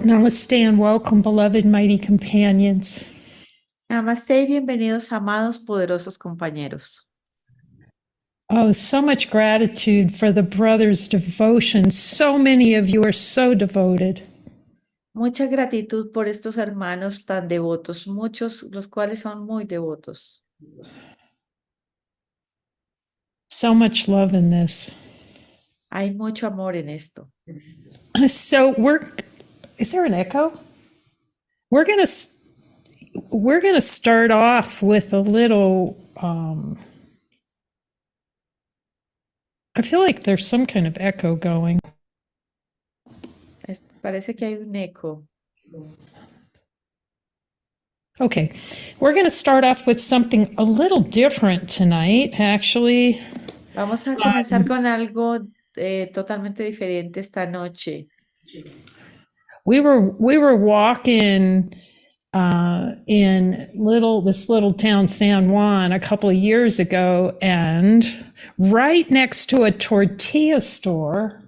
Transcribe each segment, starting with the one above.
Namaste and welcome, beloved mighty companions. Namaste y bienvenidos, amados, poderosos compañeros. Oh, so much gratitude for the brothers' devotion. So many of you are so devoted. Mucha gratitud por estos hermanos tan devotos, muchos los cuales son muy devotos. So much love in this. Hay mucho amor en esto. So is there an echo? We're gonna start off with a little. I feel like there's some kind of echo going. Parece que hay un eco. Okay, we're going to start off with something a little different tonight, actually. Vamos a comenzar con algo totalmente diferente esta noche. We were walking in this little town, San Juan, a couple of years ago, and right next to a tortilla store.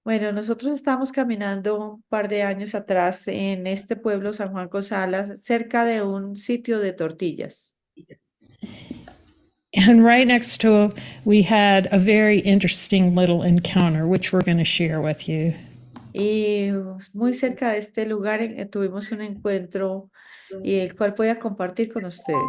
Bueno, nosotros estamos caminando un par de años atrás en este pueblo, San Juan Cosalas, cerca de un sitio de tortillas. And right next to we had a very interesting little encounter, which we're going to share with you. Y muy cerca de este lugar tuvimos un encuentro y el cual voy a compartir con ustedes.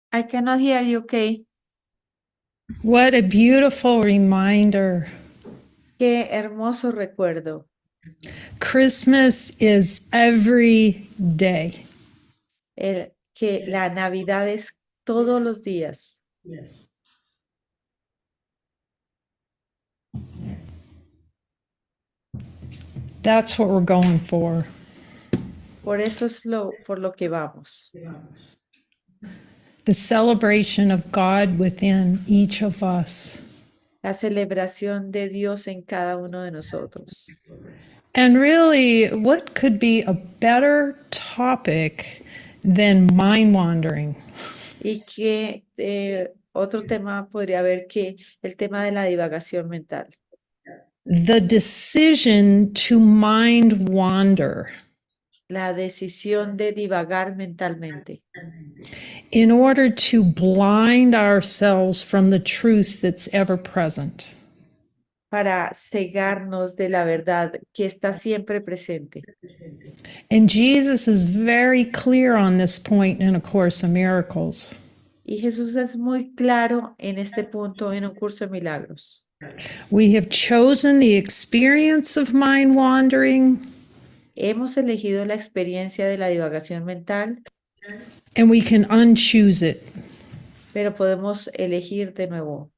I cannot hear you, okay? What a beautiful reminder. Qué hermoso recuerdo. Christmas is every day. Que la Navidad es todos los días. Yes. That's what we're going for. Por eso es por lo que vamos. The celebration of God within each of us. La celebración de Dios en cada uno de nosotros. And really, what could be a better topic than mind wandering? Y que otro tema podría haber que el tema de la divagación mental. The decision to mind wander. La decisión de divagar mentalmente. In order to blind ourselves from the truth that's ever present. Para cegarnos de la verdad que está siempre presente. And Jesus is very clear on this point in A Course in Miracles. Y Jesús es muy claro en este punto en Un Curso de Milagros. We have chosen the experience of mind wandering. Hemos elegido la experiencia de la divagación mental. And we can unchoose it. Pero podemos elegir de nuevo.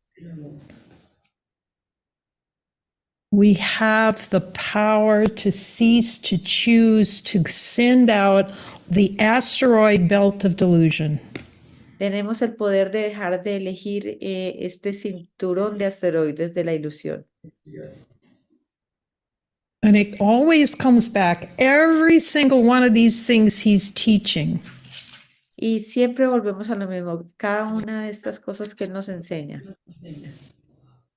We have the power to cease to choose to send out the asteroid belt of delusion. Tenemos el poder de dejar de elegir este cinturón de asteroides de la ilusión. And it always comes back. Every single one of these things he's teaching. Y siempre volvemos a lo mismo, cada una de estas cosas que Él nos enseña.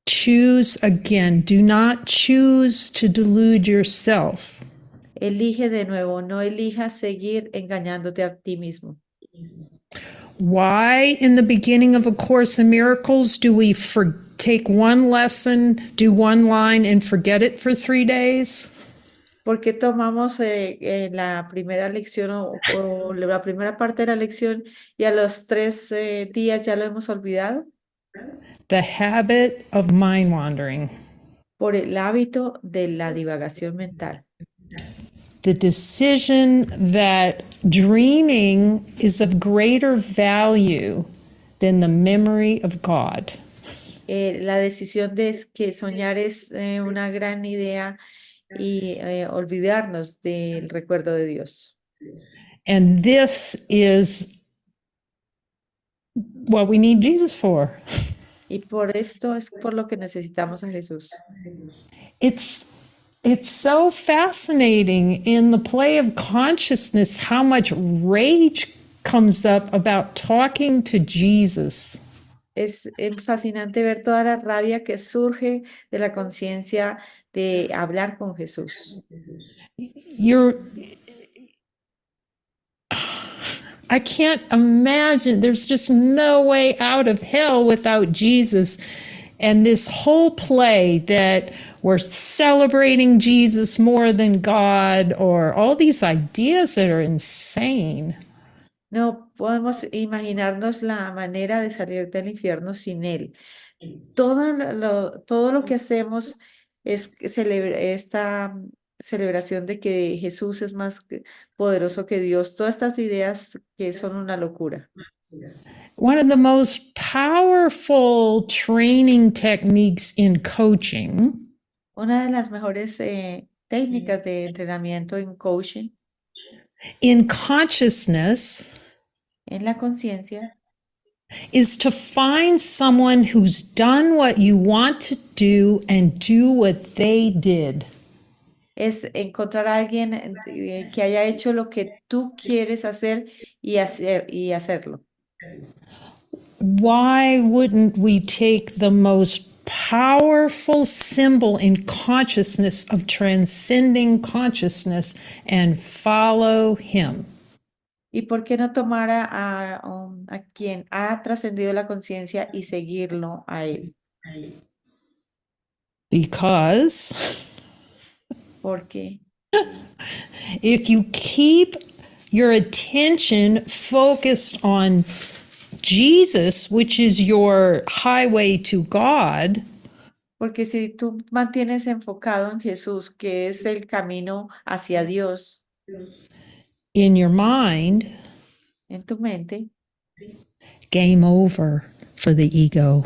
Choose again. Do not choose to delude yourself. Elige de nuevo, no elijas seguir engañándote a ti mismo. Why, in the beginning of A Course in Miracles, do we take one lesson, do one line, and forget it for 3 days? ¿Por qué tomamos la primera lección o la primera parte de la lección y a los 3 días ya lo hemos olvidado? The habit of mind wandering. Por el hábito de la divagación mental. The decision that dreaming is of greater value than the memory of God. La decisión de que soñar es una gran idea y olvidarnos del recuerdo de Dios. And this is what we need Jesus for. Y por esto es por lo que necesitamos a Jesús. It's so fascinating in the play of consciousness how much rage comes up about talking to Jesus. Es fascinante ver toda la rabia que surge de la conciencia de hablar con Jesús. I can't imagine, there's just no way out of hell without Jesus. And this whole play that we're celebrating Jesus more than God, or all these ideas that are insane. No podemos imaginarnos la manera de salir del infierno sin Él. Todo lo que hacemos es esta celebración de que Jesús es más poderoso que Dios. Todas estas ideas que son una locura. One of the most powerful training techniques in coaching Una de las mejores técnicas de entrenamiento en coaching, in consciousness, en la conciencia, is to find someone who's done what you want to do and do what they did. es encontrar a alguien que haya hecho lo que tú quieres hacer y hacerlo. Why wouldn't we take the most powerful symbol in consciousness of transcending consciousness and follow him? ¿Y por qué no tomar a quien ha trascendido la conciencia y seguirlo a él? Because Porque if you keep your attention focused on Jesus, which is your highway to God, Porque si tú mantienes enfocado en Jesús, que es el camino hacia Dios, in your mind, en tu mente, game over for the ego.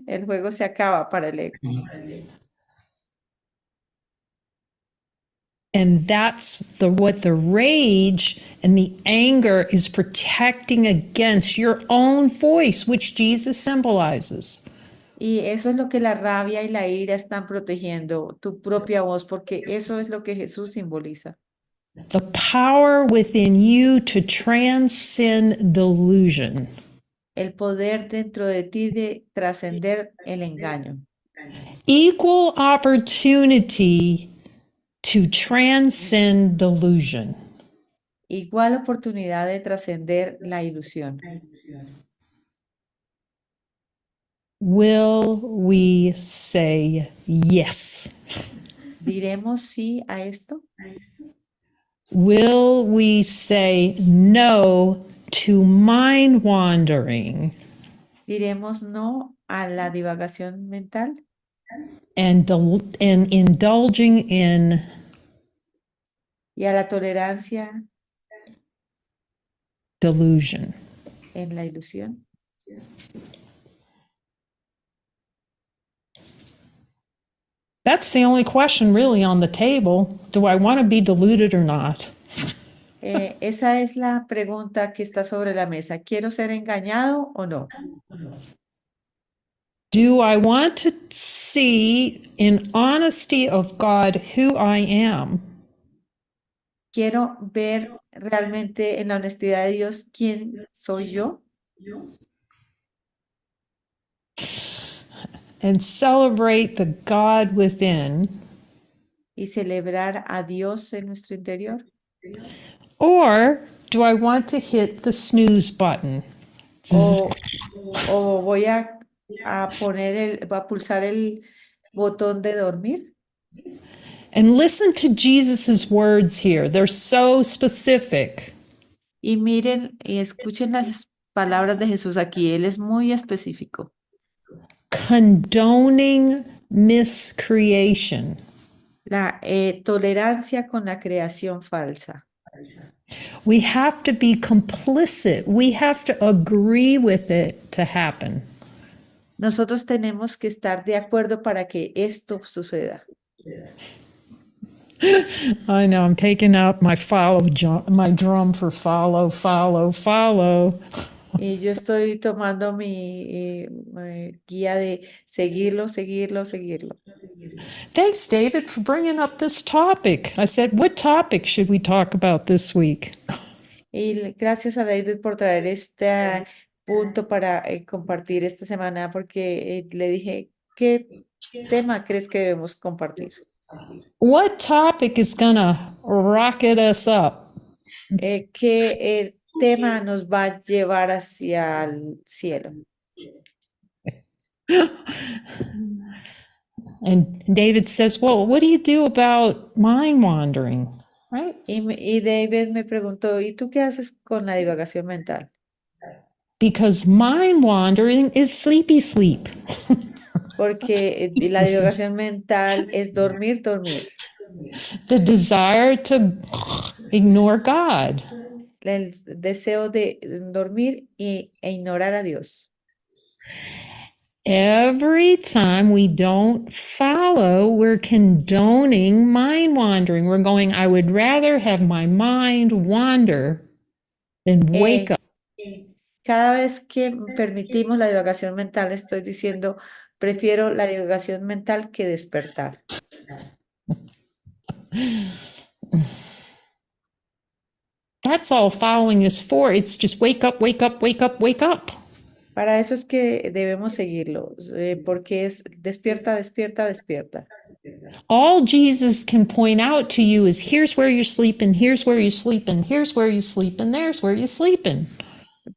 el juego se acaba para el ego. And that's what the rage and the anger is protecting against your own voice, which Jesus symbolizes. Y eso es lo que la rabia y la ira están protegiendo, tu propia voz, porque eso es lo que Jesús simboliza. The power within you to transcend delusion. El poder dentro de ti de trascender el engaño. Equal opportunity to transcend delusion. Igual oportunidad de trascender la ilusión. Will we say yes? ¿Diremos sí a esto? Will we say no to mind wandering ¿Diremos no a la divagación mental? and indulging in Y a la tolerancia delusion? en la ilusión. That's the only question really on the table. Do I want to be deluded or not? Esa es la pregunta que está sobre la mesa. ¿Quiero ser engañado o no? Do I want to see in honesty of God who I am? Quiero ver realmente en la honestidad de Dios quién soy yo And celebrate the God within? y celebrar a Dios en nuestro interior. Or do I want to hit the snooze button? O, o voy a pulsar el botón de dormir. And listen to Jesus' words here. They're so specific. Y miren y escuchen las palabras de Jesús aquí. Él es muy específico. Condoning miscreation. La tolerancia con la creación falsa. We have to be complicit. We have to agree with it to happen. Nosotros tenemos que estar de acuerdo para que esto suceda. I know I'm taking out my my drum for follow, follow, follow. Y yo estoy tomando mi guía de seguirlo, seguirlo, seguirlo. Thanks, David, for bringing up this topic. I said, what topic should we talk about this week? Y gracias a David por traer este punto para compartir esta semana, porque le dije, ¿qué tema crees que debemos compartir? What topic is going to rocket us up? ¿Qué tema nos va a llevar hacia el cielo? And David says, well, what do you do about mind wandering? Right? Y David me preguntó, ¿y tú qué haces con la divagación mental? Because mind wandering is sleepy sleep. Porque la divagación mental es dormir, dormir. The desire to ignore God. El deseo de dormir e ignorar a Dios. Every time we don't follow, we're condoning mind wandering. We're going, I would rather have my mind wander than wake up. Cada vez que permitimos la divagación mental, estoy diciendo, prefiero la divagación mental que despertar. That's all following is for. It's just wake up, wake up, wake up, wake up. Para eso es que debemos seguirlo, porque es despierta, despierta, despierta. All Jesus can point out to you is here's where you're sleeping, here's where you're sleeping, here's where you're sleeping, there's where you're sleeping.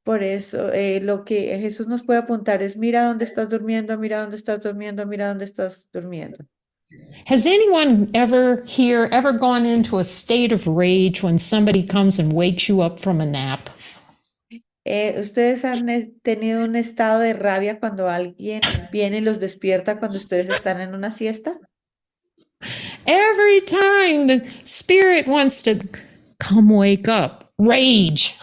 Por eso, lo que Jesús nos puede apuntar es mira dónde estás durmiendo, mira dónde estás durmiendo, mira dónde estás durmiendo. Has anyone ever gone into a state of rage when somebody comes and wakes you up from a nap? ¿Ustedes han tenido un estado de rabia cuando alguien viene y los despierta cuando ustedes están en una siesta? Every time the spirit wants to come wake up, rage.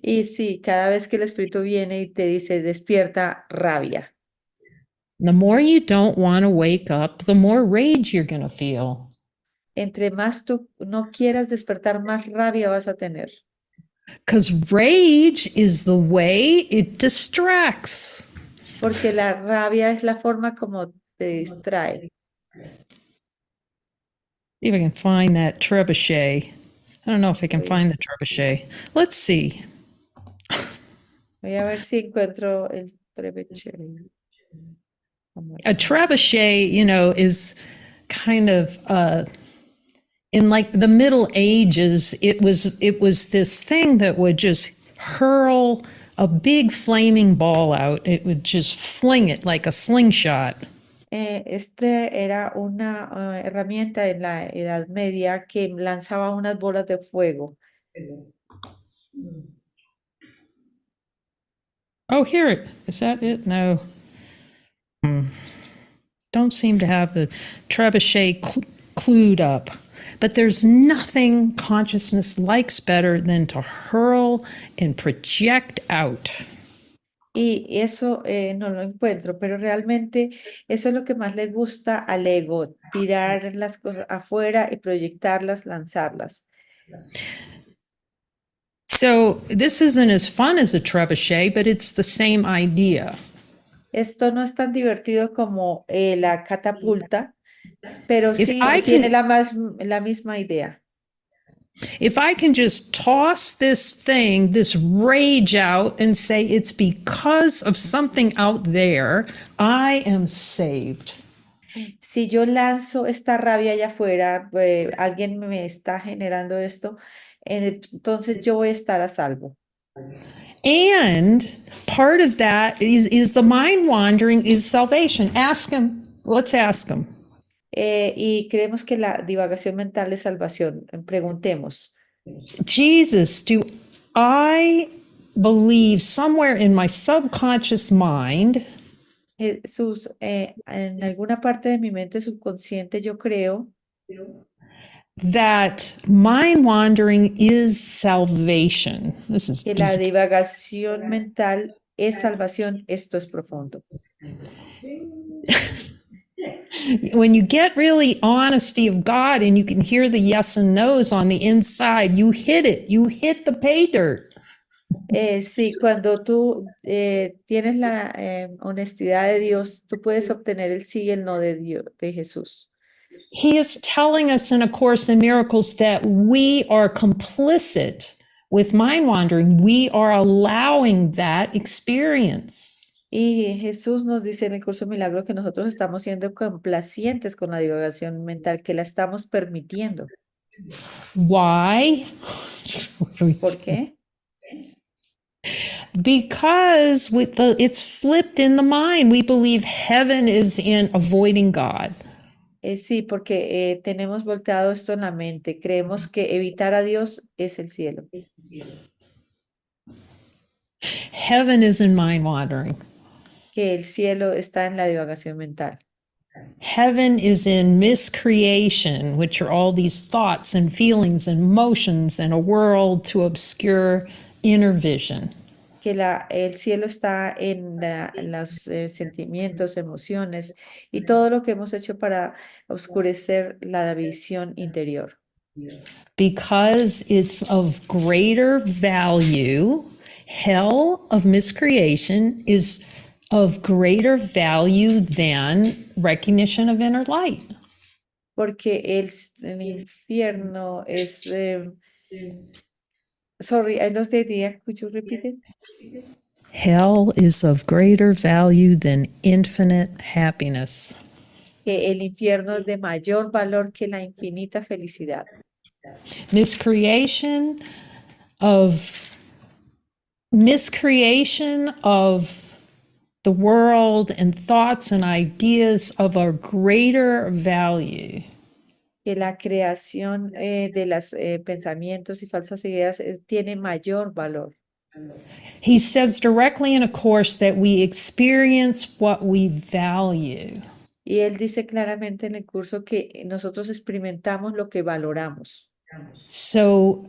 Y sí, cada vez que el espíritu viene y te dice despierta, rabia. The more you don't want to wake up, the more rage you're going to feel. Entre más tú no quieras despertar, más rabia vas a tener. Because rage is the way it distracts. Porque la rabia es la forma como te distrae. See if I can find that trebuchet. I don't know if I can find the trebuchet. Let's see. Voy a ver si encuentro el trebuchet. A trebuchet, is kind of in like the Middle Ages. It was this thing that would just hurl a big flaming ball out. It would just fling it like a slingshot. Este era una herramienta en la Edad Media que lanzaba unas bolas de fuego. Oh, here, is that it? No. Don't seem to have the trebuchet clued up. But there's nothing consciousness likes better than to hurl and project out. Y eso no lo encuentro, pero realmente eso es lo que más le gusta al ego, tirar las cosas afuera y proyectarlas, lanzarlas. So this isn't as fun as a trebuchet, but it's the same idea. Esto no es tan divertido como la catapulta, pero If sí I tiene can la misma idea. if I can just toss this thing, this rage out and say it's because of something out there, I am saved. Si yo lanzo esta rabia allá afuera, alguien me está generando esto, entonces yo voy a estar a salvo. And part of that is the mind wandering is salvation. Ask him. Let's ask him. Y creemos que la divagación mental es salvación. Preguntemos, Jesus, do I believe somewhere in my subconscious mind Jesús, en alguna parte de mi mente subconsciente yo creo that mind wandering is salvation? This is que la deep. divagación mental es salvación. Esto es profundo. When you get really honesty of God and you can hear the yes and no's on the inside, you hit it. You hit the pay dirt. Sí, cuando tú tienes la honestidad de Dios, tú puedes obtener el sí y el no de Dios, de Jesús. He is telling us in A Course in Miracles that we are complicit with mind wandering. We are allowing that experience. Y Jesús nos dice en el curso Milagro que nosotros estamos siendo complacientes con la divagación mental, que la estamos permitiendo. Why? ¿Por qué? Because it's flipped in the mind. We believe heaven is in avoiding God. Sí, porque tenemos volteado esto en la mente. Creemos que evitar a Dios es el cielo, Heaven is in mind wandering. que el cielo está en la divagación mental, Heaven is in miscreation, which are all these thoughts and feelings and emotions and a world to obscure inner vision. que el cielo está en los sentimientos, emociones y todo lo que hemos hecho para oscurecer la visión interior. Because it's of greater value, hell of miscreation is of greater value than recognition of inner light. Porque el infierno es, sorry, I lost the idea. Could you repeat it? Hell is of greater value than infinite happiness. Que el infierno es de mayor valor que la infinita felicidad. Of miscreation of the world and thoughts and ideas of a greater value. Que la creación de los pensamientos y falsas ideas tiene mayor valor. He says directly in A Course that we experience what we value. Y él dice claramente en el curso que nosotros experimentamos lo que valoramos. So,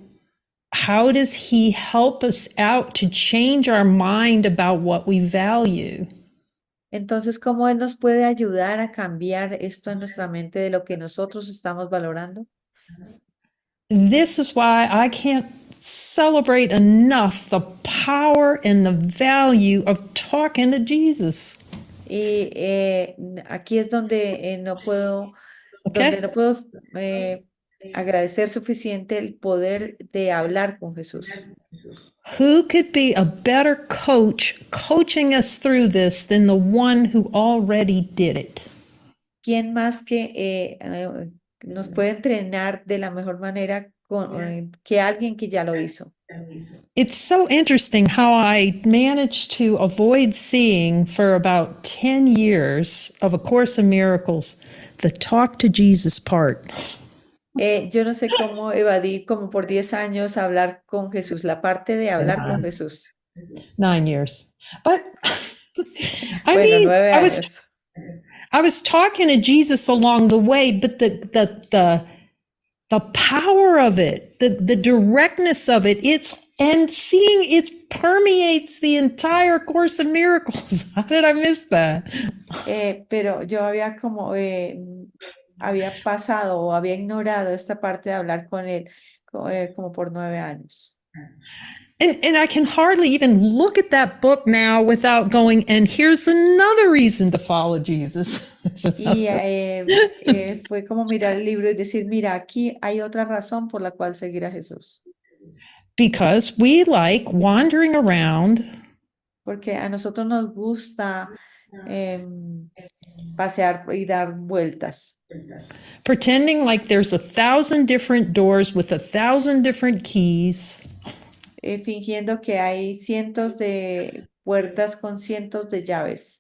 how does he help us out to change our mind about what we value? Entonces, ¿cómo él nos puede ayudar a cambiar esto en nuestra mente de lo que nosotros estamos valorando? This is why I can't celebrate enough the power and the value of talking to Jesus. Y aquí es donde Okay? donde no puedo agradecer suficiente el poder de hablar con Jesús. Who could be a better coach coaching us through this than the one who already did it? ¿Quién más que nos puede entrenar de la mejor manera que alguien que ya lo hizo? It's so interesting how I managed to avoid seeing for about 10 years of A Course in Miracles the talk to Jesus part. Yo no sé cómo evadí como por 10 años hablar con Jesús, la parte de hablar con Jesús. 9 years. But I Bueno, mean, 9 años. I was talking to Jesus along the way, but the power of it, the directness of it, and seeing it permeates the entire Course in Miracles. How did I miss that? Pero yo había había pasado o había ignorado esta parte de hablar con él como por 9 años. And I can hardly even look at that book now without going, and here's another reason to follow Jesus. Y fue como mirar el libro y decir, mira, aquí hay otra razón por la cual seguir a Jesús. Because we like wandering around Porque a nosotros nos gusta pasear y dar vueltas, pretending like there's 1,000 different doors with 1,000 different keys. Fingiendo que hay cientos de puertas con cientos de llaves,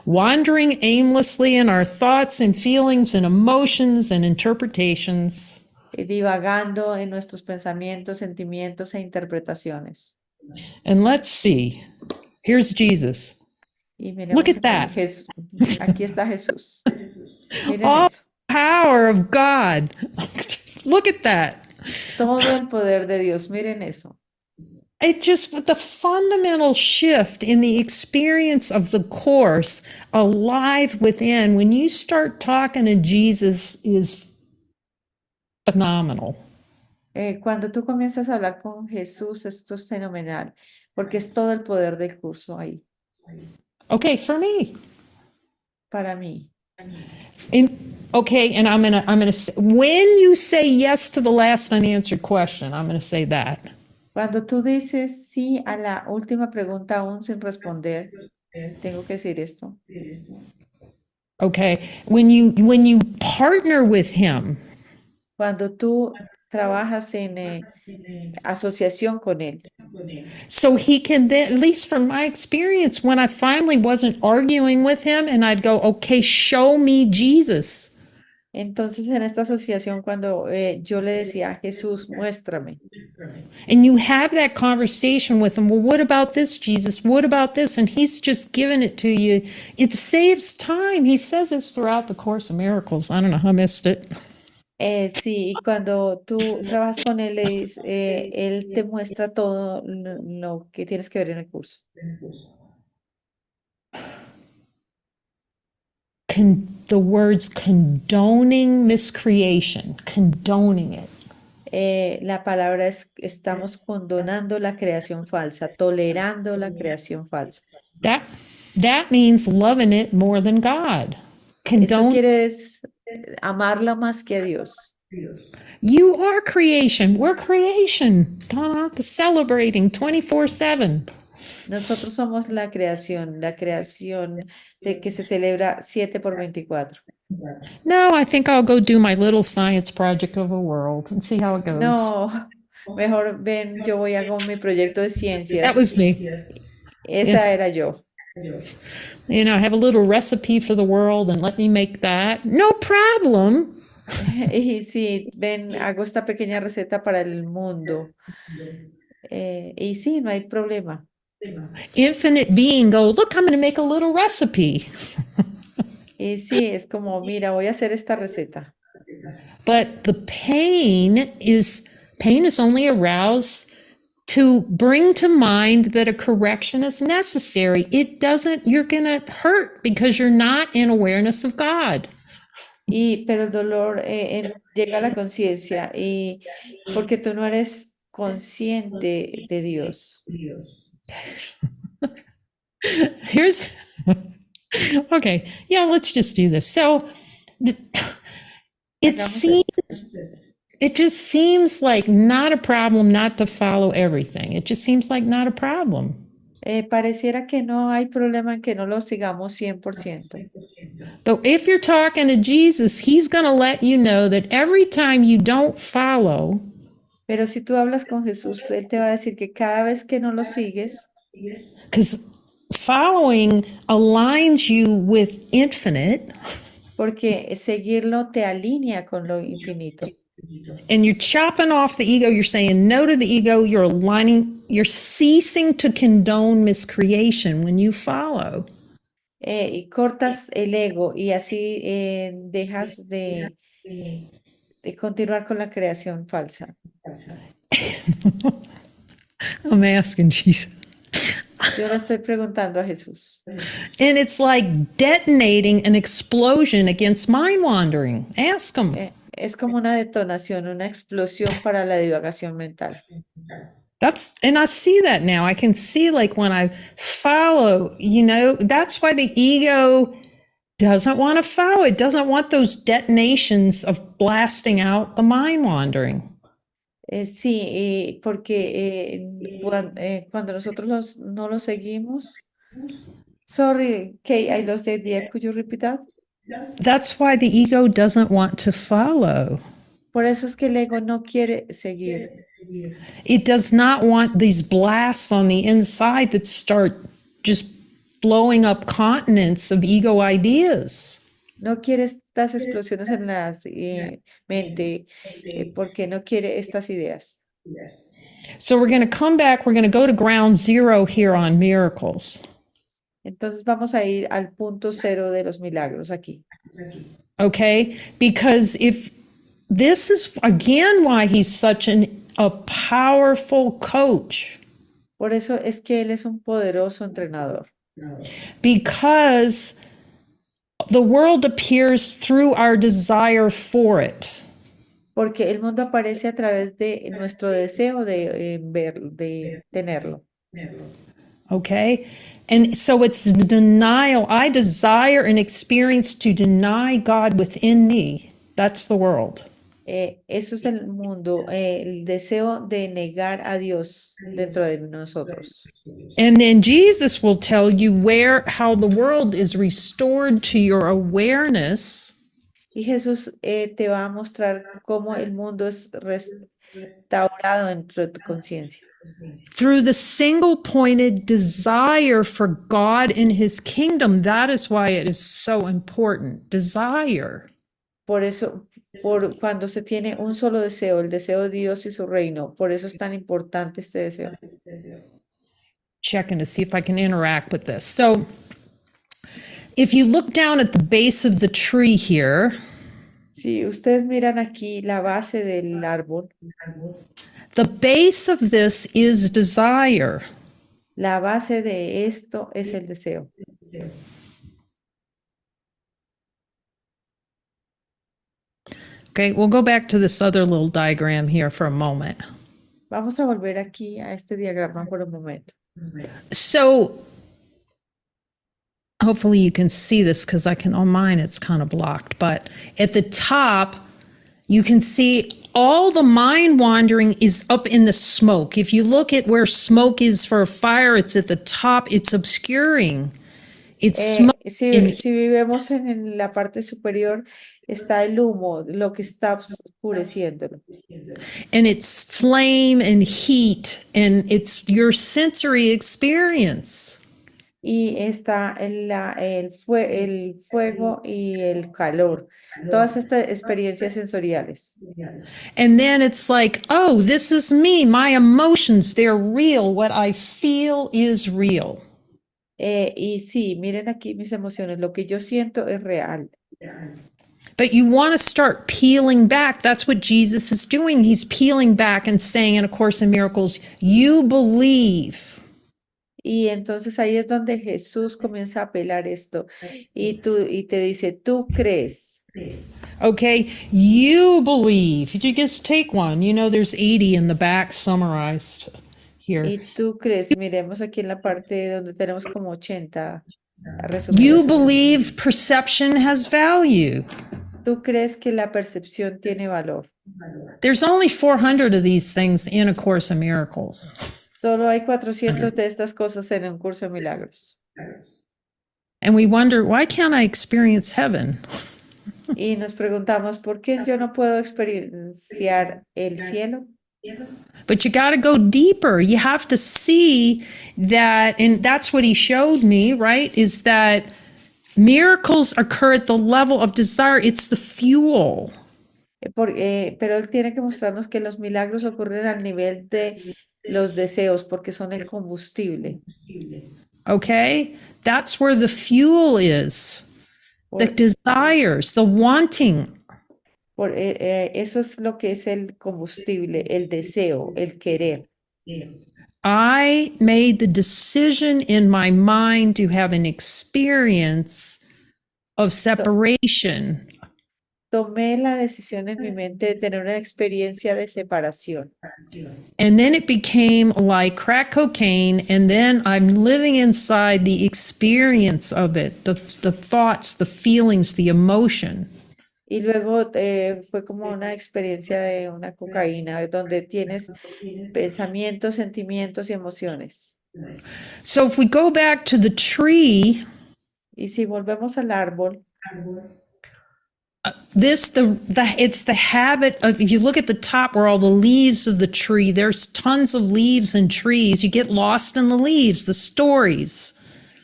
Wandering aimlessly in our thoughts and feelings and emotions and interpretations. divagando en nuestros pensamientos, sentimientos e interpretaciones. And let's see. Here's Jesus. Y Look miremos at aquí, that. aquí está Jesús. Miren All eso. power of God. Look at that. Todo el poder de Dios, miren eso. It just, the fundamental shift in the experience of the Course alive within, when you start talking to Jesus, is phenomenal. Cuando tú comienzas a hablar con Jesús, esto es fenomenal, porque es todo el poder del curso ahí, Okay, for me. para mí. Okay, and I'm gonna say, when you say yes to the last unanswered question, I'm gonna say that. Cuando tú dices sí a la última pregunta aún sin responder, tengo que decir esto. Okay, when you partner with him, Cuando tú trabajas en asociación con Él, so he can then, at least from my experience, when I finally wasn't arguing with him, and I'd go, okay, show me Jesus. entonces en esta asociación cuando yo le decía, Jesús, muéstrame. And you have that conversation with him. Well, what about this, Jesus? What about this? And he's just giving it to you. It saves time. He says it's throughout the Course of Miracles. I don't know how I missed it. Sí, y cuando tú trabajas con Él, Él te muestra todo lo que tienes que ver en el curso. The words condoning miscreation, condoning it. La palabra es, estamos condonando la creación falsa, tolerando la creación falsa. That means loving it more than God. Eso quiere amarla más que a Dios. You are creation. We're creation. Celebrating 24/7. Nosotros somos la creación de que se celebra 7 por 24. No, I think I'll go do my little science project of a world and see how it goes. No, mejor ven, yo voy a hacer mi proyecto de ciencias. That was me. Esa era yo. You know, have a little recipe for the world and let me make that. No problem. Y sí, ven, hago esta pequeña receta para el mundo. Y sí, no hay problema. Infinite being go, look, I'm going to make a little recipe. Y sí, es como, mira, voy a hacer esta receta. But the pain is only aroused to bring to mind that a correction is necessary. It doesn't, you're going to hurt because you're not in awareness of God. Pero el dolor llega a la conciencia y porque tú no eres consciente de Dios. Here's, okay, yeah, let's just do this. So it just seems like not a problem not to follow everything. It just seems like not a problem. Pareciera que no hay problema en que no lo sigamos 100%. But if you're talking to Jesus, he's going to let you know that every time you don't follow, pero si tú hablas con Jesús, Él te va a decir que cada vez que no lo sigues, because following aligns you with infinite, porque seguirlo te alinea con lo infinito. And you're chopping off the ego, you're saying no to the ego, you're aligning, you're ceasing to condone miscreation when you follow. Y cortas el ego y así dejas de continuar con la creación falsa. I'm asking Jesus. Yo le estoy preguntando a Jesús. And it's like detonating an explosion against mind wandering. Ask him. Es como una detonación, una explosión para la divagación mental. And I see that now. I can see like when I follow, that's why the ego doesn't want to follow. It doesn't want those detonations of blasting out the mind wandering. Sí, porque cuando nosotros no los seguimos. Sorry, Kay, I lost the idea. Could you repeat that? That's why the ego doesn't want to follow. Por eso es que el ego no quiere seguir. It does not want these blasts on the inside that start just blowing up continents of ego ideas. No quiere estas explosiones en la mente porque no quiere estas ideas. So we're going to come back. We're going to go to ground zero here on miracles. Entonces vamos a ir al punto cero de los milagros aquí. Okay? Because if this is again why he's such a powerful coach. Por eso es que él es un poderoso entrenador. Because the world appears through our desire for it. Porque el mundo aparece a través de nuestro deseo de de tenerlo. Okay? And so it's denial. I desire and experience to deny God within me. That's the world. Eso es el mundo, el deseo de negar a Dios dentro de nosotros. And then Jesus will tell you how the world is restored to your awareness. Y Jesús te va a mostrar cómo el mundo es restaurado dentro de tu conciencia. Through the single pointed desire for God and his kingdom. That is why it is so important. Desire. Por eso, cuando se tiene un solo deseo, el deseo de Dios y su reino, por eso es tan importante este deseo. Checking to see if I can interact with this. So, if you look down at the base of the tree here, si ustedes miran aquí la base del árbol, the base of this is desire. La base de esto es el deseo. Okay, we'll go back to this other little diagram here for a moment. Vamos a volver aquí a este diagrama por un momento. So, hopefully you can see this because on mine it's kind of blocked, but at the top you can see all the mind wandering is up in the smoke. If you look at where smoke is for a fire, it's at the top, it's obscuring. It's smoke. Si vemos en la parte superior está el humo, lo que está oscureciéndolo. And it's flame and heat, and it's your sensory experience. Y está el fuego y el calor, todas estas experiencias sensoriales. And then it's like, oh, this is me, my emotions, they're real, what I feel is real. Y sí, miren aquí mis emociones, lo que yo siento es real. But you want to start peeling back. That's what Jesus is doing. He's peeling back and saying in A Course in Miracles, you believe. Y entonces ahí es donde Jesús comienza a apelar esto y te dice, tú crees. Okay, you believe. You just take one. There's 80 in the back summarized here. Y tú crees, miremos aquí en la parte donde tenemos como 80 resumidas. You believe perception has value. Tú crees que la percepción tiene valor. There's only 400 of these things in A Course in Miracles. Solo hay 400 de estas cosas en un curso de milagros. And we wonder, why can't I experience heaven? Y nos preguntamos, ¿por qué yo no puedo experienciar el cielo? But you got to go deeper. You have to see that, and that's what he showed me, right? Is that miracles occur at the level of desire. It's the fuel. Pero él tiene que mostrarnos que los milagros ocurren al nivel de los deseos, porque son el combustible. Okay? That's where the fuel is. The desires, the wanting. Eso es lo que es el combustible, el deseo, el querer. I made the decision in my mind to have an experience of separation. tomé la decisión en mi mente de tener una experiencia de separación. And then it became like crack cocaine, and then I'm living inside the experience of it, the thoughts, the feelings, the emotion. Y luego fue como una experiencia de una cocaína, donde tienes pensamientos, sentimientos y emociones. So if we go back to the tree, Y si volvemos al árbol, it's the habit of, if you look at the top where all the leaves of the tree, there's tons of leaves and trees. You get lost in the leaves, the stories.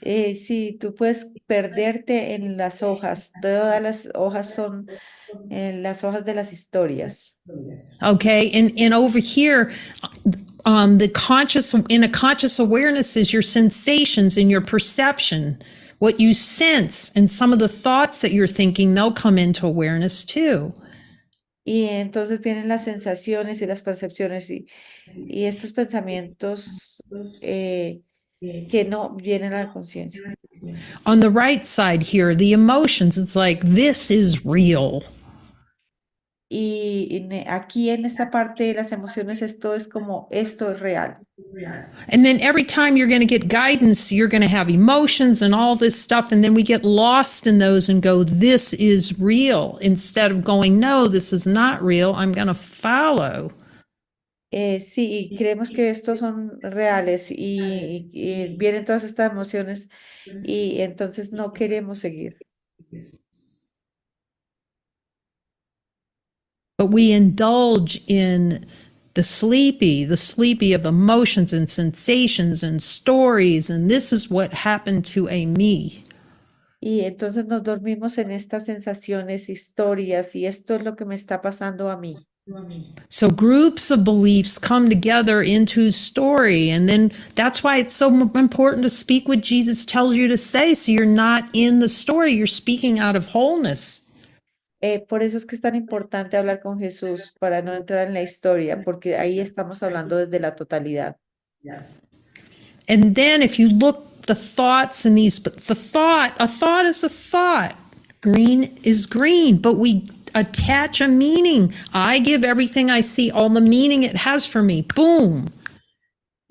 sí, tú puedes perderte en las hojas. Todas las hojas son las hojas de las historias. Okay, and over here, the conscious, in a conscious awareness, is your sensations and your perception, what you sense, and some of the thoughts that you're thinking. They'll come into awareness too. Y entonces vienen las sensaciones y las percepciones y estos pensamientos que no vienen a la conciencia. On the right side here, the emotions. It's like, this is real. Y aquí en esta parte de las emociones esto es como esto es real. And then every time you're going to get guidance, you're going to have emotions and all this stuff. And then we get lost in those and go, this is real. Instead of going, no, this is not real. I'm going to follow. Sí, y creemos que estos son reales y vienen todas estas emociones y entonces no queremos seguir. But we indulge in the sleepy of emotions and sensations and stories. And this is what happened to a me. Y entonces nos dormimos en estas sensaciones, historias, y esto es lo que me está pasando a mí. So groups of beliefs come together into story. And then that's why it's so important to speak what Jesus tells you to say. So you're not in the story, you're speaking out of wholeness. Por eso es que es tan importante hablar con Jesús para no entrar en la historia, porque ahí estamos hablando desde la totalidad. And then if you look the thoughts and these, but a thought is a thought. Green is green, but we attach a meaning. I give everything I see all the meaning it has for me. Boom.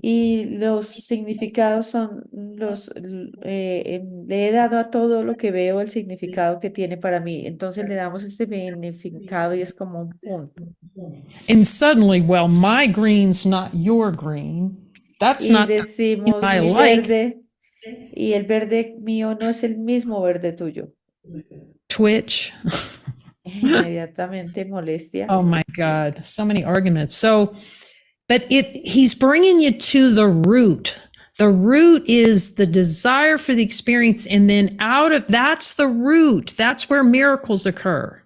Y los significados son le he dado a todo lo que veo el significado que tiene para mí. Entonces le damos este significado y es como un punto. And suddenly, well, my green's not your green. That's Y not the green decimos I mi like. verde y el verde mío no es el mismo verde tuyo. Twitch. Inmediatamente molestia. Oh my God, so many arguments. So, but he's bringing you to the root. The root is the desire for the experience, and then that's the root. That's where miracles occur.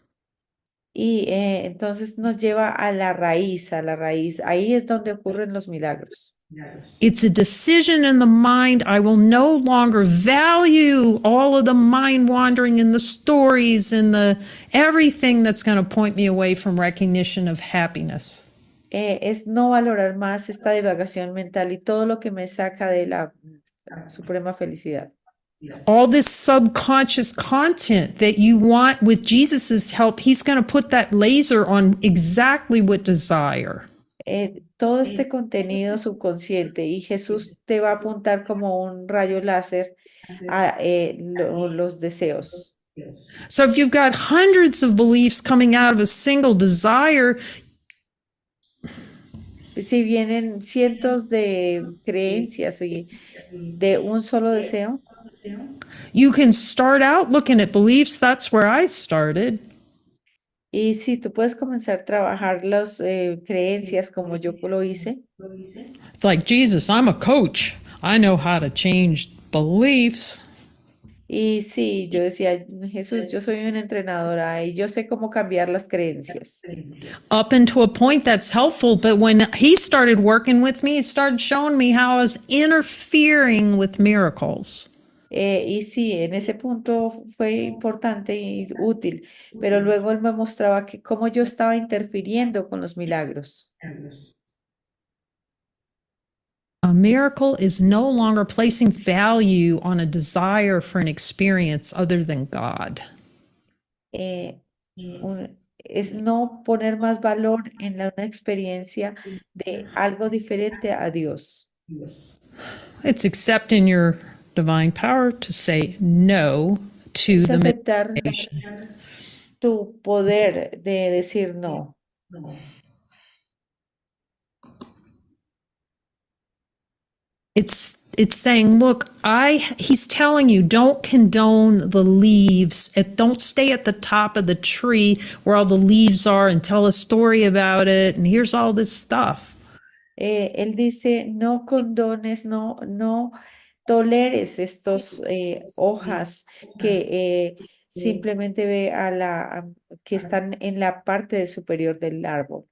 Y entonces nos lleva a la raíz, a la raíz. Ahí es donde ocurren los milagros. It's a decision in the mind. I will no longer value all of the mind wandering and the stories and the everything that's going to point me away from recognition of happiness. Es no valorar más esta divagación mental y todo lo que me saca de la suprema felicidad. All this subconscious content that you want, with Jesus's help, he's going to put that laser on exactly what desire. Todo este contenido subconsciente y Jesús te va a apuntar como un rayo láser a los deseos. So if you've got hundreds of beliefs coming out of a single desire, Si vienen cientos de creencias y de un solo deseo, you can start out looking at beliefs. That's where I started. y si tú puedes comenzar a trabajar las creencias como yo lo hice, It's like, Jesus, I'm a coach. I know how to change beliefs. y sí, yo decía, Jesús, yo soy una entrenadora y yo sé cómo cambiar las creencias. Up into a point that's helpful, but when he started working with me, he started showing me how I was interfering with miracles. Y sí, en ese punto fue importante y útil, pero luego él me mostraba que cómo yo estaba interfiriendo con los milagros. A miracle is no longer placing value on a desire for an experience other than God. Es no poner más valor en una experiencia de algo diferente a Dios. It's accepting your divine power to say no to Es the aceptar miscreation. tu poder de decir no. It's saying, look, he's telling you, don't condone the leaves. Don't stay at the top of the tree where all the leaves are and tell a story about it. And here's all this stuff. Él dice, no condones, no toleres estos hojas que simplemente ve que están en la parte superior del árbol.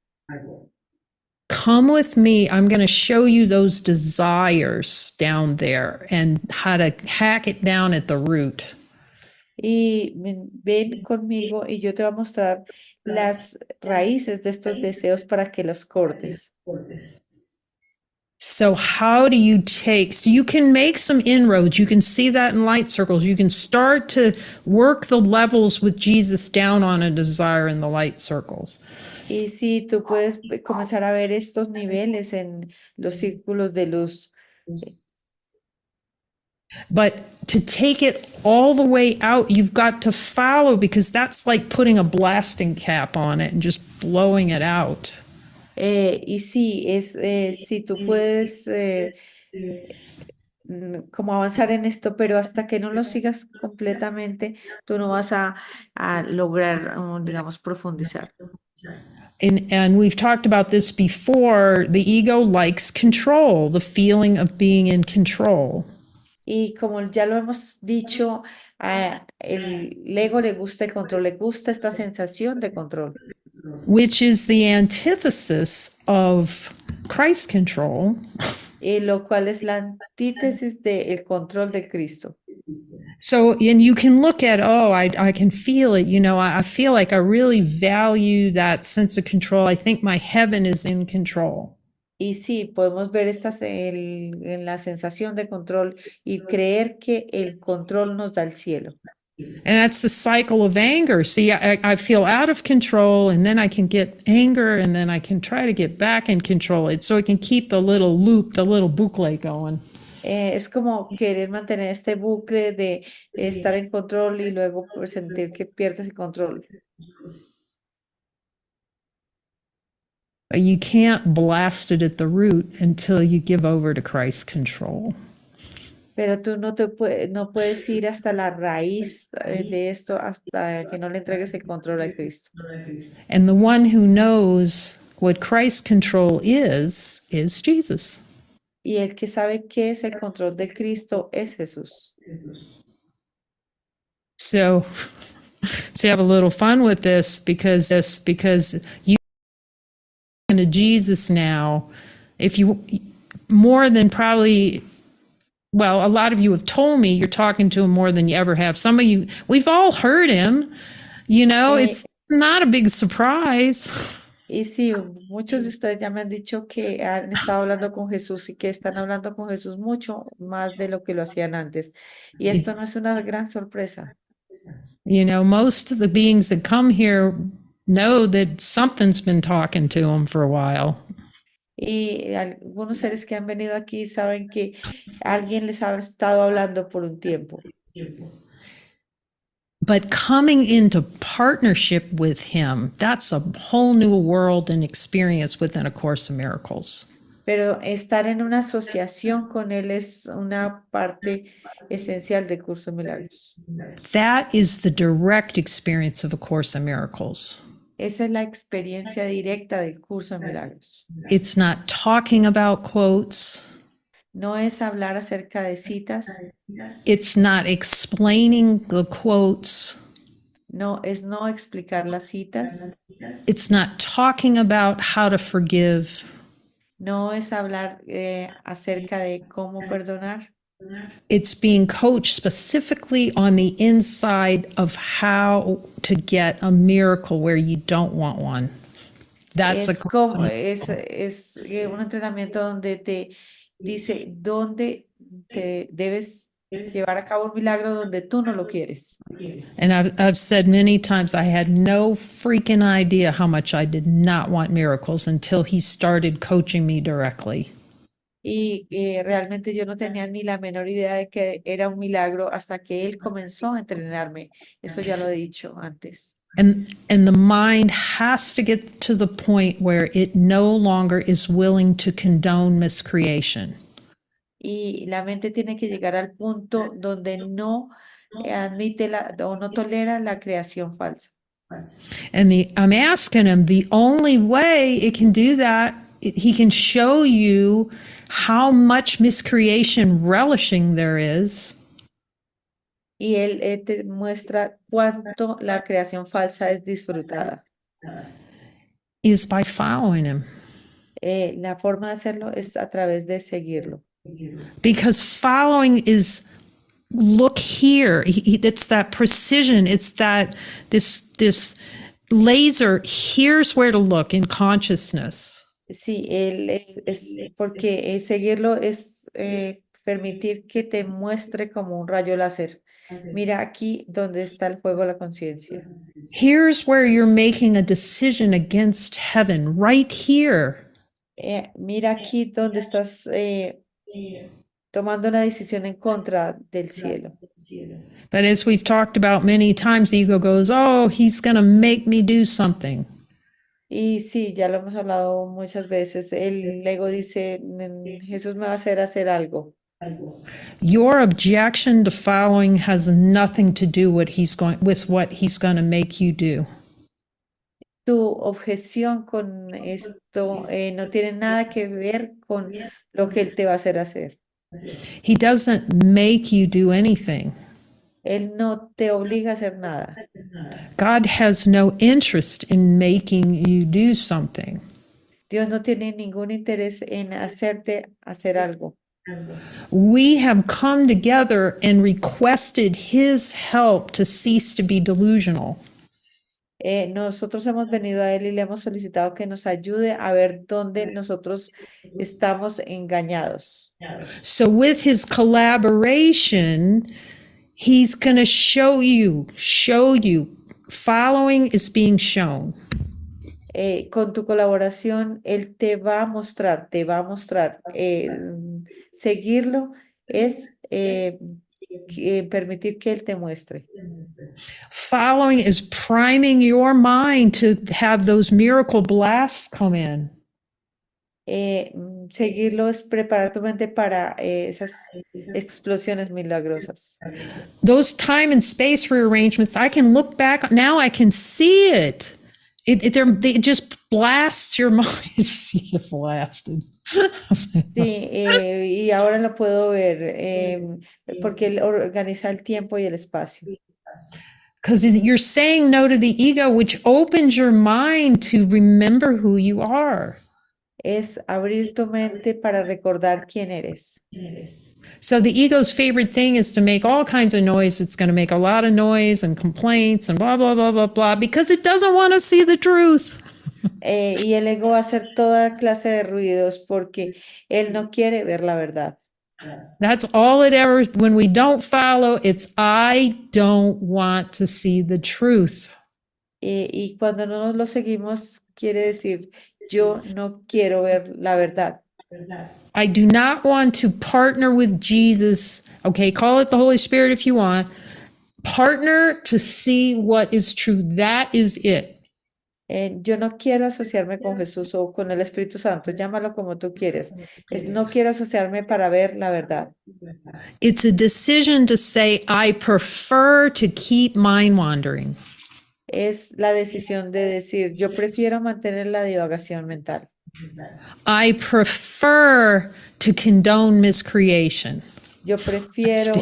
Come with me. I'm going to show you those desires down there and how to hack it down at the root. Y ven conmigo y yo te voy a mostrar las raíces de estos deseos para que los cortes. So, how do you so you can make some inroads? You can see that in light circles. You can start to work the levels with Jesus down on a desire in the light circles. Y sí, tú puedes comenzar a ver estos niveles en los círculos de luz. But to take it all the way out, you've got to follow because that's like putting a blasting cap on it and just blowing it out. Y sí, sí, tú puedes como avanzar en esto, pero hasta que no lo sigas completamente, tú no vas a lograr, digamos, profundizar. And we've talked about this before. The ego likes control, the feeling of being in control. Y como ya lo hemos dicho, el ego le gusta el control, le gusta esta sensación de control. Which is the antithesis of Christ control. Lo cual es la antítesis del control de Cristo. So, and you can look at, I can feel it. I feel like I really value that sense of control. I think my heaven is in control. Y sí, podemos ver en la sensación de control y creer que el control nos da el cielo. And that's the cycle of anger. See, I feel out of control, and then I can get anger, and then I can try to get back in control. So it can keep the little loop, the little boucle going. Es como querer mantener este bucle de estar en control y luego sentir que pierdes el control. You can't blast it at the root until you give over to Christ's control. Pero tú no puedes ir hasta la raíz de esto hasta que no le entregues el control a Cristo. And the one who knows what Christ's control is Jesus. Y el que sabe qué es el control de Cristo es Jesús. So, to have a little fun with this because you to Jesus now, if you more than probably, well, a lot of you have told me you're talking to him more than you ever have. Some of you, we've all heard him, it's not a big surprise. Y sí, muchos de ustedes ya me han dicho que han estado hablando con Jesús y que están hablando con Jesús mucho más de lo que lo hacían antes. Y esto no es una gran sorpresa. Most of the beings that come here know that something's been talking to them for a while. Y algunos seres que han venido aquí saben que alguien les ha estado hablando por un tiempo. But coming into partnership with him, that's a whole new world and experience within A Course in Miracles. Pero estar en una asociación con él es una parte esencial del curso de milagros. That is the direct experience of A Course in Miracles. Esa es la experiencia directa del curso de milagros. It's not talking about quotes. No es hablar acerca de citas. It's not explaining the quotes. No es no explicar las citas. It's not talking about how to forgive. No es hablar acerca de cómo perdonar. It's being coached specifically on the inside of how to get a miracle where you don't want one. That's Es como es un entrenamiento donde te dice dónde te debes llevar a cabo un milagro donde tú no lo quieres. And I've said many times I had no freaking idea how much I did not want miracles until he started coaching me directly. Y realmente yo no tenía ni la menor idea de que era un milagro hasta que él comenzó a entrenarme. Eso ya lo he dicho antes. And the mind has to get to the point where it no longer is willing to condone miscreation. Y la mente tiene que llegar al punto donde no admite o no tolera la creación falsa. And I'm asking him the only way it can do that, he can show you how much miscreation relishing there is. Y él te muestra cuánto la creación falsa es disfrutada. Is by following him. La forma de hacerlo es a través de seguirlo. Because following is look here. It's that precision. It's that this laser. Here's where to look in consciousness. Sí, él es porque seguirlo es permitir que te muestre como un rayo láser. Mira aquí donde está el fuego de la conciencia. Here's where you're making a decision against heaven, right here. Mira aquí donde estás tomando una decisión en contra del cielo. But as we've talked about many times, the ego goes, oh, he's going to make me do something. Y sí, ya lo hemos hablado muchas veces. El ego dice, Jesús me va a hacer algo. Your objection to following has nothing to do with what he's going to make you do. Tu objeción con esto no tiene nada que ver con lo que él te va a hacer. He doesn't make you do anything. Él no te obliga a hacer nada. God has no interest in making you do something. Dios no tiene ningún interés en hacerte hacer algo. We have come together and requested his help to cease to be delusional. Nosotros hemos venido a él y le hemos solicitado que nos ayude a ver dónde nosotros estamos engañados. So with his collaboration, he's going to show you. Following is being shown. Con tu colaboración, él te va a mostrar. Seguirlo es permitir que él te muestre. Following is priming your mind to have those miracle blasts come in. Seguirlo es preparar tu mente para esas explosiones milagrosas. Those time and space rearrangements, I can look back, now I can see it. It just blasts your mind. You get blasted. Sí, y ahora lo puedo ver porque él organiza el tiempo y el espacio. Because you're saying no to the ego, which opens your mind to remember who you are. Es abrir tu mente para recordar quién eres. So the ego's favorite thing is to make all kinds of noise. It's going to make a lot of noise and complaints and blah, blah, blah, blah, blah, because it doesn't want to see the truth. Y el ego va a hacer toda clase de ruidos porque él no quiere ver la verdad. That's all it ever, when we don't follow, it's I don't want to see the truth. Y cuando no nos lo seguimos, quiere decir, yo no quiero ver la verdad. I do not want to partner with Jesus. Okay, call it the Holy Spirit if you want. Partner to see what is true. That is it. Yo no quiero asociarme con Jesús o con el Espíritu Santo, llámalo como tú quieres. No quiero asociarme para ver la verdad. It's a decision to say, I prefer to keep mind wandering. Es la decisión de decir, yo prefiero mantener la divagación mental. I prefer to condone miscreation. Yo prefiero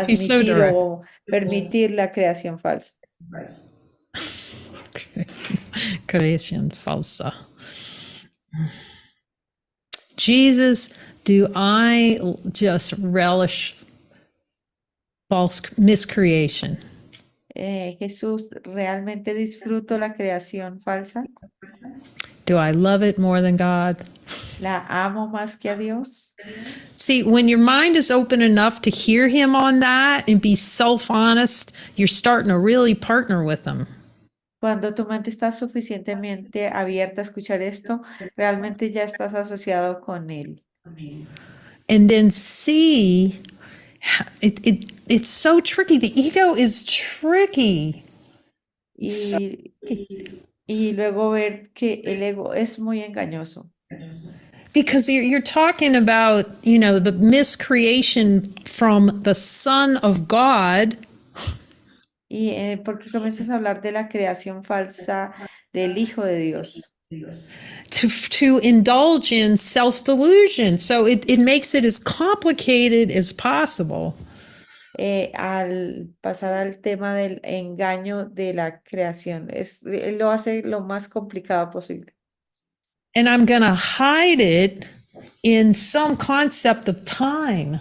He's so admitir direct. o permitir la creación falsa. Okay. Creación falsa. Jesus, do I just relish false miscreation? Jesús, ¿realmente disfruto la creación falsa? Do I love it more than God? ¿La amo más que a Dios? See, when your mind is open enough to hear him on that and be self honest, you're starting to really partner with him. Cuando tu mente está suficientemente abierta a escuchar esto, realmente ya estás asociado con Él. And then see, it's so tricky. The ego is tricky. So, Y, y luego ver que el ego es muy engañoso. because you're talking about, the miscreation from the Son of God Y porque comienzas a hablar de la creación falsa del Hijo de Dios. to indulge in self delusion. So it makes it as complicated as possible. Al pasar al tema del engaño de la creación, lo hace lo más complicado posible. And I'm going to hide it in some concept of time.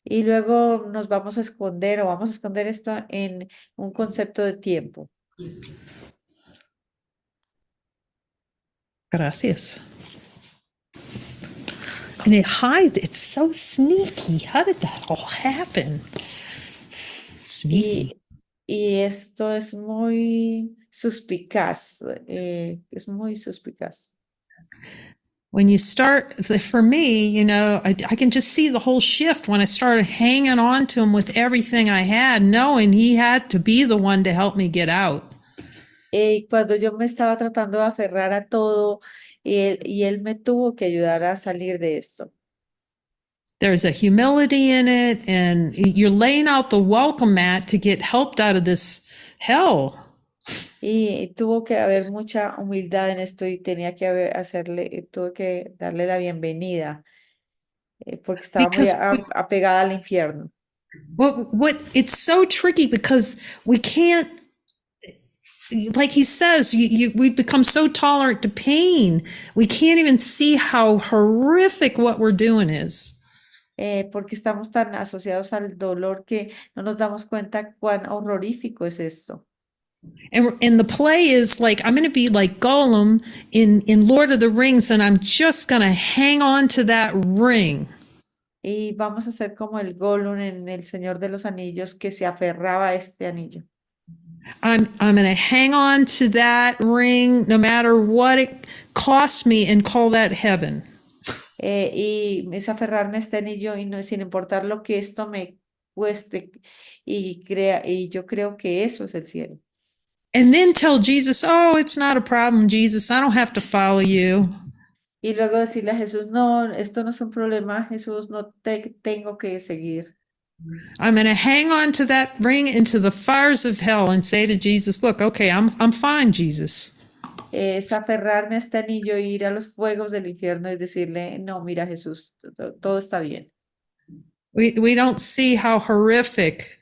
Y luego nos vamos a esconder o vamos a esconder esto en un concepto de tiempo. Gracias. And it hides. It's so sneaky. How did that all happen? Sneaky. Y esto es muy suspicaz, es muy suspicaz. When you start, for me, I can just see the whole shift when I started hanging on to him with everything I had, knowing he had to be the one to help me get out. Cuando yo me estaba tratando de aferrar a todo y él me tuvo que ayudar a salir de esto. There's a humility in it, and you're laying out the welcome mat to get helped out of this hell. Y tuvo que haber mucha humildad en esto y tenía que tuve que darle la bienvenida porque estaba muy Because apegada al infierno. what it's so tricky because we can't, like he says, we've become so tolerant to pain, we can't even see how horrific what we're doing is. Porque estamos tan asociados al dolor que no nos damos cuenta cuán horrorífico es esto. And the play is like, I'm going to be like Gollum in Lord of the Rings, and I'm just going to hang on to that ring. Y vamos a ser como el Gollum en El Señor de los Anillos que se aferraba a este anillo. I'm going to hang on to that ring no matter what it costs me and call that heaven. Y es aferrarme a este anillo y no, sin importar lo que esto me cueste y yo creo que eso es el cielo. And then tell Jesus, oh, it's not a problem, Jesus. I don't have to follow you. Y luego decirle a Jesús, no, esto no es un problema, Jesús, no te tengo que seguir. I'm going to hang on to that ring into the fires of hell and say to Jesus, look, okay, I'm fine, Jesus. Es aferrarme a este anillo e ir a los fuegos del infierno y decirle, no, mira Jesús, todo está bien. We don't see how horrific.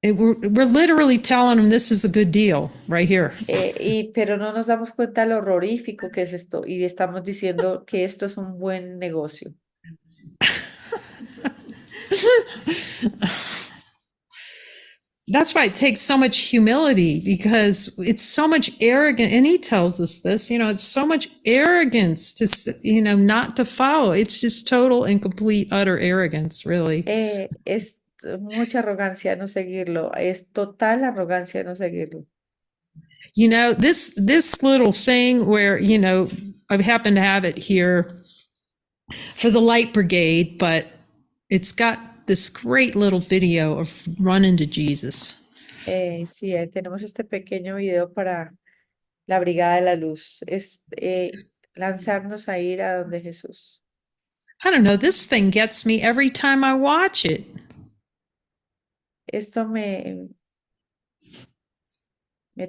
We're literally telling him this is a good deal right here. Pero no nos damos cuenta lo horrorífico que es esto y estamos diciendo que esto es un buen negocio. That's why it takes so much humility, because it's so much arrogance. And he tells us this, it's so much arrogance to, not to follow. It's just total and complete, utter arrogance, really. Es mucha arrogancia no seguirlo, es total arrogancia no seguirlo. This little thing where, I happen to have it here for the Light Brigade, but it's got this great little video of running to Jesus. Sí, tenemos este pequeño video para la Brigada de la Luz. Es lanzarnos a ir a donde Jesús. I don't know, this thing gets me every time I watch it. Esto me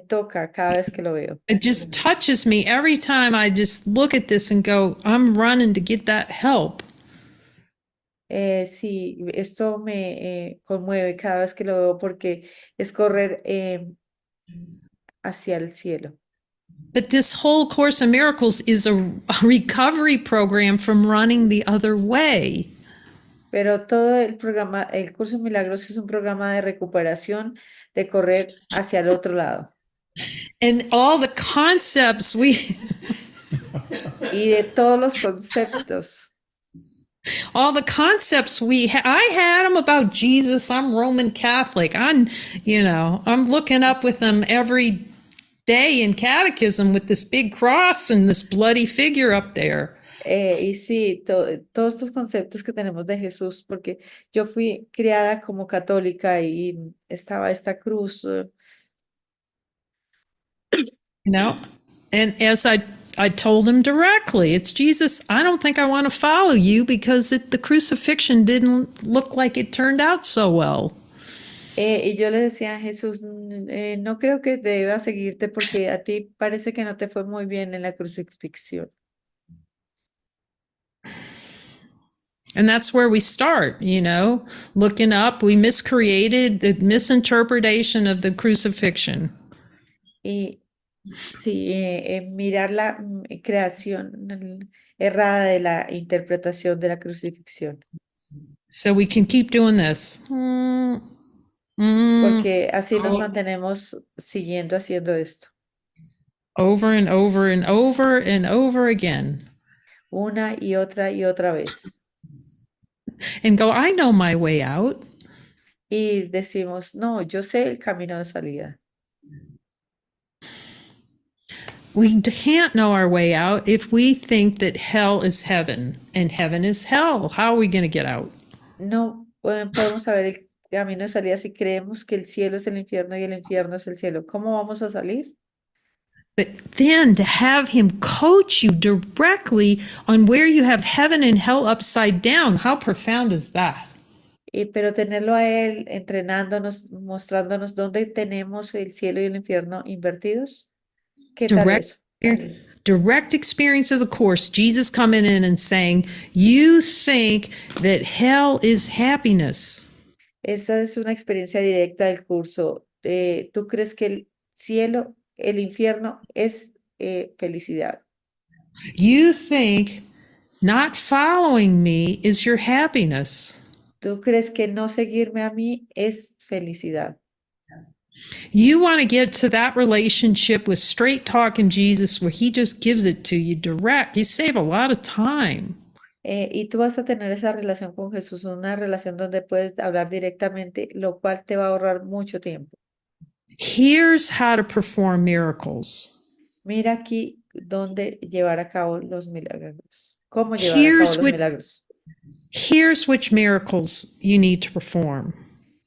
toca cada vez que lo veo. It just touches me every time I just look at this and go, I'm running to get that help. Sí, esto me conmueve cada vez que lo veo porque es correr hacia el cielo. But this whole Course in Miracles is a recovery program from running the other way. Pero todo el programa, el Curso en Milagros es un programa de recuperación, de correr hacia el otro lado. And all the concepts y de todos los conceptos. All the concepts I had them about Jesus. I'm Roman Catholic. I'm looking up with them every day in catechism with this big cross and this bloody figure up there. Y sí, todos estos conceptos que tenemos de Jesús, porque yo fui criada como católica y estaba esta cruz. You know, and as I told him directly, it's Jesus. I don't think I want to follow you because the crucifixion didn't look like it turned out so well. Y yo le decía a Jesús, no creo que deba seguirte porque a ti parece que no te fue muy bien en la crucifixión. And that's where we start, looking up. We miscreated the misinterpretation of the crucifixion. Y sí, mirar la creación errada de la interpretación de la crucifixión, So we can keep doing this. porque así nos mantenemos siguiendo haciendo esto, Over and over and over and over again. una y otra vez. And go, I know my way out. Y decimos, no, yo sé el camino de salida. We can't know our way out if we think that hell is heaven and heaven is hell. How are we going to get out? No podemos saber el camino de salida si creemos que el cielo es el infierno y el infierno es el cielo. ¿Cómo vamos a salir? But then to have him coach you directly on where you have heaven and hell upside down, how profound is that? Pero tenerlo a él entrenándonos, mostrándonos dónde tenemos el cielo y el infierno invertidos, ¿qué tal Direct, eso? direct experience of the course, Jesus coming in and saying, you think that hell is happiness. Esa es una experiencia directa del curso. ¿Tú crees que el cielo, el infierno es felicidad? You think not following me is your happiness. ¿Tú crees que no seguirme a mí es felicidad? You want to get to that relationship with straight talking Jesus where he just gives it to you direct. You save a lot of time. Y tú vas a tener esa relación con Jesús, una relación donde puedes hablar directamente, lo cual te va a ahorrar mucho tiempo. Here's how to perform miracles. Mira aquí dónde llevar a cabo los milagros. ¿Cómo llevar a cabo Here's los what milagros? here's which miracles you need to perform.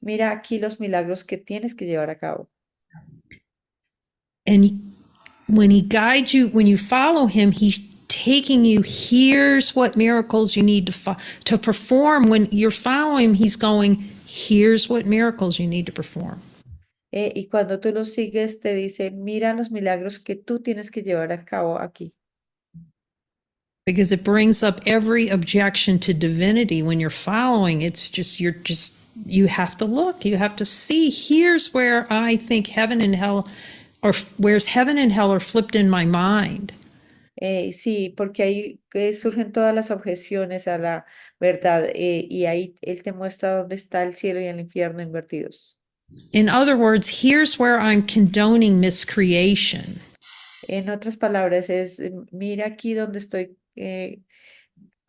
Mira aquí los milagros que tienes que llevar a cabo. And when he guides you, when you follow him, he's taking you, here's what miracles you need to perform. When you're following him, he's going, here's what miracles you need to perform. Y cuando tú lo sigues, te dice, mira los milagros que tú tienes que llevar a cabo aquí. Because it brings up every objection to divinity. When you're following, you have to look, you have to see, here's where I think heaven and hell, or where's heaven and hell are flipped in my mind. Sí, porque ahí surgen todas las objeciones a la verdad y ahí él te muestra dónde está el cielo y el infierno invertidos. In other words, here's where I'm condoning miscreation. En otras palabras, es mira aquí donde estoy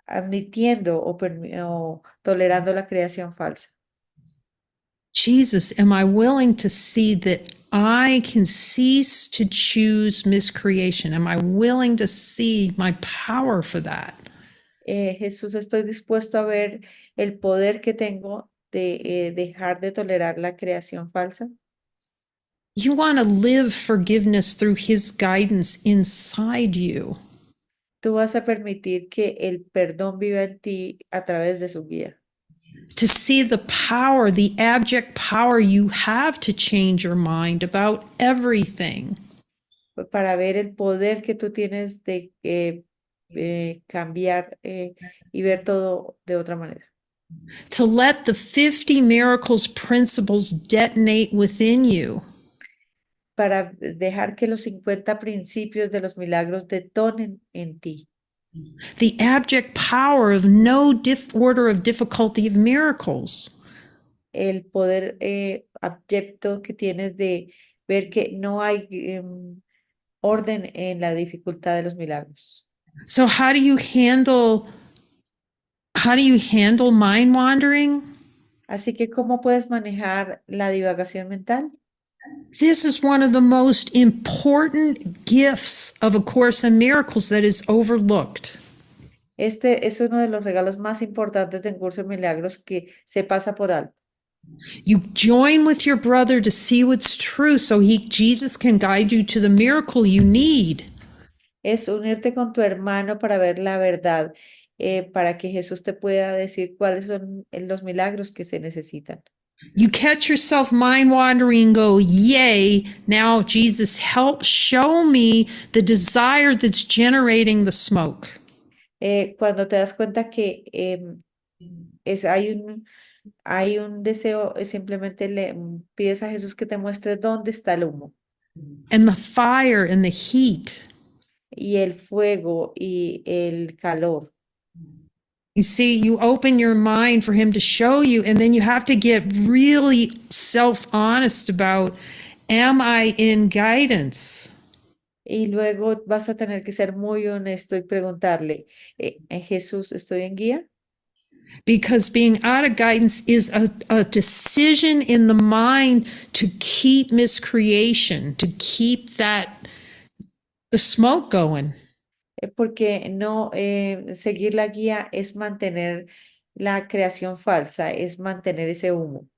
admitiendo o tolerando la creación falsa. Jesus, am I willing to see that I can cease to choose miscreation? Am I willing to see my power for that? Jesús, estoy dispuesto a ver el poder que tengo de dejar de tolerar la creación falsa. You want to live forgiveness through his guidance inside you. Tú vas a permitir que el perdón viva en ti a través de su guía. To see the power, the abject power you have to change your mind about everything. Para ver el poder que tú tienes de cambiar y ver todo de otra manera. To let the 50 miracles principles detonate within you. Para dejar que los 50 principios de los milagros detonen en ti. The abject power of no order of difficulty of miracles. El poder abyecto que tienes de ver que no hay orden en la dificultad de los milagros. So how do you handle mind wandering? Así que, ¿cómo puedes manejar la divagación mental? This is one of the most important gifts of A Course in Miracles that is overlooked. Este es uno de los regalos más importantes del curso de milagros que se pasa por alto. You join with your brother to see what's true so Jesus can guide you to the miracle you need. Es unirte con tu hermano para ver la verdad, para que Jesús te pueda decir cuáles son los milagros que se necesitan. You catch yourself mind wandering and go, yay, now Jesus, help show me the desire that's generating the smoke. Cuando te das cuenta que hay un deseo, simplemente le pides a Jesús que te muestre dónde está el humo And the fire and the heat. y el fuego y el calor. You see, you open your mind for him to show you, and then you have to get really self honest about, am I in guidance? Y luego vas a tener que ser muy honesto y preguntarle, Jesús, ¿estoy en guía? Because being out of guidance is a decision in the mind to keep miscreation, to keep the smoke going. Porque no seguir la guía es mantener la creación falsa, es mantener ese humo.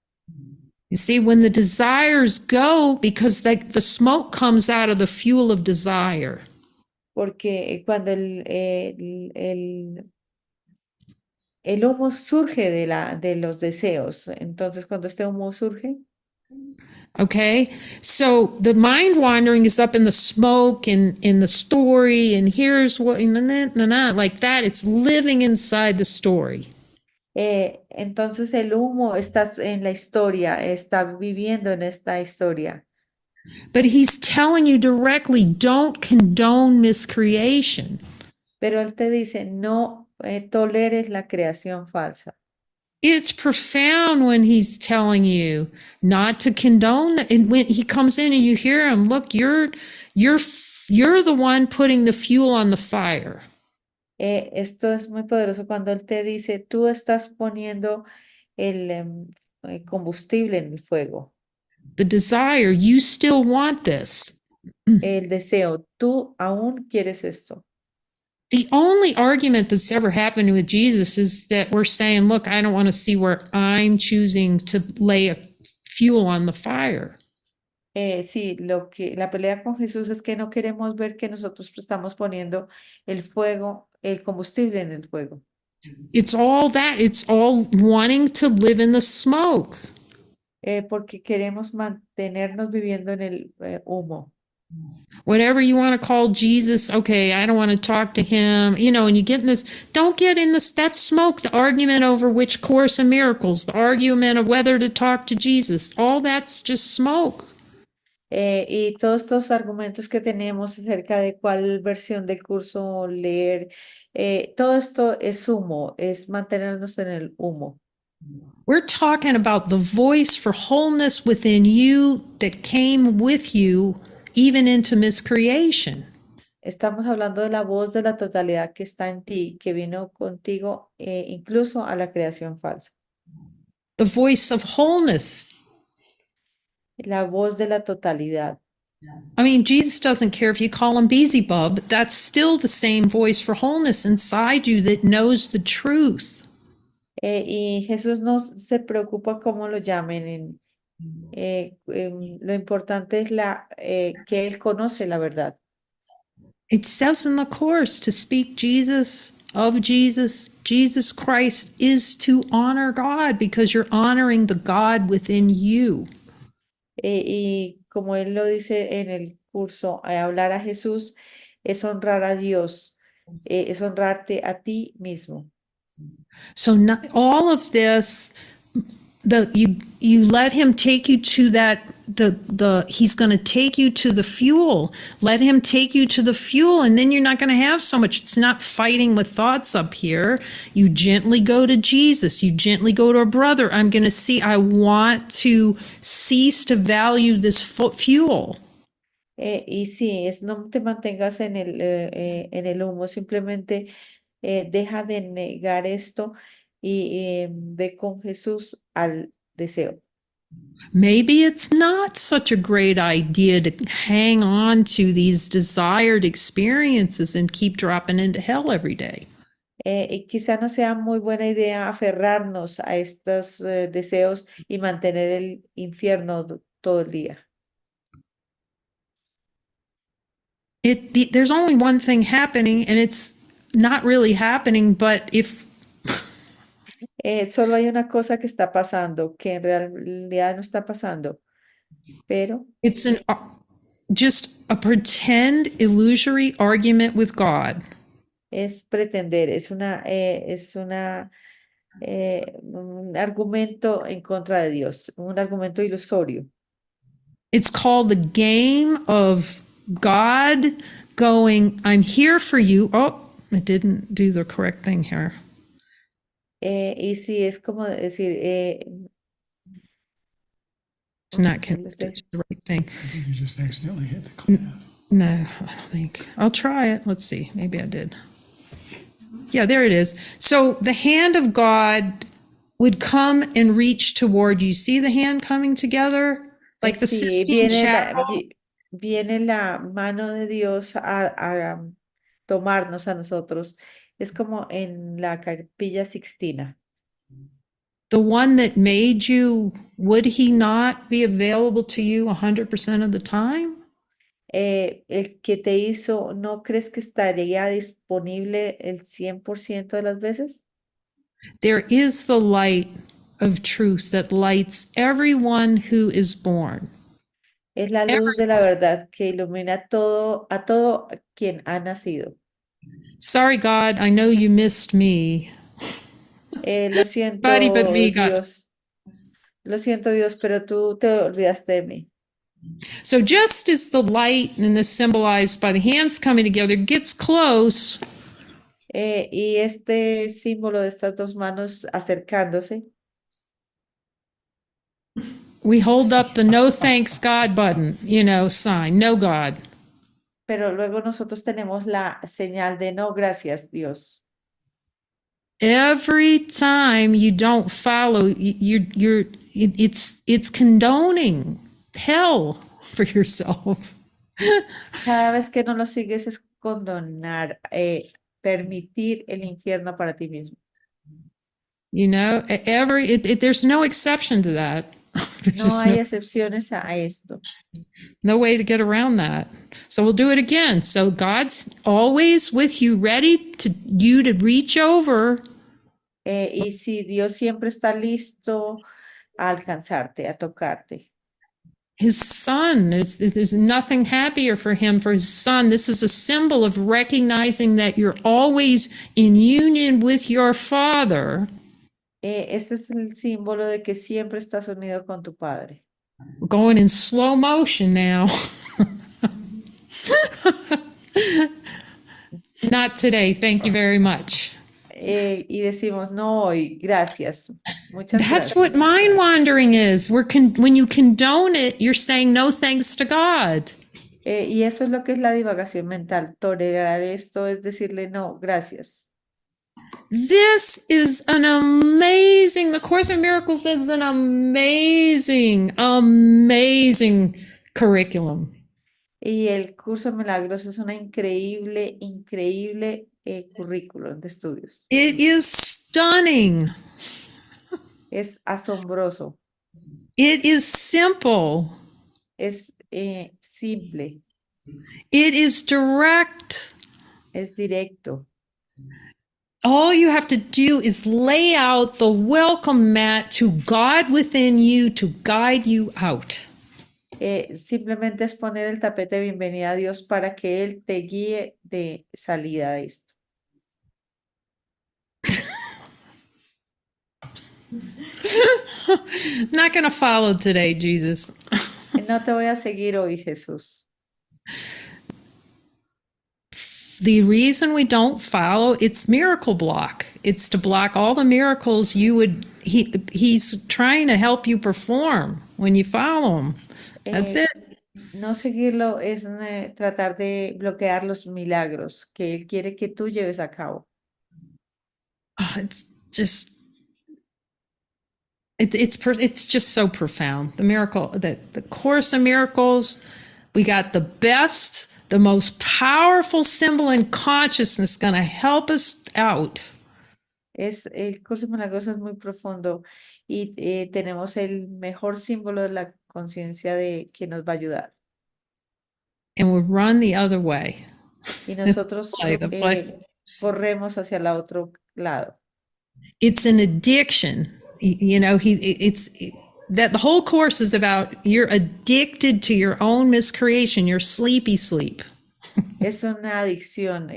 You see, when the desires go, because the smoke comes out of the fuel of desire. Porque cuando el humo surge de los deseos, entonces cuando este humo surge, Okay, so the mind wandering is up in the smoke and in the story, and here's what, like that. It's living inside the story. entonces el humo está en la historia, está viviendo en esta historia. But he's telling you directly, don't condone miscreation. Pero él te dice, no toleres la creación falsa. It's profound when he's telling you not to condone that. And when he comes in and you hear him, look, you're the one putting the fuel on the fire. Esto es muy poderoso cuando él te dice, tú estás poniendo el combustible en el fuego, The desire, you still want this. el deseo, tú aún quieres esto. The only argument that's ever happened with Jesus is that we're saying, look, I don't want to see where I'm choosing to lay a fuel on the fire. Sí, la pelea con Jesús es que no queremos ver que nosotros estamos poniendo el fuego, el combustible en el fuego. It's all that. It's all wanting to live in the smoke. Porque queremos mantenernos viviendo en el humo. Whatever you want to call Jesus, okay, I don't want to talk to him, and you get in this, don't get in this, that smoke, the argument over which Course in Miracles, the argument of whether to talk to Jesus, all that's just smoke. Y todos estos argumentos que tenemos acerca de cuál versión del curso leer, todo esto es humo, es mantenernos en el humo. We're talking about the voice for wholeness within you that came with you even into miscreation. Estamos hablando de la voz de la totalidad que está en ti, que vino contigo incluso a la creación falsa. The voice of wholeness. La voz de la totalidad. I mean, Jesus doesn't care if you call him Beelzebub, but that's still the same voice for wholeness inside you that knows the truth. Y Jesús no se preocupa cómo lo llamen. Lo importante es que Él conoce la verdad. It says in the Course to speak Jesus, of Jesus, Jesus Christ is to honor God because you're honoring the God within you. Y como Él lo dice en el curso, hablar a Jesús es honrar a Dios, es honrarte a ti mismo. So not, all of this, you let him take you to that, he's going to take you to the fuel. Let him take you to the fuel, and then you're not going to have so much. It's not fighting with thoughts up here. You gently go to Jesus. You gently go to a brother. I want to cease to value this fuel. Y sí, no te mantengas en el humo, simplemente deja de negar esto y ve con Jesús al deseo. Maybe it's not such a great idea to hang on to these desired experiences and keep dropping into hell every day. Y quizá no sea muy buena idea aferrarnos a estos deseos y mantener el infierno todo el día. There's only one thing happening, and it's not really happening, but if Solo hay una cosa que está pasando, que en realidad no está pasando, pero it's an just a pretend illusory argument with God, es pretender, un argumento en contra de Dios, un argumento ilusorio. it's called the game of God going, I'm here for you. Oh, it didn't do the correct thing here. Y sí, es como decir, It's oh, not ahí lo connected sé. to the right thing. I think you just accidentally hit the clap. No, I don't think. I'll try it. Let's see. Maybe I did. Yeah, there it is. So the hand of God would come and reach toward you. See the hand coming together? Like the Sí, Sistine Chapel? viene la mano de Dios a tomarnos a nosotros. Es como en la Capilla Sixtina. The one that made you, would he not be available to you 100% of the time? El que te hizo, ¿no crees que estaría disponible el 100% de las veces? There is the light of truth that lights everyone who is born. Es la luz de la verdad que ilumina a todo quien ha nacido. Sorry, God, I know you missed me. Lo Everybody but siento, me got. Dios. Lo siento, Dios, pero tú te olvidaste de mí. So just as the light, and this symbolized by the hands coming together, gets close, Y este símbolo de estas dos manos acercándose, we hold up the no thanks God button, sign, no God. pero luego nosotros tenemos la señal de no, gracias, Dios. Every time you don't follow, it's condoning hell for yourself. Cada vez que no lo sigues es condonar, permitir el infierno para ti mismo. There's no exception to that. There's No just hay excepciones a esto. no way to get around that. So we'll do it again. So God's always with you, ready to reach over. Y si Dios siempre está listo a alcanzarte, a tocarte. His son, there's nothing happier for him, for his son. This is a symbol of recognizing that you're always in union with your father. Este es el símbolo de que siempre estás unido con tu Padre. We're going in slow motion now. Not today. Thank you very much. Y decimos, no hoy, gracias. Muchas That's gracias. what mind wandering is. When you condone it, you're saying no thanks to God. Y eso es lo que es la divagación mental. Tolerar esto es decirle no, gracias. This is the Course in Miracles is an amazing, amazing curriculum. Y el curso de milagros es una increíble currículum de estudios. It is stunning. Es asombroso, It is simple. es simple, It is direct. es directo. All you have to do is lay out the welcome mat to God within you to guide you out. Simplemente es poner el tapete de bienvenida a Dios para que Él te guíe de salida de esto. Not going to follow today, Jesus. No te voy a seguir hoy, Jesús. The reason we don't follow, it's miracle block. It's to block all the miracles he's trying to help you perform when you follow him. That's Eh, it. No seguirlo es tratar de bloquear los milagros que Él quiere que tú lleves a cabo. It's just it's just so profound. The miracle, the Course of Miracles, we got the best, the most powerful symbol in consciousness going to help us out. El curso milagroso es muy profundo y tenemos el mejor símbolo de la conciencia de que nos va a ayudar. And we run the other way. Y nosotros The play. corremos hacia el otro lado. It's an addiction. You know, it's that the whole course is about you're addicted to your own miscreation, your sleepy sleep. Es una adicción.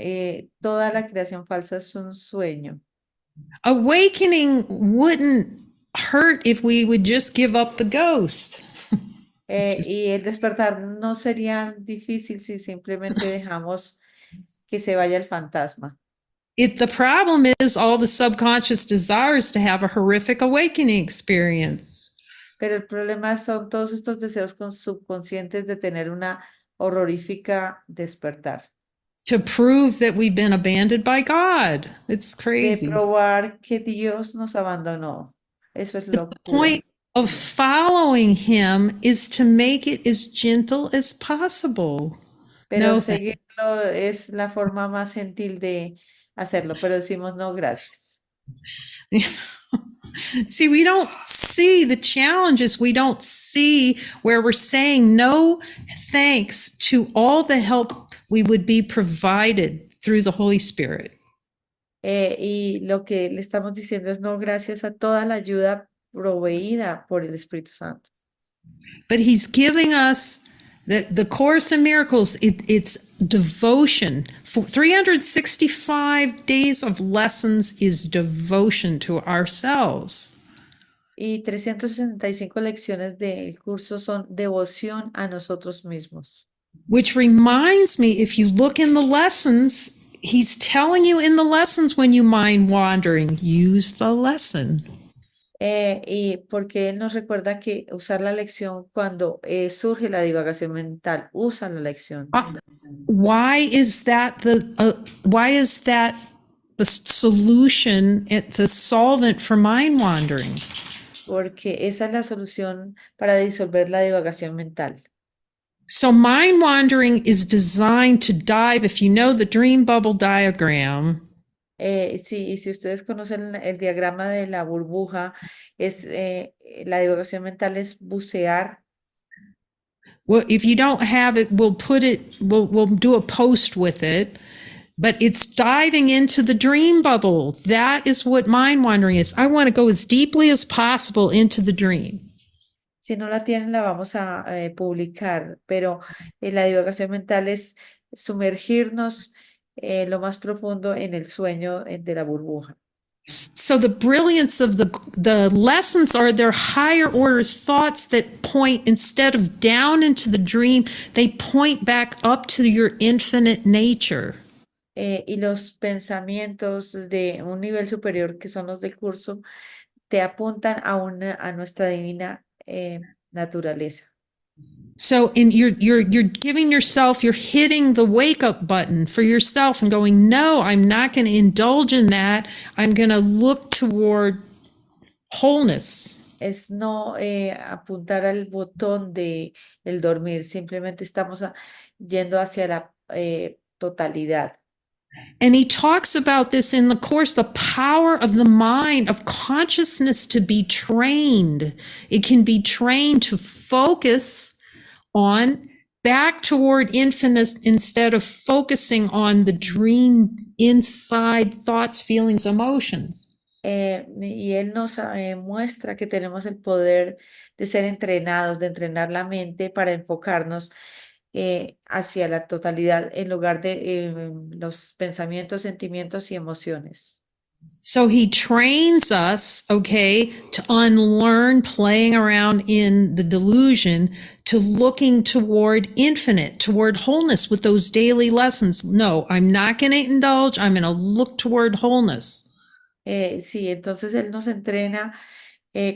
Toda la creación falsa es un sueño. Awakening wouldn't hurt if we would just give up the ghost. Y el despertar no sería difícil si simplemente dejamos que se vaya el fantasma. The problem is all the subconscious desires to have a horrific awakening experience. Pero el problema son todos estos deseos subconscientes de tener una horrorífica despertar. To prove that we've been abandoned by God. It's De crazy. probar que Dios nos abandonó. Eso es The locura. point of following him is to make it as gentle as possible. Pero No, seguirlo es la forma más gentil de hacerlo, pero decimos no, gracias. see, we don't see the challenges. We don't see where we're saying no thanks to all the help we would be provided through the Holy Spirit. Y lo que le estamos diciendo es no, gracias a toda la ayuda proveída por el Espíritu Santo. But he's giving us the Course in Miracles, it's devotion. 365 days of lessons is devotion to ourselves. Y 365 lecciones del curso son devoción a nosotros mismos. Which reminds me, if you look in the lessons, he's telling you in the lessons when you mind wandering, use the lesson. Y porque Él nos recuerda que usar la lección cuando surge la divagación mental, usa la lección. Why is that the solution, the solvent for mind wandering? Porque esa es la solución para disolver la divagación mental. So mind wandering is designed to dive, if you know the dream bubble diagram. Sí, y si ustedes conocen el diagrama de la burbuja, la divagación mental es bucear. Well, if you don't have it, we'll do a post with it, but it's diving into the dream bubble. That is what mind wandering is. I want to go as deeply as possible into the dream. Si no la tienen, la vamos a publicar, pero la divagación mental es sumergirnos lo más profundo en el sueño de la burbuja. So the brilliance of the lessons are their higher order thoughts that point, instead of down into the dream, they point back up to your infinite nature. Y los pensamientos de un nivel superior, que son los del curso, te apuntan a nuestra divina naturaleza. So you're giving yourself, you're hitting the wake up button for yourself and going, no, I'm not going to indulge in that. I'm going to look toward wholeness. Es no apuntar al botón de el dormir, simplemente estamos yendo hacia la totalidad. And he talks about this in the course, the power of the mind, of consciousness to be trained. It can be trained to focus on back toward infinite instead of focusing on the dream inside thoughts, feelings, emotions. Y él nos muestra que tenemos el poder de ser entrenados, de entrenar la mente para enfocarnos hacia la totalidad en lugar de los pensamientos, sentimientos y emociones. So he trains us, okay, to unlearn playing around in the delusion, to looking toward infinite, toward wholeness with those daily lessons. No, I'm not going to indulge. I'm going to look toward wholeness. Sí, entonces él nos entrena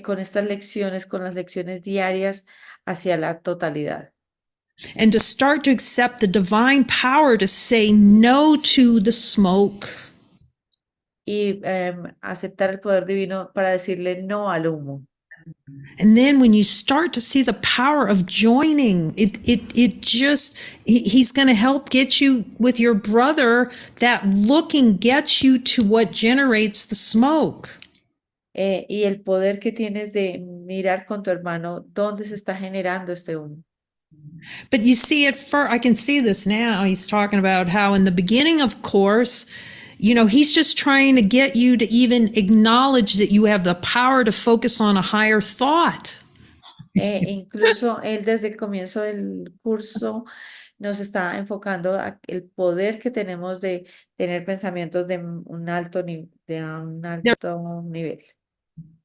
con estas lecciones, con las lecciones diarias hacia la totalidad. and to start to accept the divine power to say no to the smoke. Y aceptar el poder divino para decirle no al humo. And then when you start to see the power of joining, he's going to help get you with your brother. That looking gets you to what generates the smoke. Y el poder que tienes de mirar con tu hermano dónde se está generando este humo. But you see it first, I can see this now. He's talking about how in the beginning, of course, he's just trying to get you to even acknowledge that you have the power to focus on a higher thought. Incluso él desde el comienzo del curso nos está enfocando a el poder que tenemos de tener pensamientos de un alto nivel.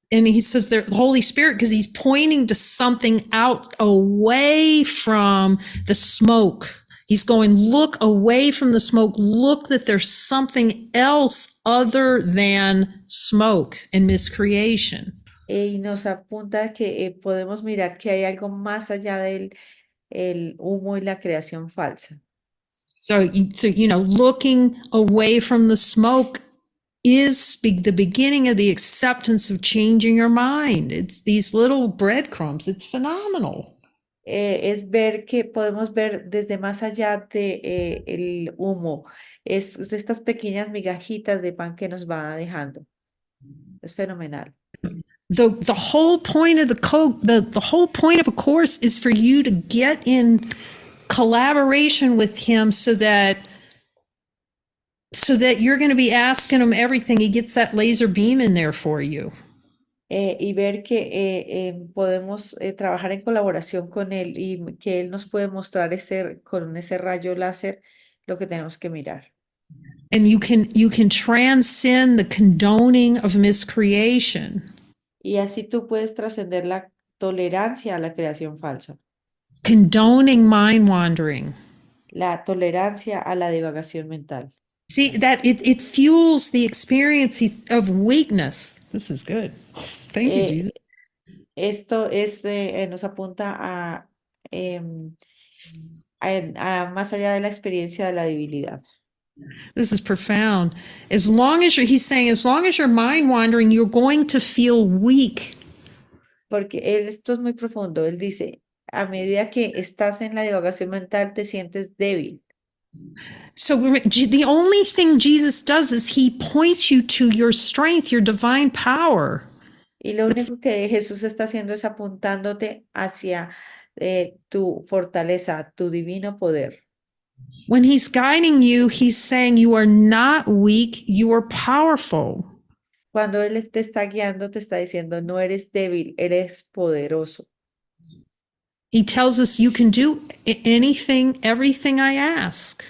And he says the Holy Spirit, because he's pointing to something out away from the smoke. He's going, look away from the smoke. Look that there's something else other than smoke and miscreation. Y nos apunta que podemos mirar que hay algo más allá del el humo y la creación falsa. So, looking away from the smoke is the beginning of the acceptance of changing your mind. It's these little breadcrumbs. It's phenomenal. Es ver que podemos ver desde más allá de el humo. Es estas pequeñas migajitas de pan que nos va dejando. Es fenomenal. The whole point of the whole point of a course is for you to get in collaboration with him so that you're going to be asking him everything. He gets that laser beam in there for you. Y ver que podemos trabajar en colaboración con él y que él nos puede mostrar con ese rayo láser lo que tenemos que mirar. And you can transcend the condoning of miscreation. Y así tú puedes trascender la tolerancia a la creación falsa. Condoning mind wandering. La tolerancia a la divagación mental. See, that it fuels the experience of weakness. This is good. Thank you, Jesus. Esto nos apunta a más allá de la experiencia de la debilidad. This is profound. He's saying, as long as you're mind wandering, you're going to feel weak. Porque esto es muy profundo. Él dice, a medida que estás en la divagación mental, te sientes débil. So the only thing Jesus does is he points you to your strength, your divine power. Y lo único que Jesús está haciendo es apuntándote hacia tu fortaleza, tu divino poder. When he's guiding you, he's saying you are not weak, you are powerful. Cuando Él te está guiando, te está diciendo, no eres débil, eres poderoso. He tells us you can do anything, everything I ask.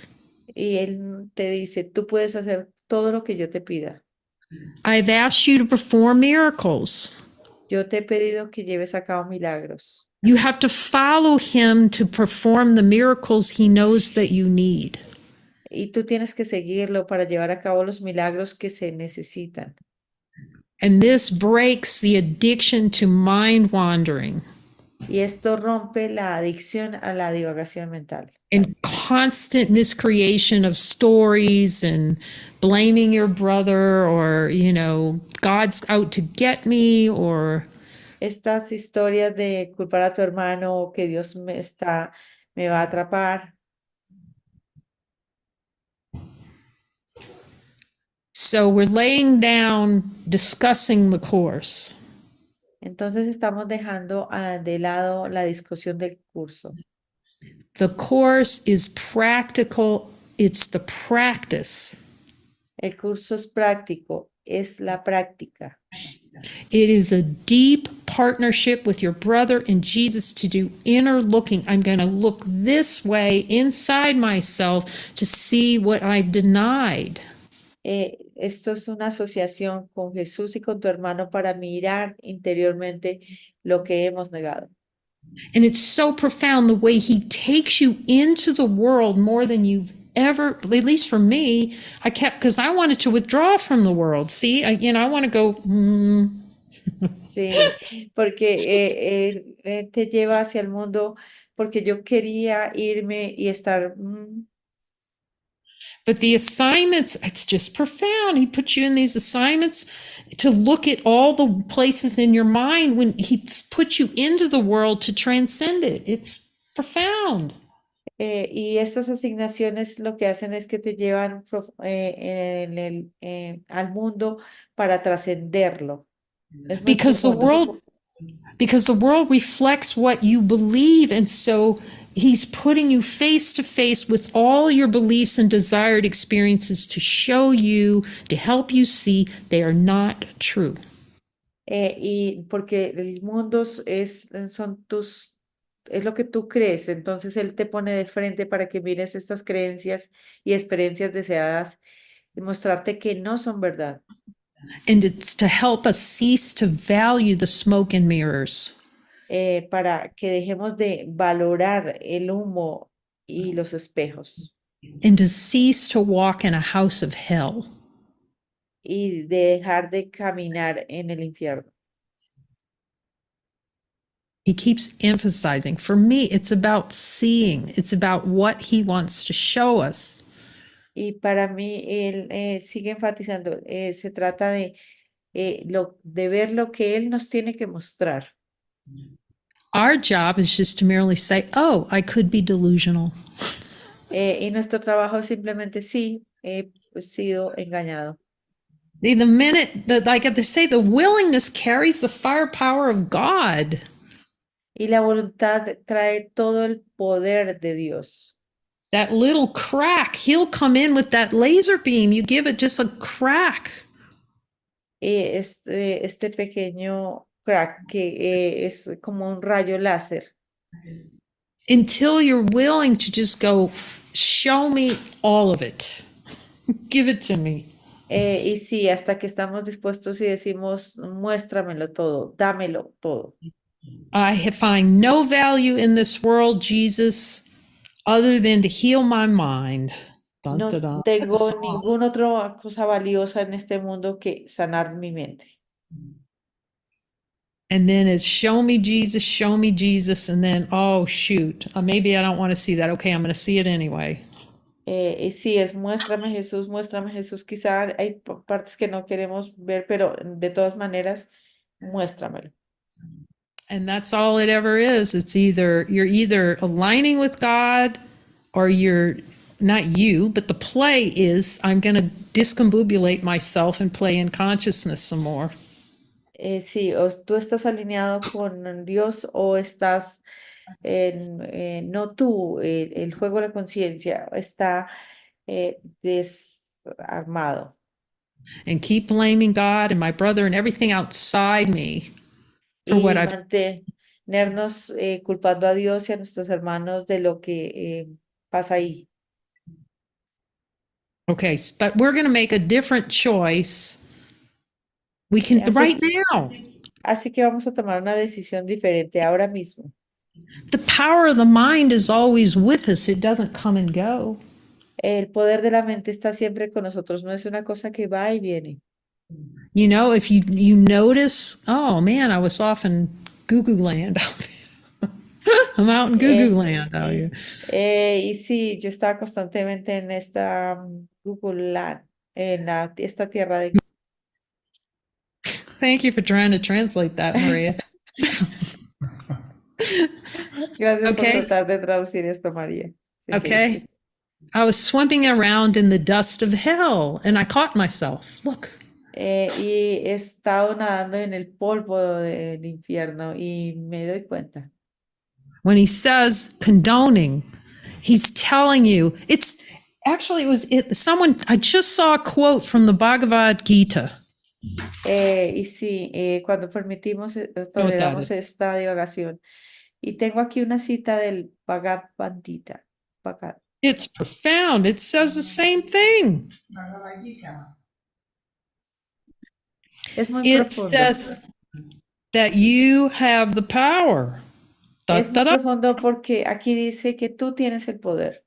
Y Él te dice, tú puedes hacer todo lo que yo te pida. I've asked you to perform miracles. Yo te he pedido que lleves a cabo milagros. You have to follow him to perform the miracles he knows that you need. Y tú tienes que seguirlo para llevar a cabo los milagros que se necesitan. And this breaks the addiction to mind wandering. Y esto rompe la adicción a la divagación mental. And constant miscreation of stories and blaming your brother or, God's out to get me or... Estas historias de culpar a tu hermano o que Dios me va a atrapar. So we're laying down discussing the course. Entonces estamos dejando de lado la discusión del curso. The course is practical. It's the practice. El curso es práctico, es la práctica. It is a deep partnership with your brother and Jesus to do inner looking. I'm going to look this way inside myself to see what I've denied. Esto es una asociación con Jesús y con tu hermano para mirar interiormente lo que hemos negado. And it's so profound the way he takes you into the world more than you've ever, at least for me, because I wanted to withdraw from the world. See, I want to go, Sí, porque te lleva hacia el mundo porque yo quería irme y estar But the assignments, it's just profound. He puts you in these assignments to look at all the places in your mind when he puts you into the world to transcend it. It's profound. y estas asignaciones lo que hacen es que te llevan al mundo para trascenderlo. Es muy Because the profundo. world reflects what you believe, and so he's putting you face to face with all your beliefs and desired experiences to show you, to help you see they are not true. Y porque el mundo es lo que tú crees, entonces él te pone de frente para que mires estas creencias y experiencias deseadas y mostrarte que no son verdad, And it's to help us cease to value the smoke and mirrors. para que dejemos de valorar el humo y los espejos And to cease to walk in a house of hell. y de dejar de caminar en el infierno. He keeps emphasizing, for me, it's about seeing, it's about what he wants to show us. Y para mí, él sigue enfatizando, se trata de ver lo que él nos tiene que mostrar. Our job is just to merely say, oh, I could be delusional. Y nuestro trabajo simplemente sí, he sido engañado. The minute that, like they say, the willingness carries the firepower of God. Y la voluntad trae todo el poder de Dios. That little crack, he'll come in with that laser beam. You give it just a crack. Este pequeño crack que es como un rayo láser. Until you're willing to just go, show me all of it. Give it to me. Y sí, hasta que estamos dispuestos y decimos, muéstramelo todo, dámelo todo. I find no value in this world, Jesus, other than to heal my mind. Dun, No dun, dun. tengo ninguna otra cosa valiosa en este mundo que sanar mi mente. And then it's show me Jesus. And then, oh, shoot, maybe I don't want to see that. Okay, I'm going to see it anyway. Y sí, es muéstrame Jesús, muéstrame Jesús. Quizá hay partes que no queremos ver, pero de todas maneras, muéstramelo. And that's all it ever is. You're either aligning with God or you're not you, but the play is I'm going to discombobulate myself and play in consciousness some more. Sí, o tú estás alineado con Dios o estás no tú, el juego de la conciencia está desarmado. And keep blaming God and my brother and everything outside me for what Y I've. mantenernos culpando a Dios y a nuestros hermanos de lo que pasa ahí. Okay, but we're going to make a different choice. We can Así, right now. así que vamos a tomar una decisión diferente ahora mismo. The power of the mind is always with us. It doesn't come and go. El poder de la mente está siempre con nosotros, no es una cosa que va y viene. You know, if you notice, oh man, I was off in Goo Goo Land. I'm out in Goo Goo Land out here. Y sí, yo estaba constantemente en esta Google Land, en esta tierra de... Thank you for trying to translate that, Maria. Gracias por Okay. tratar de traducir esto, María. Así que Okay. I was swimming around in the dust of hell and I caught myself. Look. y he estado nadando en el polvo del infierno y me doy cuenta. When he says condoning, he's telling you it's actually someone I just saw a quote from the Bhagavad Gita. Y sí, cuando toleramos is. esta divagación. Y tengo aquí una cita del Bhagavad Gita. It's profound. It says the same thing. Es muy It profundo. says that you have the power. Es muy profundo porque aquí dice que tú tienes el poder.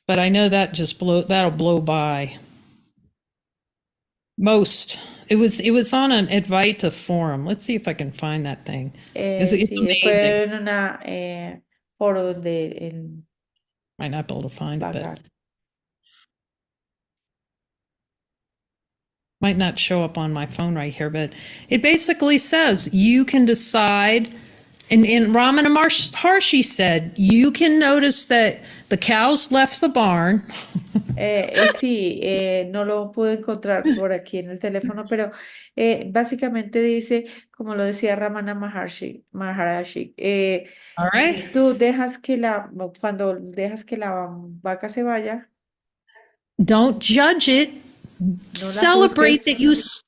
But I know that'll blow by. Most It was on an Advaita forum. Let's see if I can find that thing. It's Sí, amazing. fue en una foro de el Might not be able to find it, but Vagar. might not show up on my phone right here. But it basically says you can decide. And Ramana Maharshi said you can notice that the cows left the barn. Sí, no lo pude encontrar por aquí en el teléfono, pero básicamente dice, como lo decía Ramana Maharshi, All right. tú dejas que cuando dejas que la vaca se vaya, Don't judge it. no la Celebrate juzgues.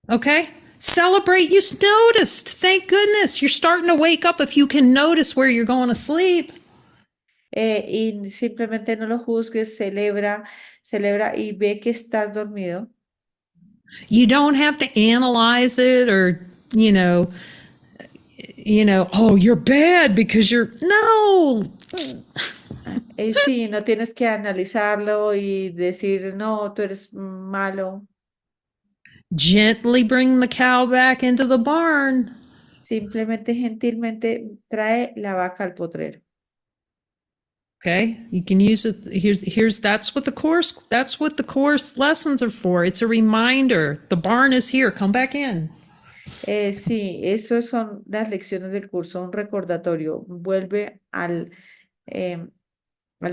that okay? Celebrate you noticed. Thank goodness. You're starting to wake up if you can notice where you're going to sleep. Y simplemente no lo juzgues, celebra y ve que estás dormido. You don't have to analyze it or, oh, you're bad because you're no. Sí, no tienes que analizarlo y decir, no, tú eres malo. Gently bring the cow back into the barn. Simplemente, gentilmente, trae la vaca al potrero. Okay, you can use it. Here's that's what the course lessons are for. It's a reminder. The barn is here. Come back in. Sí, esas son las lecciones del curso, un recordatorio. Vuelve al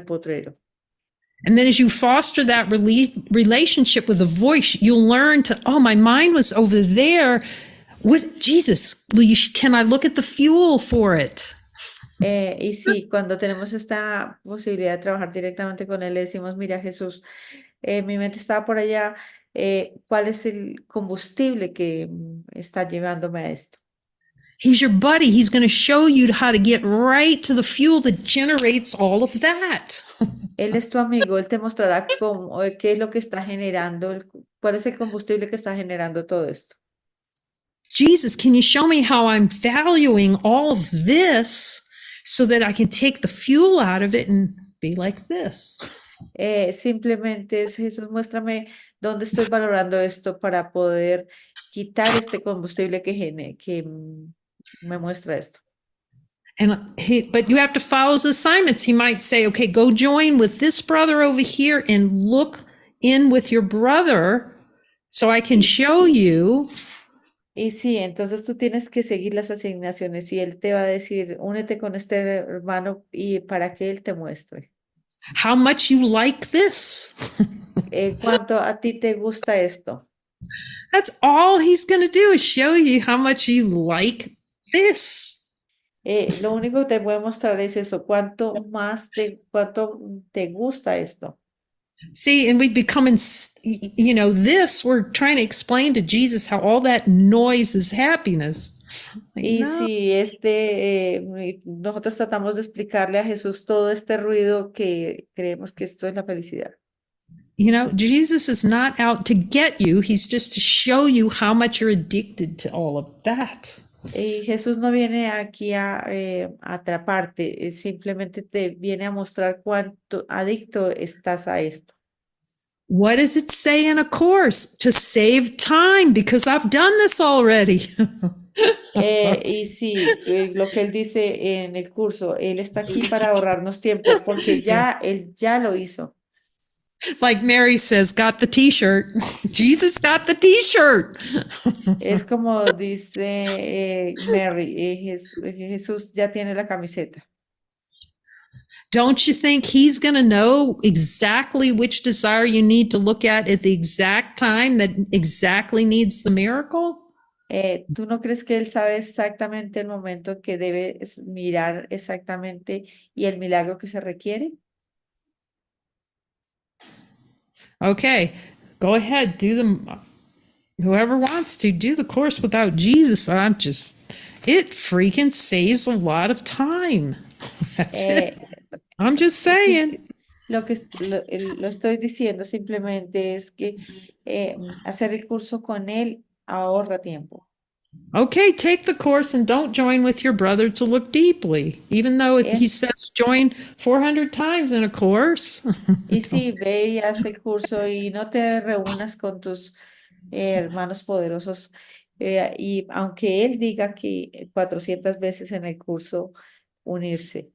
potrero. And then as you foster that relationship with the voice, you'll learn to, oh, my mind was over there. What, Jesus, can I look at the fuel for it? Y sí, cuando tenemos esta posibilidad de trabajar directamente con él, le decimos, mira Jesús, mi mente estaba por allá, ¿cuál es el combustible que está llevándome a esto? He's your buddy. He's going to show you how to get right to the fuel that generates all of that. Él es tu amigo, él te mostrará qué es lo que está generando, cuál es el combustible que está generando todo esto. Jesus, can you show me how I'm valuing all of this so that I can take the fuel out of it and be like this? Simplemente es, Jesús, muéstrame dónde estoy valorando esto para poder quitar este combustible que me muestra esto. But you have to follow his assignments. He might say, okay, go join with this brother over here and look in with your brother so I can show you. Y sí, entonces tú tienes que seguir las asignaciones y él te va a decir, únete con este hermano y para que él te muestre. How much you like this. ¿Cuánto a ti te gusta esto? That's all he's going to do is show you how much you like this. Lo único que te puede mostrar es eso, cuánto te gusta esto. See, and we become, this, we're trying to explain to Jesus how all that noise is happiness. Like, Y no. si nosotros tratamos de explicarle a Jesús todo este ruido que creemos que esto es la felicidad. Jesus is not out to get you. He's just to show you how much you're addicted to all of that. Y Jesús no viene aquí a atraparte, simplemente te viene a mostrar cuánto adicto estás a esto. What does it say in a course? To save time, because I've done this already. Y sí, lo que él dice en el curso, él está aquí para ahorrarnos tiempo, porque él ya lo hizo. Like Mary says, got the t-shirt. Jesus got the t-shirt. Es como dice Mary, Jesús ya tiene la camiseta. Don't you think he's going to know exactly which desire you need to look at the exact time that exactly needs the miracle? ¿Tú no crees que él sabe exactamente el momento que debes mirar exactamente y el milagro que se requiere? Okay, go ahead, whoever wants to do the course without Jesus. It freaking saves a lot of time. That's it. I'm just saying. Lo que lo estoy diciendo simplemente es que hacer el curso con él ahorra tiempo. Okay, take the course and don't join with your brother to look deeply, even though he says join 400 times in a course. Y sí, ve y haz el curso y no te reúnas con tus hermanos poderosos. Y aunque él diga que 400 veces en el curso unirse,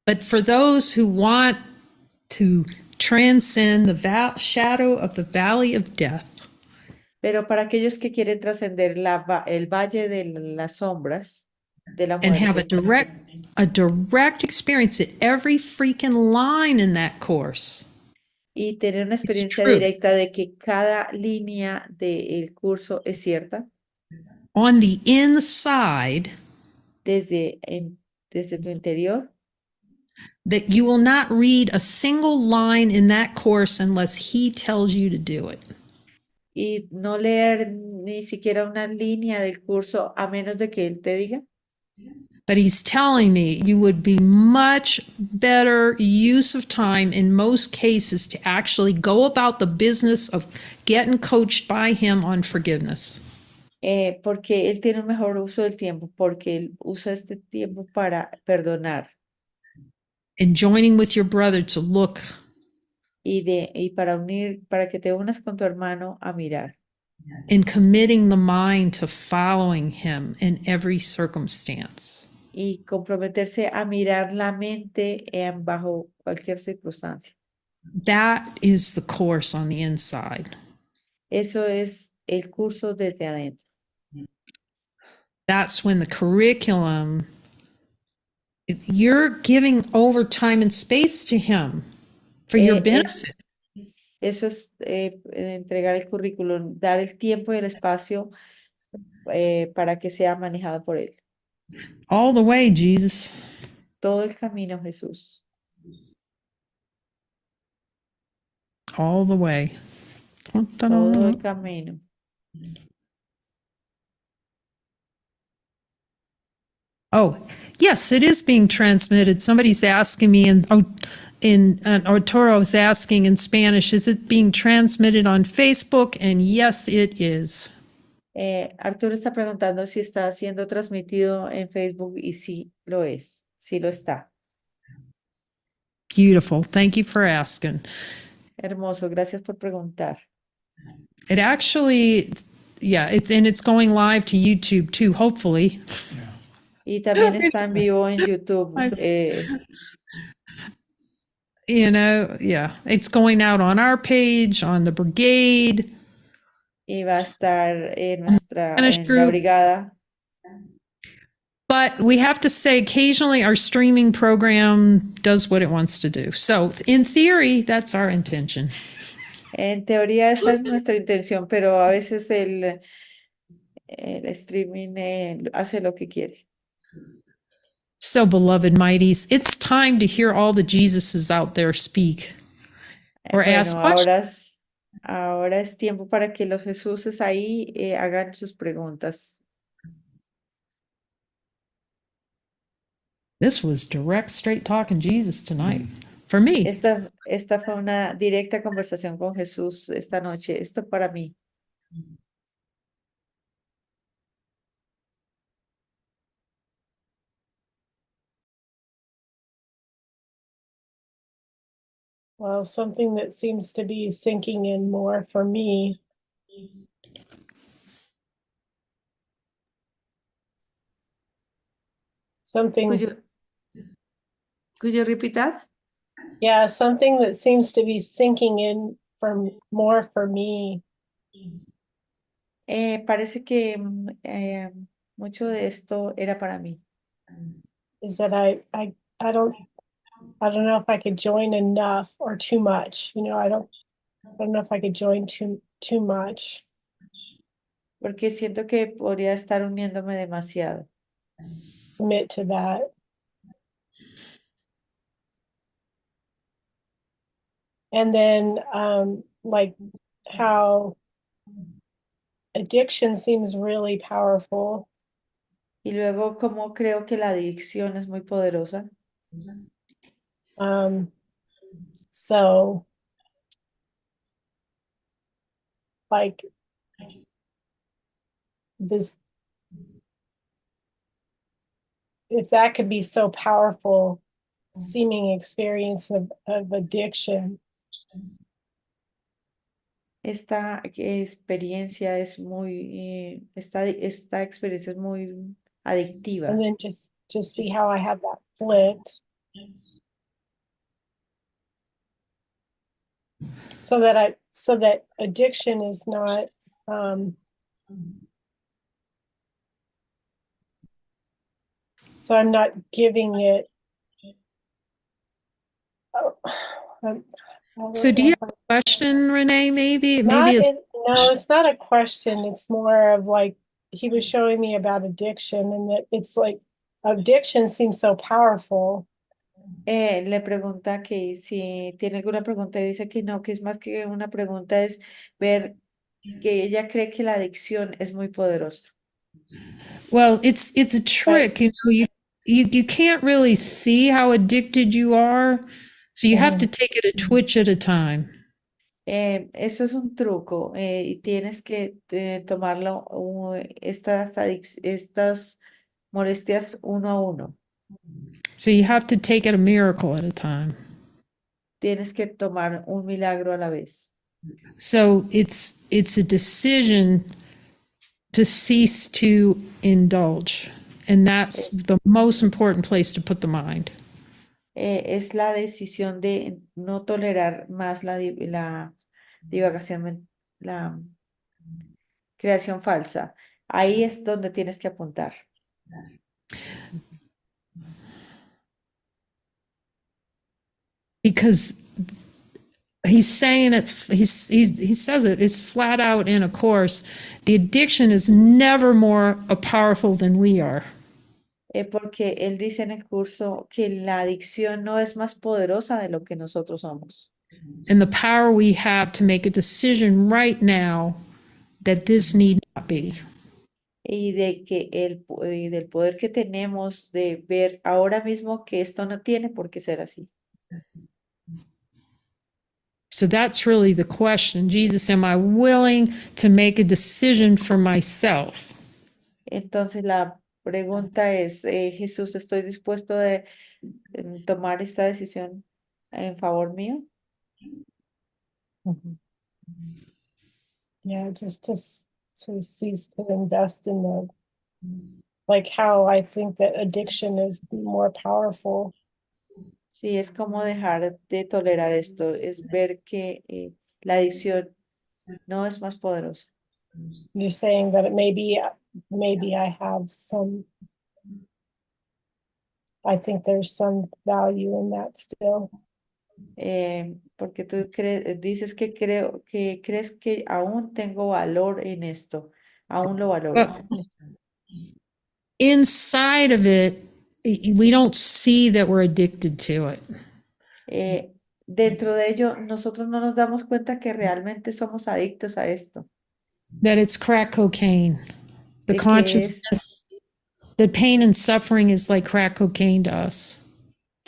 But for those who want to transcend the shadow of the valley of death pero para aquellos que quieren trascender el valle de las sombras de la and have muerte a direct experience that every freaking line in that course y tener una is experiencia truth. directa de que cada línea del curso es cierta, On the inside, desde, desde tu interior, that you will not read a single line in that course unless he tells you to do it. y no leer ni siquiera una línea del curso a menos de que él te diga. But he's telling me you would be much better use of time in most cases to actually go about the business of getting coached by him on forgiveness. Porque él tiene un mejor uso del tiempo, porque él usa este tiempo para perdonar And joining with your brother to look y para unir, para que te unas con tu hermano a mirar and committing the mind to following him in every circumstance. y comprometerse a mirar la mente bajo cualquier circunstancia. That is the course on the inside. Eso es el curso desde adentro. That's when the curriculum, you're giving over time and space to him for your Eh, es, benefit. eso es entregar el currículum, dar el tiempo y el espacio para que sea manejado por él. All the way, Jesus. Todo el camino, Jesús. All the way. Todo el camino. Oh, yes, it is being transmitted. Somebody's asking me, and Arturo's asking in Spanish, is it being transmitted on Facebook? And yes, it is. Arturo está preguntando si está siendo transmitido en Facebook y sí lo es, sí lo está. Beautiful. Thank you for asking. Hermoso, gracias por preguntar. It actually, yeah, it's going live to YouTube too, hopefully. Y también está en vivo en YouTube. Yeah, it's going out on our page, on the brigade, Y va a estar en Spanish en la group. brigada. But we have to say, occasionally our streaming program does what it wants to do. So, in theory, that's our intention. En teoría esa es nuestra intención, pero a veces el streaming hace lo que quiere. So, beloved mighties, it's time to hear all the Jesuses out there speak or ask Bueno, questions. ahora es tiempo para que los Jesuses ahí hagan sus preguntas. This was direct, straight talking Jesus tonight for me. Esta fue una directa conversación con Jesús esta noche. Esto para mí. Well, something that seems to be sinking in more for me something Could you repeat that? yeah, something that seems to be sinking in more for me Parece que mucho de esto era para mí. is that I don't know if I could join enough or too much. I don't know if I could join too much. Porque siento que podría estar uniéndome demasiado. Commit to that. And then like how addiction seems really powerful. Y luego, como creo que la adicción es muy poderosa. So like this, if that could be so powerful, seeming experience of addiction, esta experiencia es muy, esta experiencia es muy and adictiva. then just see how I have that flipped. So that addiction is not so I'm not giving it. Oh, I So don't do you know have if a question, Renee, maybe? not Maybe no, it's not a question. It's more of like he was showing me about addiction and that it's like addiction seems so powerful. Le pregunta que si tiene alguna pregunta y dice que no, que es más que una pregunta, es ver que ella cree que la adicción es muy poderosa. well, it's a trick, you can't really see how addicted you are, so you have to take it a twitch at a time. Eso es un truco y tienes que tomarlo, estas molestias uno a uno. So you have to take it a miracle at a time. Tienes que tomar un milagro a la vez. So it's a decision to cease to indulge, and that's the most important place to put the mind. Es la decisión de no tolerar más la divagación, la creación falsa. Ahí es donde tienes que apuntar. Because he's saying it, he says it's flat out in a course. The addiction is never more powerful than we are. Porque él dice en el curso que la adicción no es más poderosa de lo que nosotros somos. And the power we have to make a decision right now that this need not be. Y de que y del poder que tenemos de ver ahora mismo que esto no tiene por qué ser así. So that's really the question. Jesus, am I willing to make a decision for myself? Entonces la pregunta es, Jesús, ¿estoy dispuesto de tomar esta decisión en favor mío? Yeah, just to cease to invest in the like how I think that addiction is more powerful. Sí, es como dejar de tolerar esto, es ver que la adicción no es más poderosa. You're saying that it maybe I have some. I think there's some value in that still. Porque tú dices que crees que aún tengo valor en esto, aún lo valoro. But inside of it, we don't see that we're addicted to it. Dentro de ello, nosotros no nos damos cuenta que realmente somos adictos a esto, That it's crack cocaine. The de que es, consciousness that pain and suffering is like crack cocaine to us.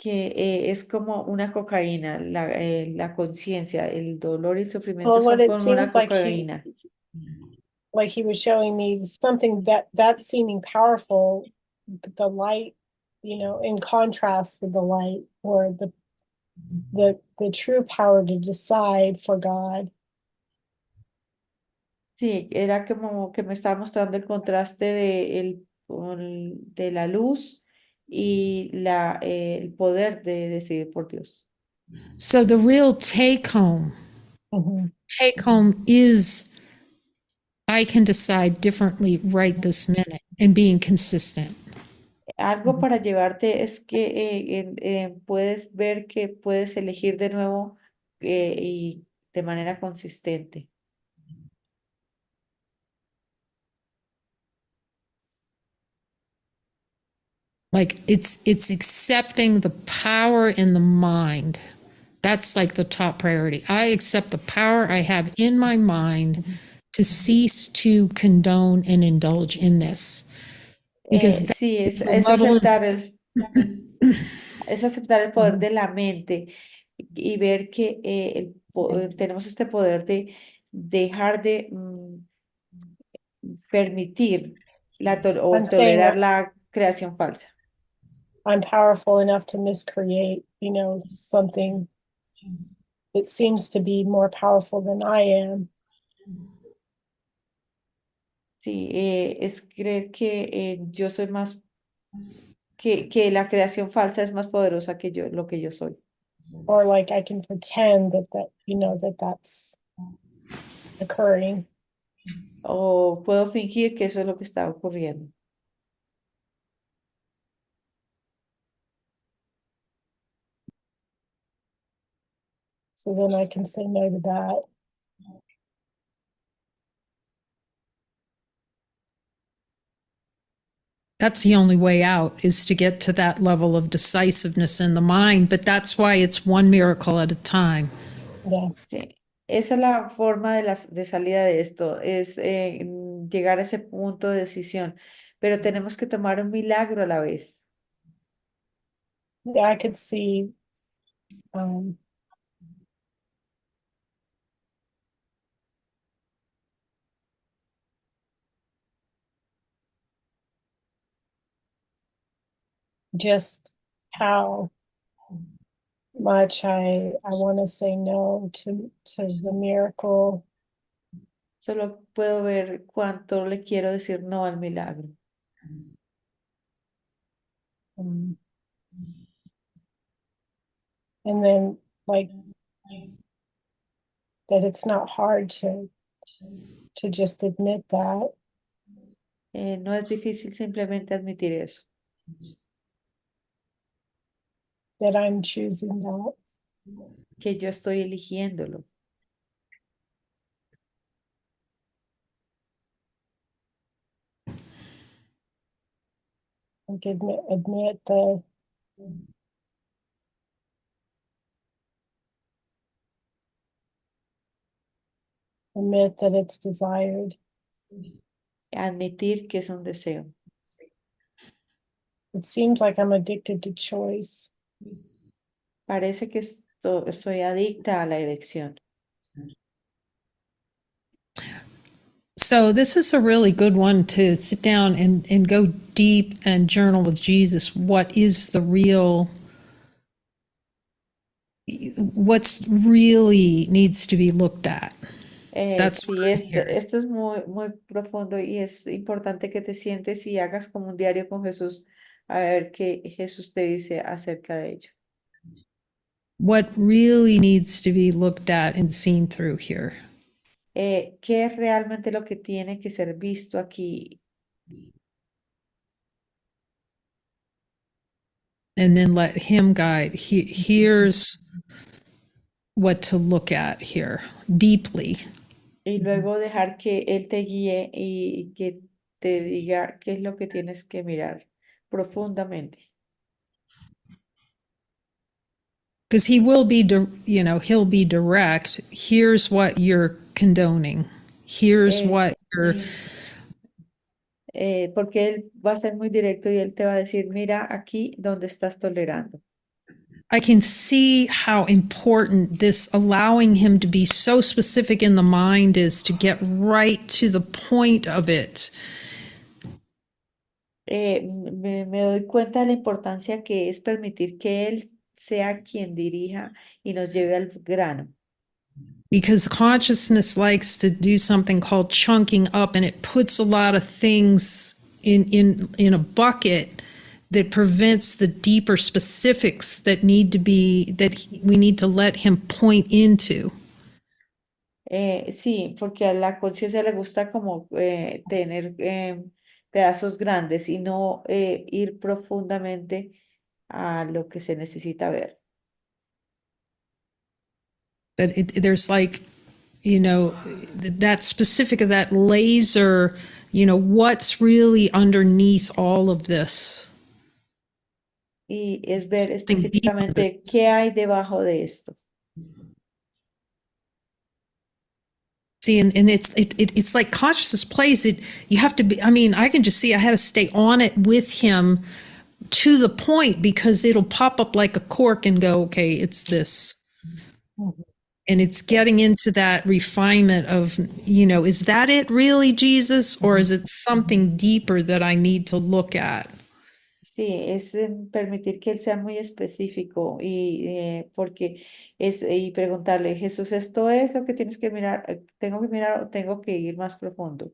es como una cocaína, la conciencia, el dolor y el sufrimiento Well, what son it como una seems like cocaína. he was showing me something that's seeming powerful, the light, in contrast with the light, or the true power to decide for God. Sí, era como que me estaba mostrando el contraste de la luz y el poder de decidir por Dios. So the real take home is I can decide differently right this minute and being consistent. Algo para llevarte es que puedes ver que puedes elegir de nuevo y de manera consistente. Like it's accepting the power in the mind. That's like the top priority. I accept the power I have in my mind to cease to condone and indulge in this. Because that Sí, is the level of, es aceptar el poder de la mente y ver que tenemos este poder de dejar de permitir o I'm saying tolerar that la creación falsa. I'm powerful enough to miscreate, something that seems to be more powerful than I am. Sí, es creer que yo soy más, que la creación falsa es más poderosa que yo, lo que yo soy. or like I can pretend that you know that that's occurring. O puedo fingir que eso es lo que está ocurriendo. So then I can say no to that. That's the only way out, is to get to that level of decisiveness in the mind, but that's why it's one miracle at a time. Yeah. Sí, esa es la forma de salida de esto, es llegar a ese punto de decisión, pero tenemos que tomar un milagro a la vez. Yeah, I could see um just how much I want to say no to the miracle. Solo puedo ver cuánto le quiero decir no al milagro. Um, and then like that it's not hard to just admit that. No es difícil simplemente admitir eso, That I'm choosing that. que yo estoy eligiéndolo. Like admit that it's desired. Admitir que es un deseo. It seems like I'm addicted to choice. Parece que estoy adicta a la elección. So this is a really good one to sit down and go deep and journal with Jesus. What is the real, what's really needs to be looked at? That's Sí, what I'm esto, hearing. esto es muy, muy profundo y es importante que te sientes y hagas como un diario con Jesús a ver qué Jesús te dice acerca de ello. What really needs to be looked at and seen through here. ¿Qué es realmente lo que tiene que ser visto aquí? And then let him guide. Here's what to look at here deeply. Y luego dejar que Él te guíe y que te diga qué es lo que tienes que mirar profundamente. Because he will be, he'll be direct. Here's what you're condoning. Here's Eh, what you're, Porque Él va a ser muy directo y Él te va a decir, mira aquí donde estás tolerando. I can see how important this allowing him to be so specific in the mind is, to get right to the point of it. Me doy cuenta de la importancia que es permitir que Él sea quien dirija y nos lleve al grano. Because consciousness likes to do something called chunking up, and it puts a lot of things in a bucket that prevents the deeper specifics that we need to let him point into. Sí, porque a la conciencia le gusta como tener pedazos grandes y no ir profundamente a lo que se necesita ver. But there's like, that specific, of that laser, what's really underneath all of this. Y es ver Something deeper específicamente qué hay debajo de esto. See, and it's like consciousness plays it. You have to be, I can just see I had to stay on it with him to the point, because it'll pop up like a cork and go, okay, it's this. And it's getting into that refinement of, is that it really, Jesus? Or is it something deeper that I need to look at? Sí, es permitir que él sea muy específico y porque y preguntarle, Jesús, ¿esto es lo que tienes que mirar? ¿Tengo que mirar o tengo que ir más profundo?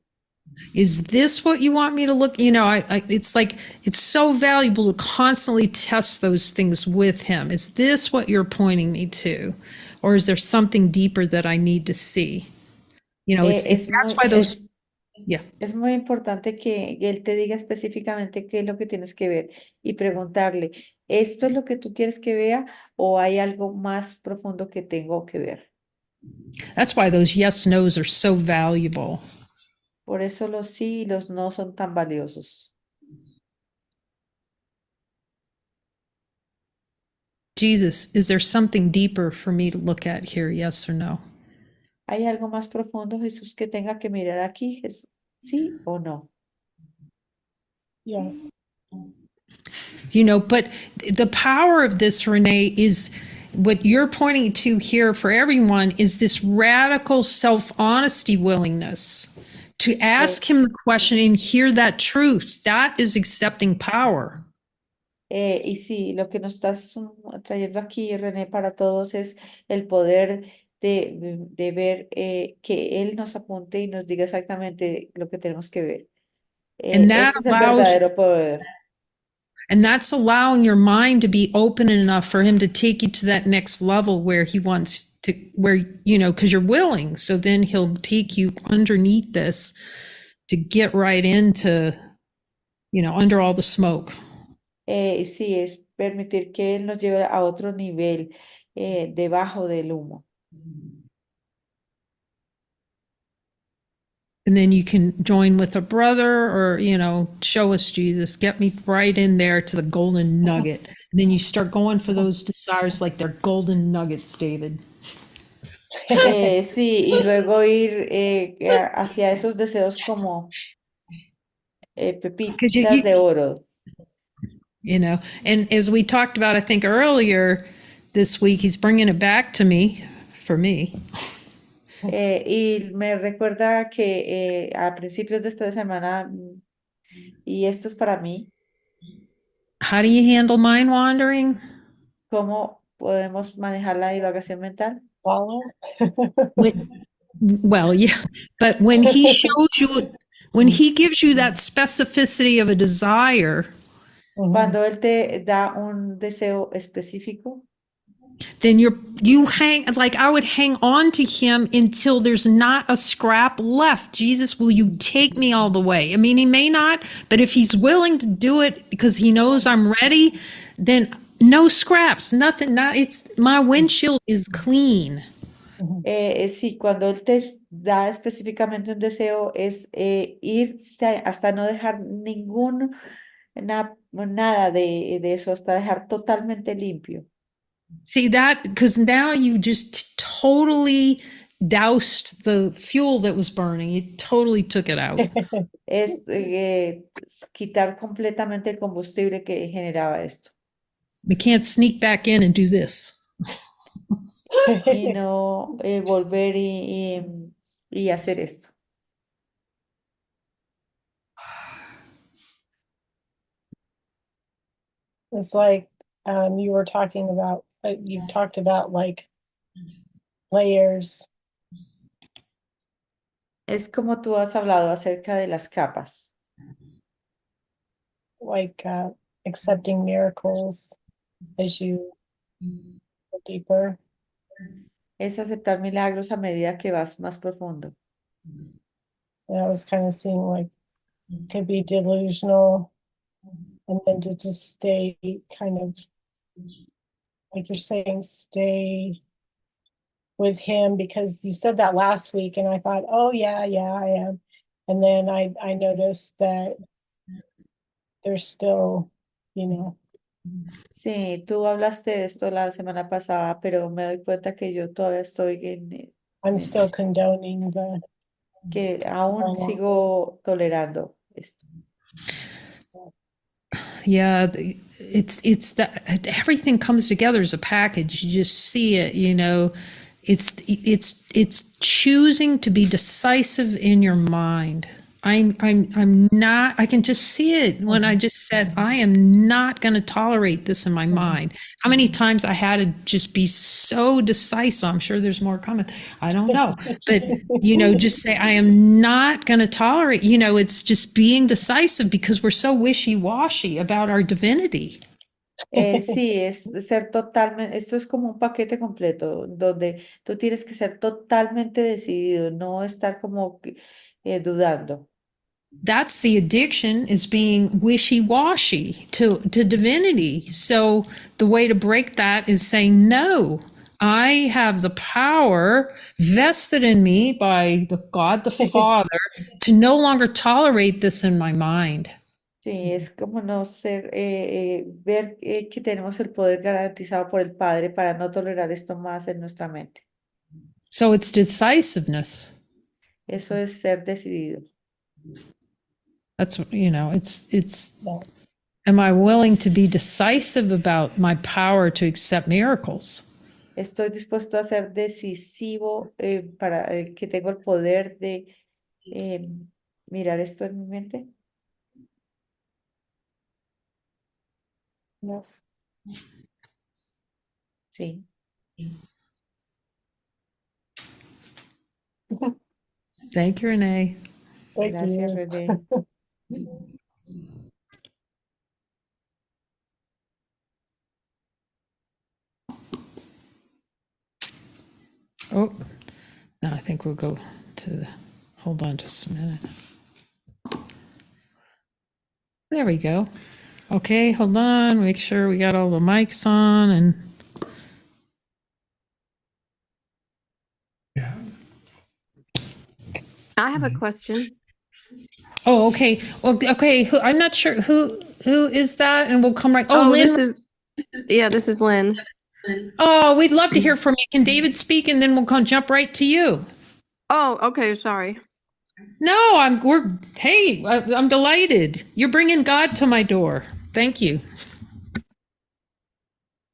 Is this what you want me to look? It's like, it's so valuable to constantly test those things with him. Is this what you're pointing me to? Or is there something deeper that I need to see? That's why those, yeah. Es muy importante que él te diga específicamente qué es lo que tienes que ver y preguntarle, ¿esto es lo que tú quieres que vea o hay algo más profundo que tengo que ver? That's why those yes, nos are so valuable. Por eso los sí y los no son tan valiosos. Jesus, is there something deeper for me to look at here? Yes or no? ¿Hay algo más profundo, Jesús, que tenga que mirar aquí? ¿Sí o no? Yes. But the power of this, Renee, is what you're pointing to here for everyone is this radical self-honesty willingness to ask him the question and hear that truth. That is accepting power. Y sí, lo que nos estás trayendo aquí, René, para todos es el poder de ver que Él nos apunte y nos diga exactamente lo que tenemos que ver. And that Ese es el allows, verdadero poder. and that's allowing your mind to be open enough for him to take you to that next level where he wants to, where, because you're willing. So then he'll take you underneath this to get right into, under all the smoke. Sí, es permitir que Él nos lleve a otro nivel debajo del humo. And then you can join with a brother or, show us Jesus, get me right in there to the golden nugget. And then you start going for those desires like they're golden nuggets, David. Sí, y luego ir hacia esos deseos como pepitas de oro. And as we talked about, I think earlier this week, he's bringing it back to me, for me. Y me recuerda que a principios de esta semana, y esto es para mí, How do you handle mind wandering? ¿cómo podemos manejar la divagación mental? Follow. Well, yeah, but when he shows you, when he gives you that specificity of a desire, Cuando Él te da un deseo específico, then you hang, like I would hang on to him until there's not a scrap left. Jesus, will you take me all the way? I mean, he may not, but if he's willing to do it because he knows I'm ready, then no scraps, nothing, my windshield is clean. sí, cuando Él te da específicamente un deseo es irse hasta no dejar nada de eso, hasta dejar totalmente limpio. See that? Because now you've just totally doused the fuel that was burning. You totally took it out. Es quitar completamente el combustible que generaba esto. We can't sneak back in and do this. Y no volver y hacer esto. It's like you were talking about, you talked about like layers. Es como tú has hablado acerca de las capas. Like accepting miracles as you go deeper. Es aceptar milagros a medida que vas más profundo. And I was kind of seeing like could be delusional, and then to just stay kind of like you're saying, stay with him, because you said that last week and I thought, oh yeah, I am. And then I noticed that there's still, Sí, tú hablaste de esto la semana pasada, pero me doy cuenta que yo todavía estoy I'm still condoning the que aún sigo tolerando esto. Yeah, it's that everything comes together as a package. You just see it, It's choosing to be decisive in your mind. I'm not, I can just see it when I just said, I am not going to tolerate this in my mind. How many times I had to just be so decisive. I'm sure there's more coming. I don't know. But, just say, I am not going to tolerate, it's just being decisive because we're so wishy-washy about our divinity. Sí, es ser totalmente, esto es como un paquete completo, donde tú tienes que ser totalmente decidido, no estar como dudando. That's the addiction, is being wishy-washy to divinity. So the way to break that is saying, no, I have the power vested in me by the God the Father to no longer tolerate this in my mind. Sí, es como no ser, ver que tenemos el poder garantizado por el Padre para no tolerar esto más en nuestra mente. So it's decisiveness. Eso es ser decidido. That's, it's, Yeah. am I willing to be decisive about my power to accept miracles? Estoy dispuesto a ser decisivo para que tengo el poder de mirar esto en mi mente. Yes. Sí, Thank you, Renee. Thank gracias, you. René. Oh, now I think we'll go to the, hold on just a minute. There we go. Okay, hold on, make sure we got all the mics on and, Yeah. I have a question. oh, okay. Well, okay, I'm not sure who is that, and we'll come right, oh, Lynn. This is Lynn. Oh, we'd love to hear from you. Can David speak, and then we'll jump right to you? Oh, okay, sorry. No, I'm delighted. You're bringing God to my door. Thank you.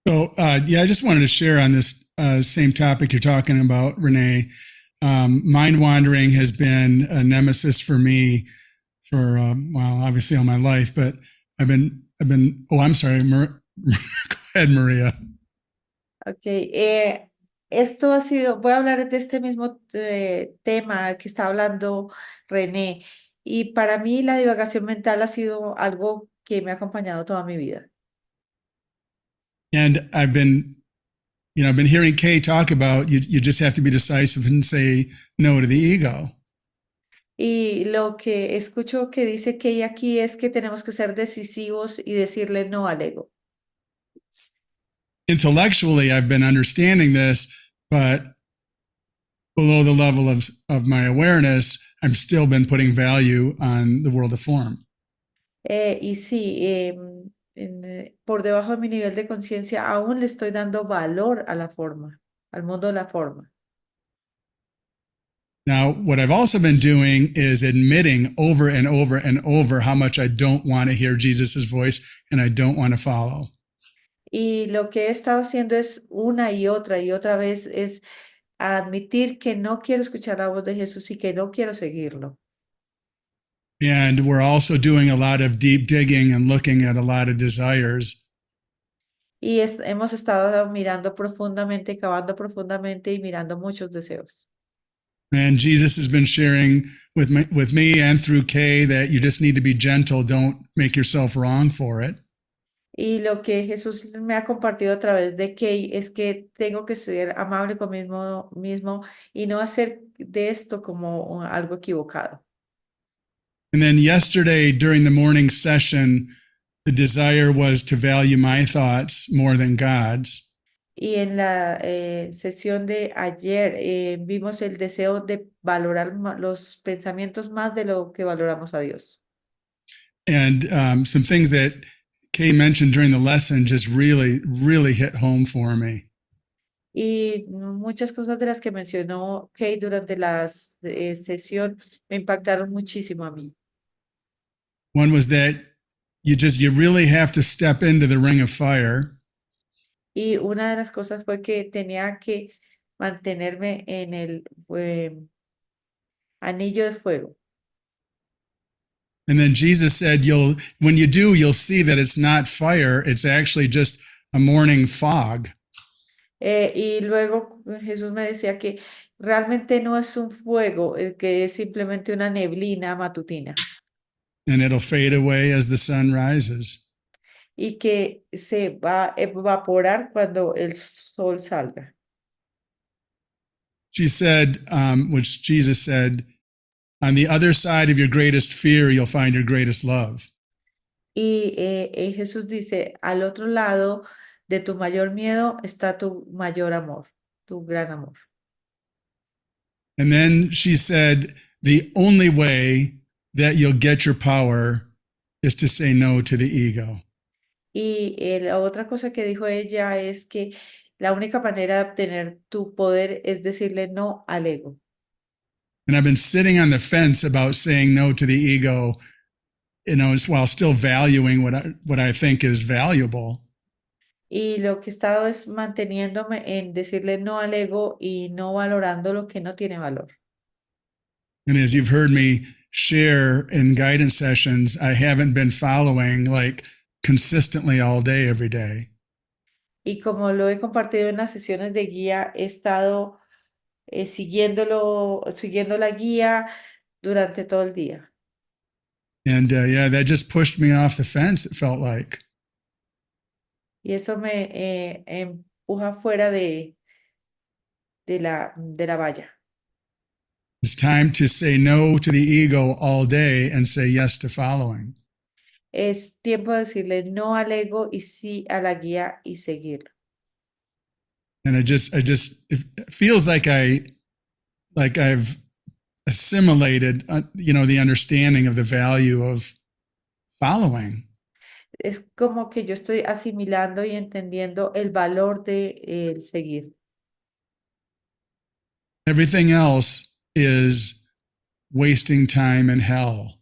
So, I just wanted to share on this same topic you're talking about, Renee. Mind wandering has been a nemesis for me for, obviously all my life, but oh, I'm sorry. Go ahead, Maria. Ok, esto ha sido, voy a hablar de este mismo tema que está hablando René, y para mí la divagación mental ha sido algo que me ha acompañado toda mi vida. And I've been hearing Kay talk about you just have to be decisive and say no to the ego. Y lo que escucho que dice Kay aquí es que tenemos que ser decisivos y decirle no al ego. Intellectually, I've been understanding this, but below the level of my awareness, I've still been putting value on the world of form. Y sí, por debajo de mi nivel de conciencia aún le estoy dando valor a la forma, al mundo de la forma. Now, what I've also been doing is admitting over and over and over how much I don't want to hear Jesus's voice and I don't want to follow. Y lo que he estado haciendo es una y otra vez es admitir que no quiero escuchar la voz de Jesús y que no quiero seguirlo. And we're also doing a lot of deep digging and looking at a lot of desires. Y hemos estado mirando profundamente, cavando profundamente y mirando muchos deseos. And Jesus has been sharing with me and through Kay that you just need to be gentle. Don't make yourself wrong for it. Y lo que Jesús me ha compartido a través de Kay es que tengo que ser amable conmigo mismo y no hacer de esto como algo equivocado. And then yesterday during the morning session, the desire was to value my thoughts more than God's. Y en la sesión de ayer vimos el deseo de valorar los pensamientos más de lo que valoramos a Dios. And some things that Kay mentioned during the lesson just really, really hit home for me. Y muchas cosas de las que mencionó Kay durante la sesión me impactaron muchísimo a mí. One was that you really have to step into the ring of fire. Y una de las cosas fue que tenía que mantenerme en el anillo de fuego. And then Jesus said, when you do, you'll see that it's not fire. It's actually just a morning fog. Y luego Jesús me decía que realmente no es un fuego, que es simplemente una neblina matutina And it'll fade away as the sun rises. y que se va a evaporar cuando el sol salga. She said, which Jesus said, on the other side of your greatest fear, you'll find your greatest love. Y Jesús dice, al otro lado de tu mayor miedo está tu mayor amor, tu gran amor. And then she said, the only way that you'll get your power is to say no to the ego. Y la otra cosa que dijo ella es que la única manera de obtener tu poder es decirle no al ego. And I've been sitting on the fence about saying no to the ego, while still valuing what I think is valuable. Y lo que he estado es manteniéndome en decirle no al ego y no valorando lo que no tiene valor. And as you've heard me share in guidance sessions, I haven't been following like consistently all day, every day. Y como lo he compartido en las sesiones de guía, he estado siguiendo la guía durante todo el día. And yeah, that just pushed me off the fence, it felt like. Y eso me empuja fuera de la valla. It's time to say no to the ego all day and say yes to following. Es tiempo de decirle no al ego y sí a la guía y seguirlo. And it feels like I've assimilated, the understanding of the value of following. Es como que yo estoy asimilando y entendiendo el valor de el seguir. Everything else is wasting time in hell.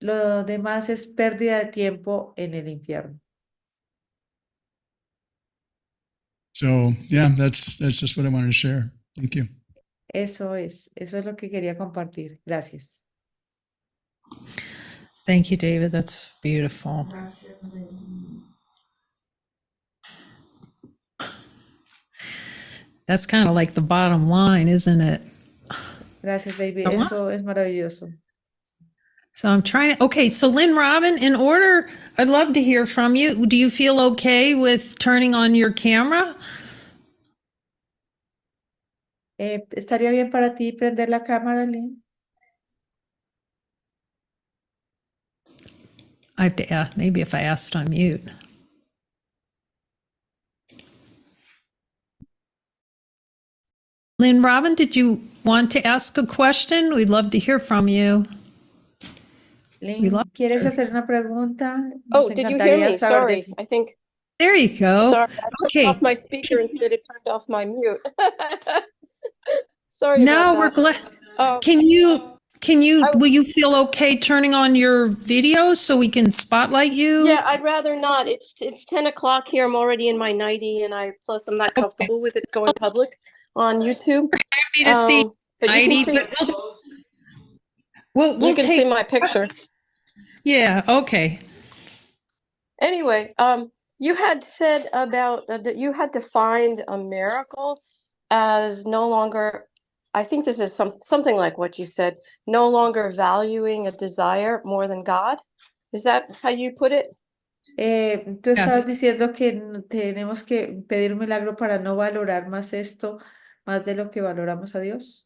Lo demás es pérdida de tiempo en el infierno. So yeah, that's just what I wanted to share. Thank you. Eso es lo que quería compartir. Gracias. Thank you, David. That's beautiful. That's kind of like the bottom line, isn't it? Gracias, David. Ajá. Eso es maravilloso. So I'm trying to, okay, so Lynn Robin, I'd love to hear from you. Do you feel okay with turning on your camera? ¿Estaría bien para ti prender la cámara, Lynn? I have to ask, maybe if I asked on mute. Lynn Robin, did you want to ask a question? We'd love to hear from you. Lynn, love ¿quieres her. hacer una pregunta? Oh, Nos did you hear encantaría me? saber de Sorry, ti. I think. There you go. Sorry, I turned Okay. off my speaker instead of turned off my mute. Sorry No, about we're that. glad. Oh, Will you feel okay turning on your videos so we can spotlight you? yeah, I'd rather not. It's 10 o'clock here. I'm already in my nightie, and plus I'm not comfortable with it going public on YouTube. Happy to see But you Heidi, can see, but we'll you can take, see my picture. yeah, okay. Anyway, you had said about that you had defined a miracle as no longer, I think this is something like what you said, no longer valuing a desire more than God. Is that how you put it? Tú estabas Yes. diciendo que tenemos que pedir un milagro para no valorar más esto, más de lo que valoramos a Dios.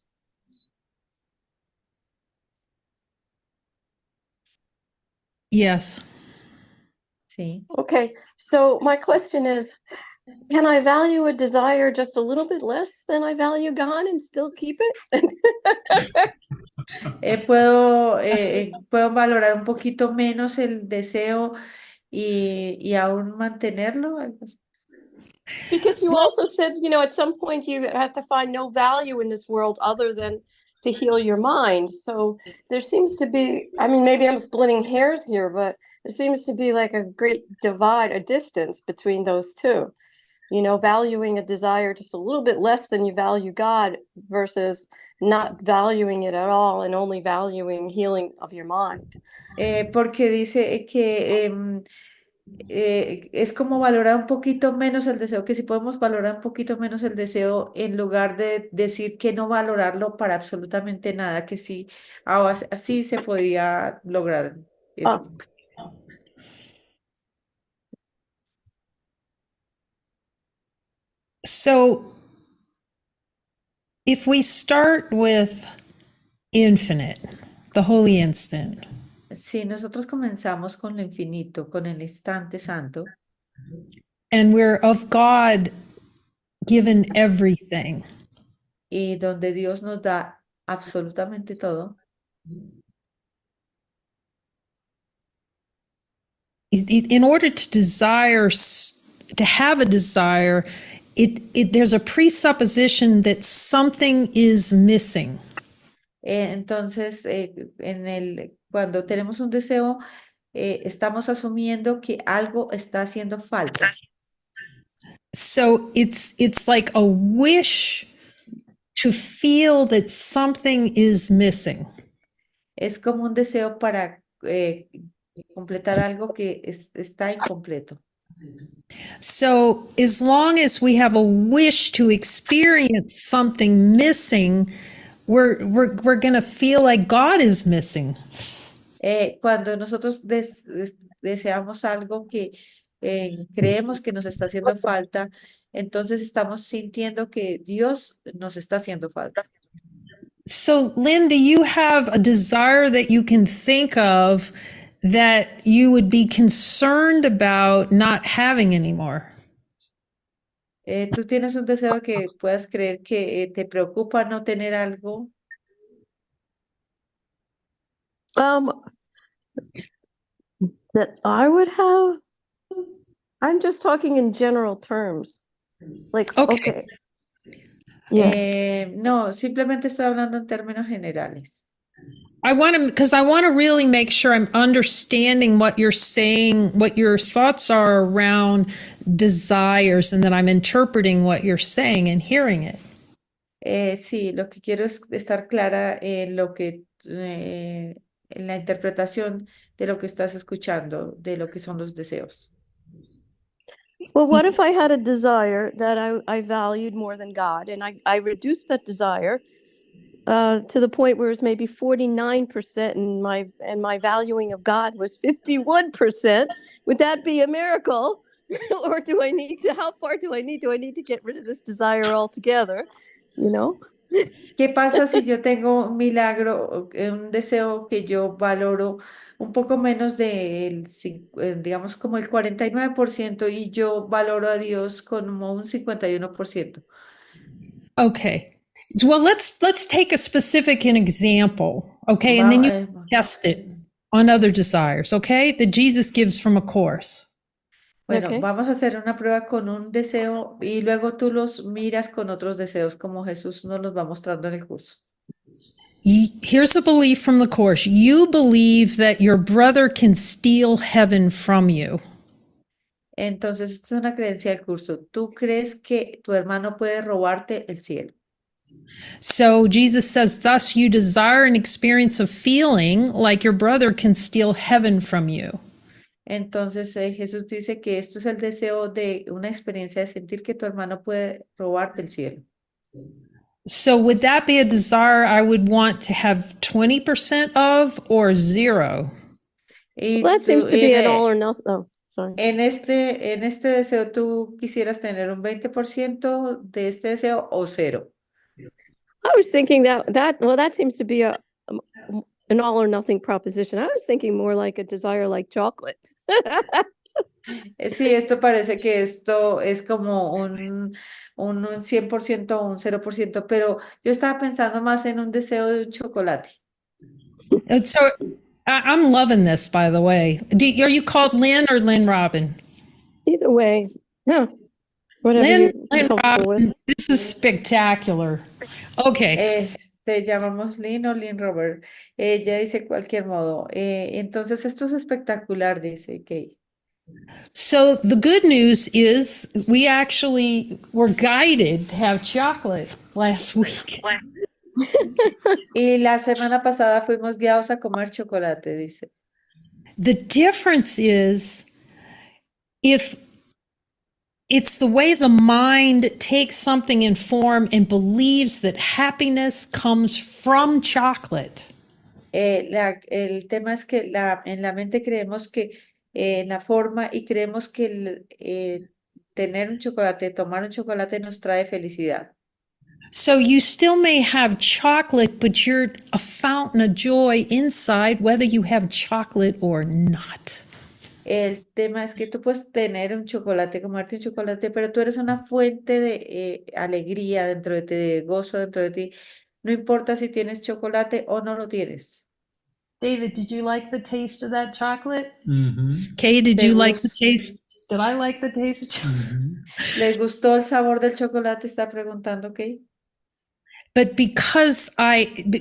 Yes. Sí. Okay, so my question is, can I value a desire just a little bit less than I value God and still keep it? Puedo valorar un poquito menos el deseo y aún mantenerlo. Algo así. Because you also said, at some point you have to find no value in this world other than to heal your mind. So there seems to be, maybe I'm splitting hairs here, but there seems to be like a great divide, a distance between those two. Valuing a desire just a little bit less than you value God versus not valuing it at all and only valuing healing of your mind. Porque dice que es como valorar un poquito menos el deseo, que si podemos valorar un poquito menos el deseo en lugar de decir que no valorarlo para absolutamente nada, que sí, así se podía lograr esto. So if we start with infinite, the holy instant, Si nosotros comenzamos con lo infinito, con el instante santo, and we're of God given everything, y donde Dios nos da absolutamente todo, in order to desire, to have a desire, there's a presupposition that something is missing. entonces cuando tenemos un deseo, estamos asumiendo que algo está haciendo falta. So it's like a wish to feel that something is missing. Es como un deseo para completar algo que está incompleto. So as long as we have a wish to experience something missing, we're going to feel like God is missing. Cuando nosotros deseamos algo que creemos que nos está haciendo falta, entonces estamos sintiendo que Dios nos está haciendo falta. So, Lynn, do you have a desire that you can think of that you would be concerned about not having anymore? ¿Tú tienes un deseo que puedas creer que te preocupa no tener algo? That I would have. I'm just talking in general terms. Like, okay. Yeah. No, simplemente estoy hablando en términos generales. I want to really make sure I'm understanding what you're saying, what your thoughts are around desires, and that I'm interpreting what you're saying and hearing it. Sí, lo que quiero es estar clara en en la interpretación de lo que estás escuchando, de lo que son los deseos. Well, what if I had a desire that I valued more than God, and I reduced that desire to the point where it was maybe 49%, and my valuing of God was 51%? Would that be a miracle? Or how far do I need to get rid of this desire altogether? You know? ¿Qué pasa si yo tengo un milagro, un deseo que yo valoro un poco menos digamos, como el 49% y yo valoro a Dios como un 51%? Okay. Well, let's take a specific example, okay, and then you test it on other desires, okay, that Jesus gives from a course. Bueno, Okay. vamos a hacer una prueba con un deseo y luego tú los miras con otros deseos como Jesús nos los va mostrando en el curso. Here's a belief from the course. You believe that your brother can steal heaven from you. Entonces, esta es una creencia del curso. ¿Tú crees que tu hermano puede robarte el cielo? So Jesus says, thus you desire an experience of feeling like your brother can steal heaven from you. Entonces, Jesús dice que esto es el deseo de una experiencia de sentir que tu hermano puede robarte el cielo. So would that be a desire I would want to have 20% of or zero? Y Well, that seems to be an all en, or nothing. Oh, sorry. en este deseo, ¿tú quisieras tener un 20% de este deseo o cero? I was thinking that seems to be an all or nothing proposition. I was thinking more like a desire like chocolate. Sí, esto parece que esto es como un 100% o un 0%, pero yo estaba pensando más en un deseo de un chocolate. So I'm loving this, by the way. Are you called Lynn or Lynn Robin? Either way, yeah. Whatever Lynn you're comfortable with. Robin, this is spectacular. Okay. Te llamamos Lynn o Lynn Robert. Ella dice cualquier modo. Entonces, esto es espectacular, dice Kay. So the good news is we actually were guided to have chocolate last week. Y la semana pasada fuimos guiados a comer chocolate, dice. The difference is if it's the way the mind takes something in form and believes that happiness comes from chocolate. El tema es que en la mente creemos que en la forma y creemos que tener un chocolate, tomar un chocolate nos trae felicidad. So you still may have chocolate, but you're a fountain of joy inside, whether you have chocolate or not. El tema es que tú puedes tener un chocolate, comerte un chocolate, pero tú eres una fuente de alegría dentro de ti, de gozo dentro de ti. No importa si tienes chocolate o no lo tienes. David, did you like the taste of that chocolate? Mm-hmm. Kay, did ¿Te you like the gus- taste? Did I like the taste of chocolate? Mm-hmm. ¿Les gustó el sabor del chocolate? Está preguntando, ¿ok? But because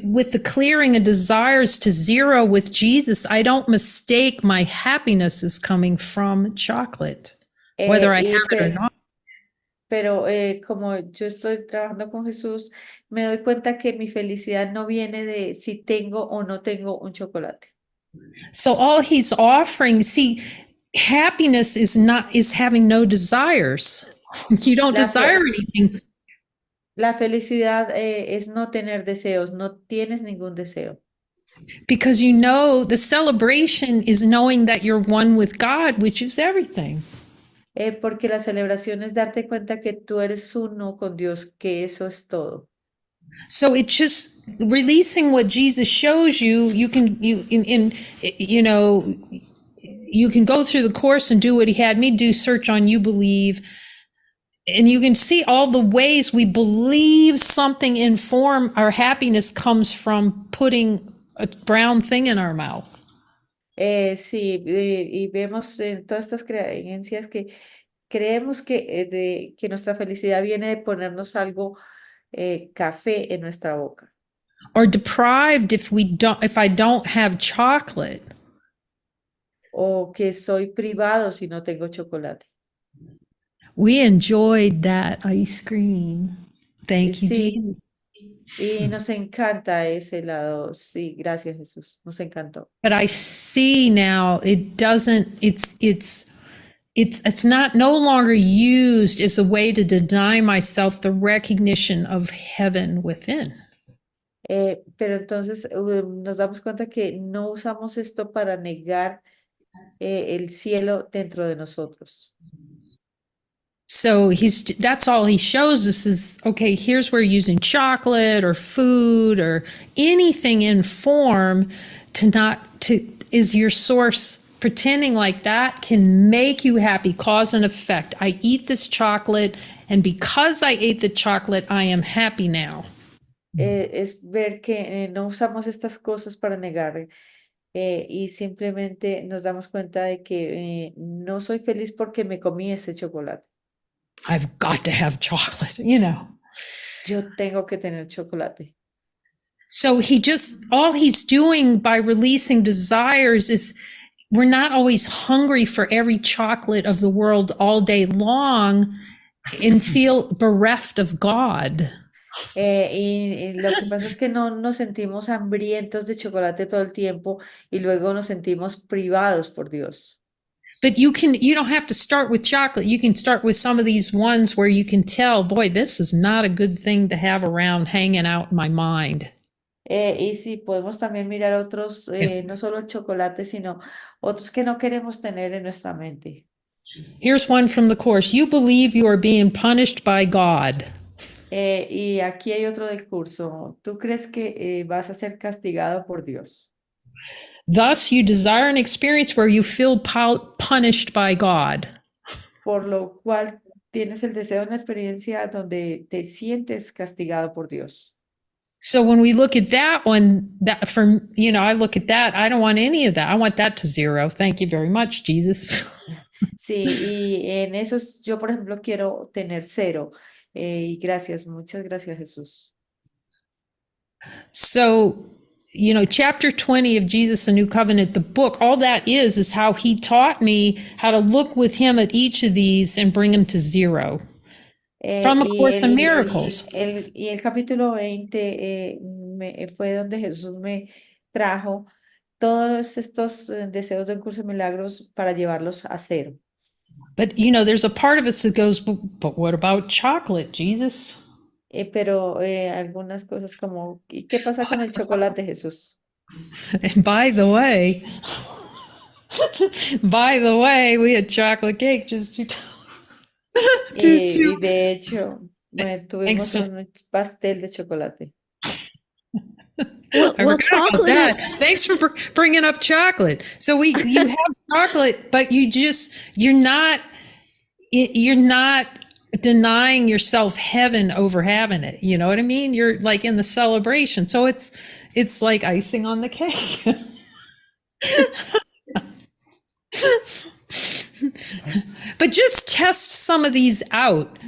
with the clearing of desires to zero with Jesus, I don't mistake my happiness is coming from chocolate, whether I have it or not. Pero como yo estoy trabajando con Jesús, me doy cuenta que mi felicidad no viene de si tengo o no tengo un chocolate. So all he's offering, see, happiness is having no desires. You don't La fe- desire anything La felicidad es no tener deseos, no tienes ningún deseo. because you know the celebration is knowing that you're one with God, which is everything. Porque la celebración es darte cuenta que tú eres uno con Dios, que eso es todo. So it just releasing what Jesus shows you, you can you know you can go through the course and do what he had me do, search on You Believe, and you can see all the ways we believe something in form. Our happiness comes from putting a brown thing in our mouth. Sí, y vemos en todas estas creencias que creemos que nuestra felicidad viene de ponernos algo café en nuestra boca. Or deprived if I don't have chocolate. O que soy privado si no tengo chocolate. We enjoyed that ice cream. Thank you, Sí, Jesus. y nos encanta ese lado. Sí, gracias Jesús, nos encantó. But I see now it doesn't, it's not no longer used as a way to deny myself the recognition of heaven within. Pero entonces nos damos cuenta que no usamos esto para negar el cielo dentro de nosotros. So that's all he shows us is, okay, here's where you're using chocolate or food or anything in form is your source. Pretending like that can make you happy, cause and effect. I eat this chocolate, and because I ate the chocolate, I am happy now. Es ver que no usamos estas cosas para negar y simplemente nos damos cuenta de que no soy feliz porque me comí ese chocolate. I've got to have chocolate, you know. Yo tengo que tener chocolate. So all he's doing by releasing desires is we're not always hungry for every chocolate of the world all day long and feel bereft of God. Y lo que pasa es que no nos sentimos hambrientos de chocolate todo el tiempo y luego nos sentimos privados por Dios. But you don't have to start with chocolate. You can start with some of these ones where you can tell, boy, this is not a good thing to have around hanging out in my mind. Y sí, podemos también mirar otros, no solo el chocolate, sino otros que no queremos tener en nuestra mente. Here's one from the Course. You believe you are being punished by God. Y aquí hay otro del curso. ¿Tú crees que vas a ser castigado por Dios? Thus, you desire an experience where you feel punished by God. Por lo cual tienes el deseo de una experiencia donde te sientes castigado por Dios. So when we look at that one, I look at that, I don't want any of that. I want that to zero. Thank you very much, Jesus. Sí, y en esos yo, por ejemplo, quiero tener 0. Y gracias, muchas gracias, Jesús. So, chapter 20 of Jesus, a New Covenant, the book, all that is how he taught me how to look with him at each of these and bring them to zero. From A Y Course in Miracles. el capítulo 20 fue donde Jesús me trajo todos estos deseos del curso de milagros para llevarlos a cero. But you know, there's a part of us that goes, but what about chocolate, Jesus? Pero algunas cosas como, ¿y qué pasa con el chocolate, Jesús? And by the way, we had chocolate cake just to Y de hecho, Thanks tuvimos to, un pastel de chocolate. Well, I well, forgot about chocolate that. is Thanks for bringing up chocolate. So you have chocolate, but you're not denying yourself heaven over having it. You know what I mean? You're like in the celebration. So it's like icing on the cake. But just test some of these out.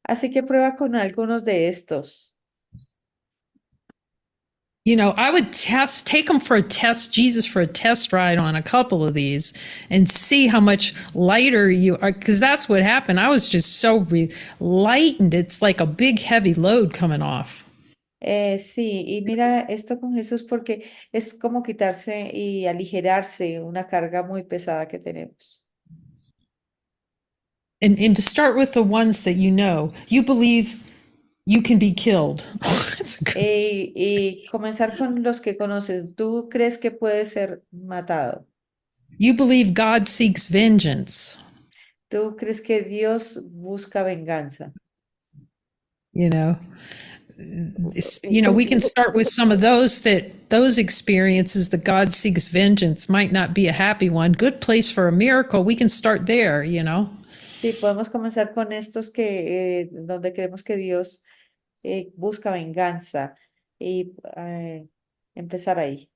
Así que prueba con algunos de estos. You know, I would take them for a test, Jesus for a test ride on a couple of these and see how much lighter you are. Because that's what happened. I was just so lightened. It's like a big heavy load coming off. Sí, y mira esto con Jesús porque es como quitarse y aligerarse una carga muy pesada que tenemos. And to start with the ones that you believe you can be killed. That's a good. Y comenzar con los que conoces. ¿Tú crees que puedes ser matado? You believe God seeks vengeance. ¿Tú crees que Dios busca venganza? You know, we can start with some of those experiences that God seeks vengeance might not be a happy one. Good place for a miracle. We can start there, you know. Sí, podemos comenzar con estos que donde creemos que Dios busca venganza y empezar ahí.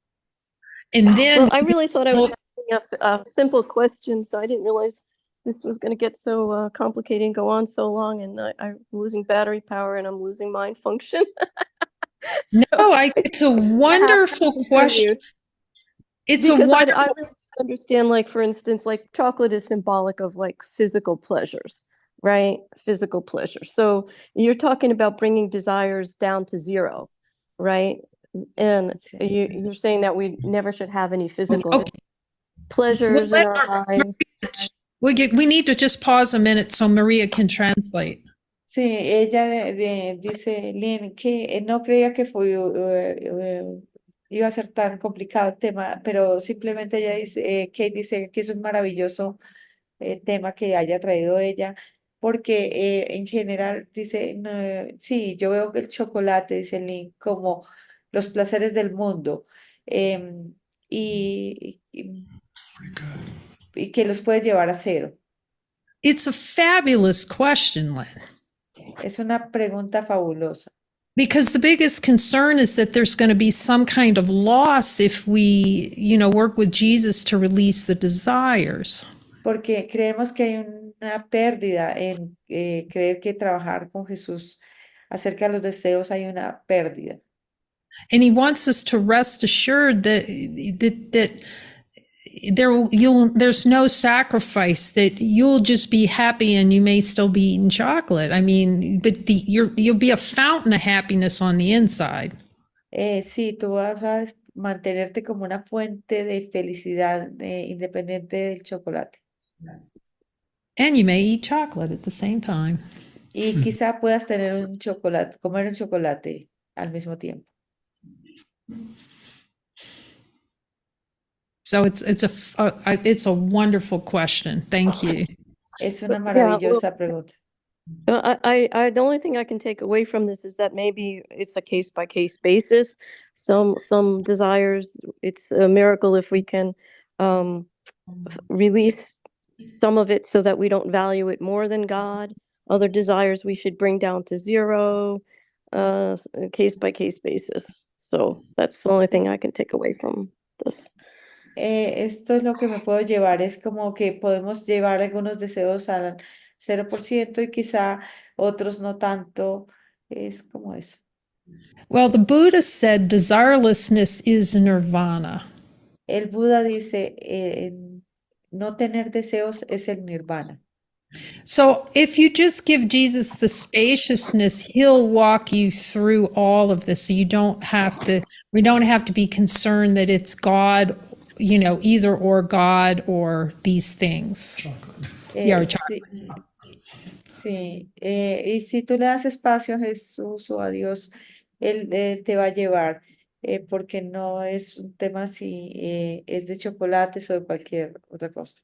And then well, I really thought I was asking a simple question, so I didn't realize this was going to get so complicated and go on so long, and I'm losing battery power and I'm losing mind function. It's a wonderful question. It's because a wonderful. I really understand, like, for instance, like chocolate is symbolic of like physical pleasures, right? Physical pleasure. So you're talking about bringing desires down to zero, right? And Sí. you're saying that we never should have any physical Okay. pleasures in our lives. We need to just pause a minute so Maria can translate. Sí, ella dice, Lynn, que no creía que iba a ser tan complicado el tema, pero simplemente ella dice, Kate dice que es un maravilloso tema que haya traído ella, porque en general dice, "No, sí, yo veo que el chocolate, dice Lynn, como los placeres del mundo, em, y, y, y que los puede llevar a cero. It's a fabulous question, Lynn. Es una pregunta fabulosa. Because the biggest concern is that there's going to be some kind of loss if we, work with Jesus to release the desires. Porque creemos que hay una pérdida en creer que trabajar con Jesús acerca de los deseos hay una pérdida. And he wants us to rest assured that there's no sacrifice, that you'll just be happy and you may still be eating chocolate. I mean, but you'll be a fountain of happiness on the inside. Sí, tú vas a mantenerte como una fuente de felicidad independiente del chocolate. And you may eat chocolate at the same time. Y quizá puedas tener un chocolate, comer un chocolate al mismo tiempo. So it's a wonderful question. Thank you. Es una maravillosa pregunta. I the only thing I can take away from this is that maybe it's a case by case basis. Some desires, it's a miracle if we can release some of it so that we don't value it more than God. Other desires we should bring down to zero, case by case basis. So that's the only thing I can take away from this. Esto es lo que me puedo llevar, es como que podemos llevar algunos deseos al 0% y quizá otros no tanto, es como eso. Well, the Buddha said desirelessness is nirvana. El Buda dice, no tener deseos es el nirvana. So if you just give Jesus the spaciousness, he'll walk you through all of this. So we don't have to be concerned that it's God, either or God or these things. Yeah, or Sí, sí. Y si tú le das espacio a Jesús o a Dios, Él te va a llevar, porque no es un tema si es de chocolates o de cualquier otra cosa.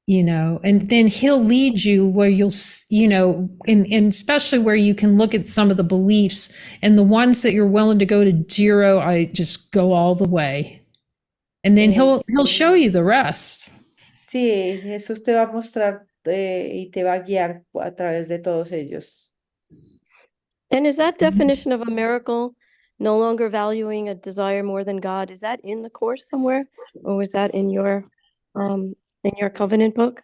and then he'll lead you where and especially where you can look at some of the beliefs and the ones that you're willing to go to zero, I just go all the way. And then he'll show you the rest. Sí, Jesús te va a mostrar y te va a guiar a través de todos ellos. And is that definition of a miracle, no longer valuing a desire more than God, is that in the course somewhere, or was that in your covenant book?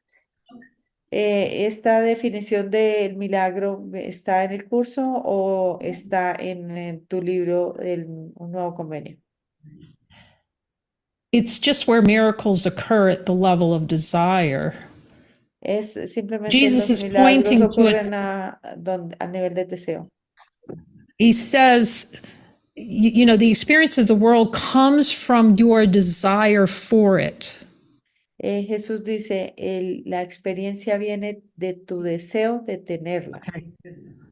¿Esta definición del milagro está en el curso o está en tu libro, Un Nuevo Convenio? It's just where miracles occur at the level of desire. Es simplemente Jesus los is milagros pointing to it. ocurren a nivel de deseo. He says, the experience of the world comes from your desire for it. Jesús dice, la experiencia viene de tu deseo de tenerla.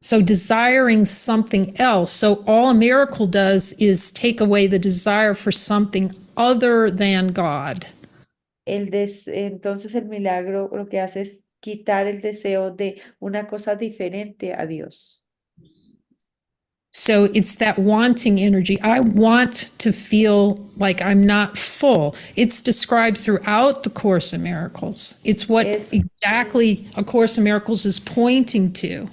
So desiring something else. So all a miracle does is take away the desire for something other than God. Entonces el milagro lo que hace es quitar el deseo de una cosa diferente a Dios. So it's that wanting energy. I want to feel like I'm not full. It's described throughout the Course in Miracles. It's what exactly A Course in Miracles is pointing to.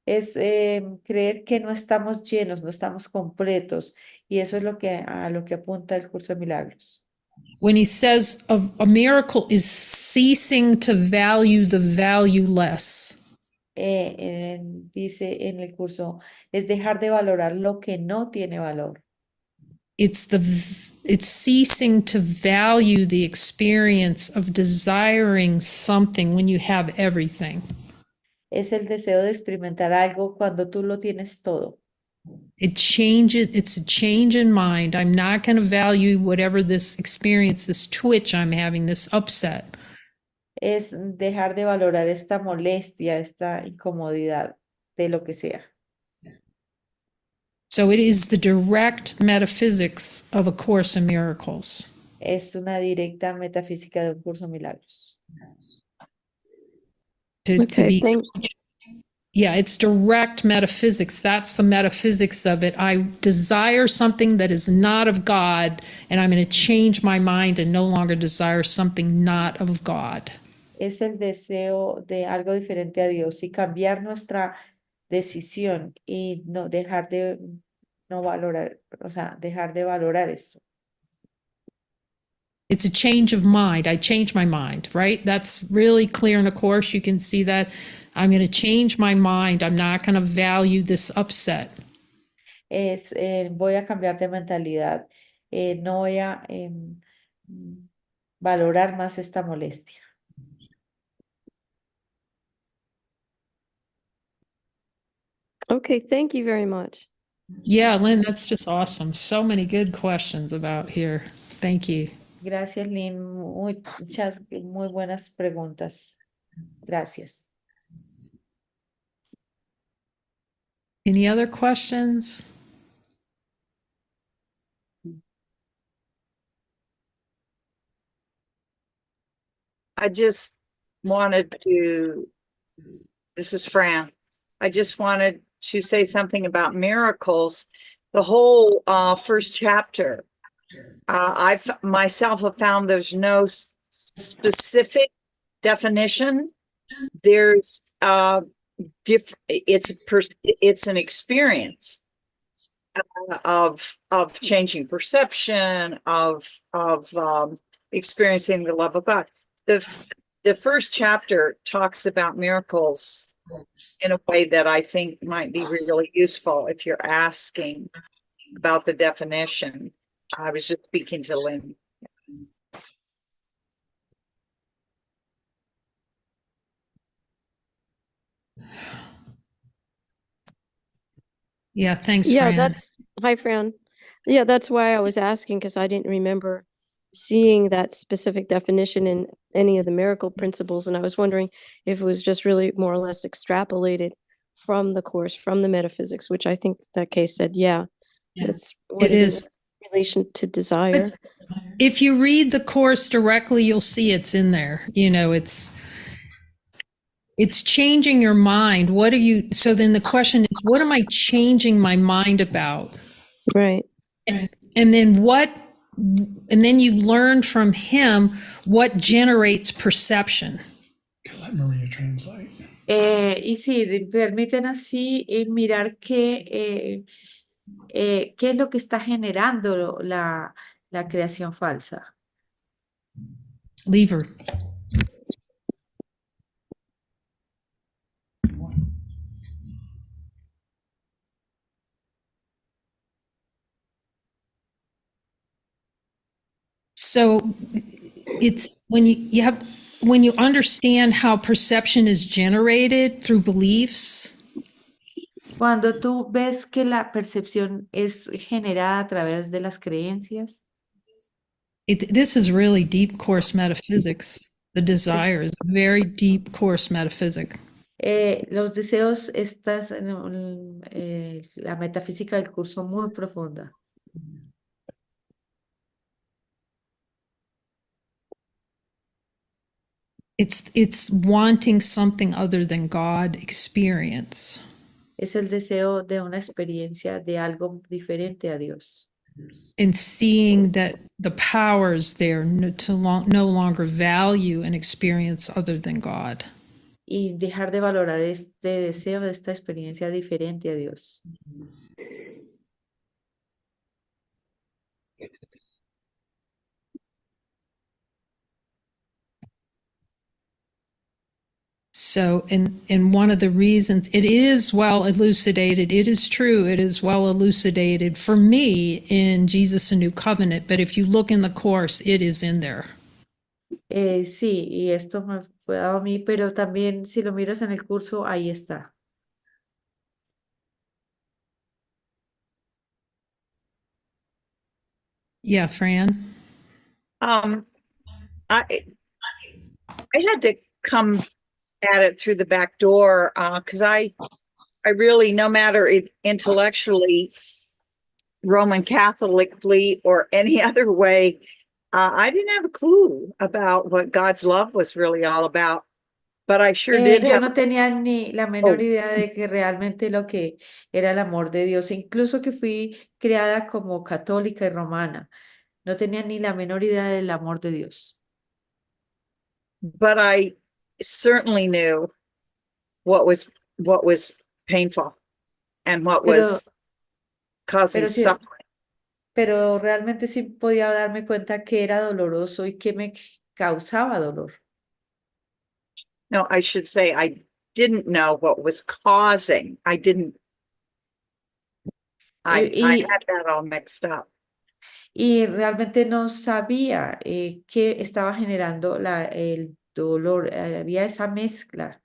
Es creer que no estamos llenos, no estamos completos. Y eso es a lo que apunta el curso de milagros. When he says a miracle is ceasing to value the valueless. Dice en el curso, es dejar de valorar lo que no tiene valor. It's ceasing to value the experience of desiring something when you have everything. Es el deseo de experimentar algo cuando tú lo tienes todo. It's a change in mind. I'm not going to value whatever this experience, this twitch I'm having, this upset. Es dejar de valorar esta molestia, esta incomodidad de lo que sea. So it is the direct metaphysics of A Course in Miracles. Es una directa metafísica de un curso de milagros. It's direct metaphysics. That's the metaphysics of it. I desire something that is not of God, and I'm going to change my mind and no longer desire something not of God. Es el deseo de algo diferente a Dios y cambiar nuestra decisión y no dejar de no valorar, o sea, dejar de valorar esto. It's a change of mind. I change my mind, right? That's really clear in the Course. You can see that. I'm going to change my mind. I'm not going to value this upset. Voy a cambiar de mentalidad. No voy a valorar más esta molestia. Okay, thank you very much. Yeah, Lynn, that's just awesome. So many good questions about here. Thank you. Gracias, Lynn. Muchas muy buenas preguntas. Gracias. Any other questions? I just wanted to, this is Fran. I just wanted to say something about miracles. The whole first chapter, I've myself have found there's no specific definition. There's it's an experience of changing perception, of experiencing the love of God. The first chapter talks about miracles in a way that I think might be really useful if you're asking about the definition. I was just speaking to Lynn. Yeah, thanks, Yeah, Fran. hi, Fran. Yeah, that's why I was asking, because I didn't remember seeing that specific definition in any of the miracle principles. And I was wondering if it was just really more or less extrapolated from the course, from the metaphysics, which I think that case said, yeah, that's what It it is is. in relation to desire. If you read the course directly, you'll see it's in there. You know, it's changing your mind. What are you, so then the question is, what am I changing my mind about? Right. And then and then you learn from him what generates perception. Let Maria translate. Y sí, permiten así mirar qué es lo que está generando la creación falsa. Lever. So it's when you understand how perception is generated through beliefs, Cuando tú ves que la percepción es generada a través de las creencias, this is really deep course metaphysics. The desire is a very deep course metaphysic. los deseos, la metafísica del curso muy profunda. It's wanting something other than God experience. Es el deseo de una experiencia de algo diferente a Dios. And seeing that the powers there no longer value an experience other than God. Y dejar de valorar este deseo de esta experiencia diferente a Dios. So, and one of the reasons it is well elucidated, it is true, it is well elucidated for me in Jesus, a New Covenant, but if you look in the course, it is in there. Sí, y esto me fue dado a mí, pero también si lo miras en el curso, ahí está. Yeah, Fran? I had to come at it through the back door, because I really, no matter intellectually, Roman Catholically, or any other way, I didn't have a clue about what God's love was really all about. But I sure did Yo have. no tenía ni la menor Oh. idea de que realmente lo que era el amor de Dios, incluso que fui criada como católica y romana, no tenía ni la menor idea del amor de Dios. But I certainly knew what was painful and what Pero, was causing pero, sí- suffering. pero realmente sí podía darme cuenta que era doloroso y que me causaba dolor. No, I should say I didn't know what was causing. I didn't. I Y, had that all mixed up. y realmente no sabía qué estaba generando el dolor. Había esa mezcla.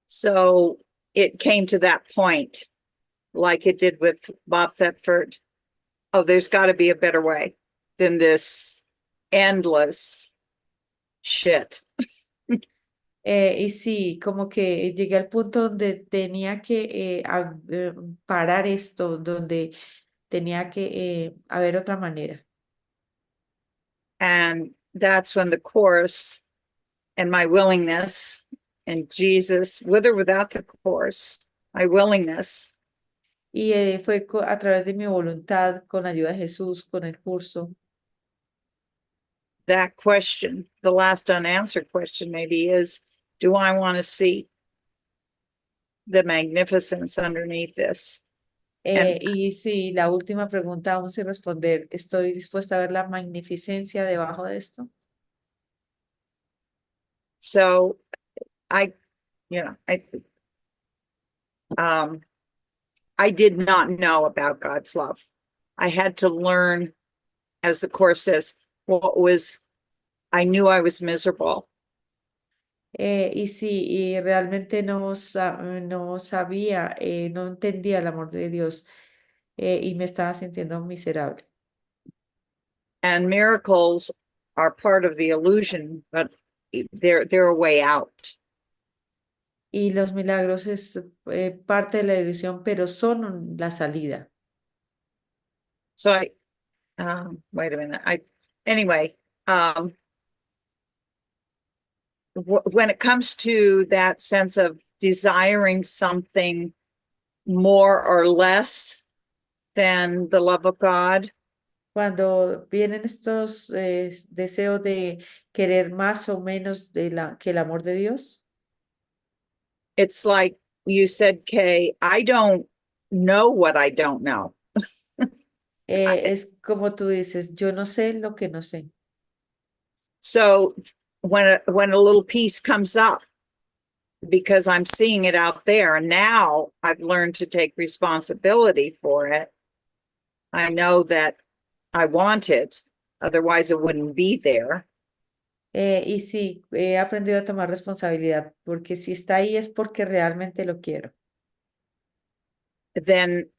So it came to that point, like it did with Bob Thetford. Oh, there's got to be a better way than this endless shit. Y sí, como que llegué al punto donde tenía que parar esto, donde tenía que haber otra manera. And that's when the course and my willingness and Jesus, with or without the course, my willingness Y fue a través de mi voluntad, con ayuda de Jesús, con el curso. that question, the last unanswered question maybe is, do I want to see the magnificence underneath this? Y sí, la última pregunta aún sin responder. ¿Estoy dispuesta a ver la magnificencia debajo de esto? So I did not know about God's love. I had to learn, as the course says, I knew I was miserable. Y sí, y realmente no sabía, no entendía el amor de Dios, y me estaba sintiendo miserable. And miracles are part of the illusion, but they're a way out. Y los milagros es parte de la ilusión, pero son la salida. So wait a minute. Anyway, when it comes to that sense of desiring something more or less than the love of God, Cuando vienen estos deseos de querer más o menos que el amor de Dios, it's like you said, Kay, I don't know what I don't know. es como tú dices, yo no sé lo que no sé. So when a little piece comes up, because I'm seeing it out there, and now I've learned to take responsibility for it. I know that I want it, otherwise it wouldn't be there. Y sí, he aprendido a tomar responsabilidad, porque si está ahí es porque realmente lo quiero. Then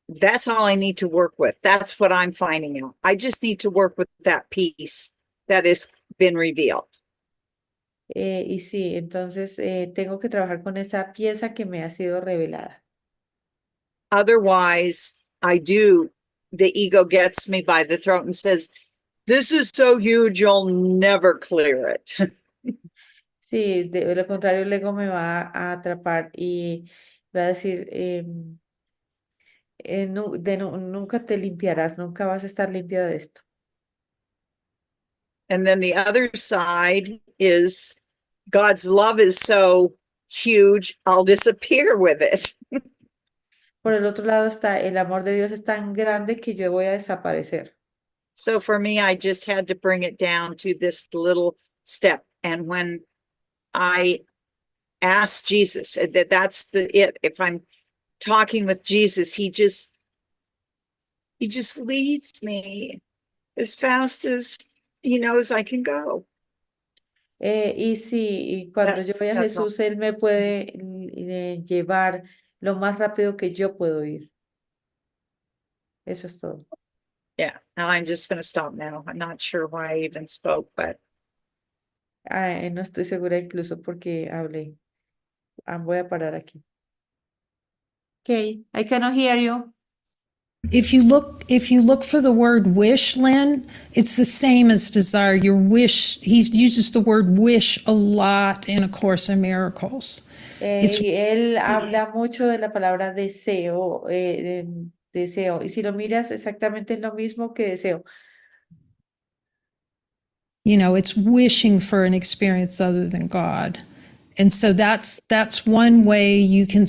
that's all I need to work with. That's what I'm finding out. I just need to work with that piece that has been revealed. Y sí, entonces tengo que trabajar con esa pieza que me ha sido revelada. Otherwise, the ego gets me by the throat and says, this is so huge, you'll never clear it. Sí, de lo contrario, el ego me va a atrapar y va a decir, nunca te limpiarás, nunca vas a estar limpia de esto. And then the other side is God's love is so huge, I'll disappear with it. Por el otro lado está, el amor de Dios es tan grande que yo voy a desaparecer. So for me, I just had to bring it down to this little step. And when I asked Jesus, that's it. If I'm talking with Jesus, he just leads me as fast as he knows I can go. Y sí, y cuando yo voy a That's all. Jesús, Él me puede llevar lo más rápido que yo puedo ir. Eso es todo. Yeah, and I'm just going to stop now. I'm not sure why I even spoke, but No estoy segura incluso porque hablé. Voy a parar aquí. Okay, I cannot hear you. If you look for the word wish, Lynn, it's the same as desire. Your wish, he uses the word wish a lot in A Course in Miracles. It's Y él habla mucho de la palabra deseo, deseo. Y si lo miras, exactamente es lo mismo que deseo. it's wishing for an experience other than God. And so that's one way you can,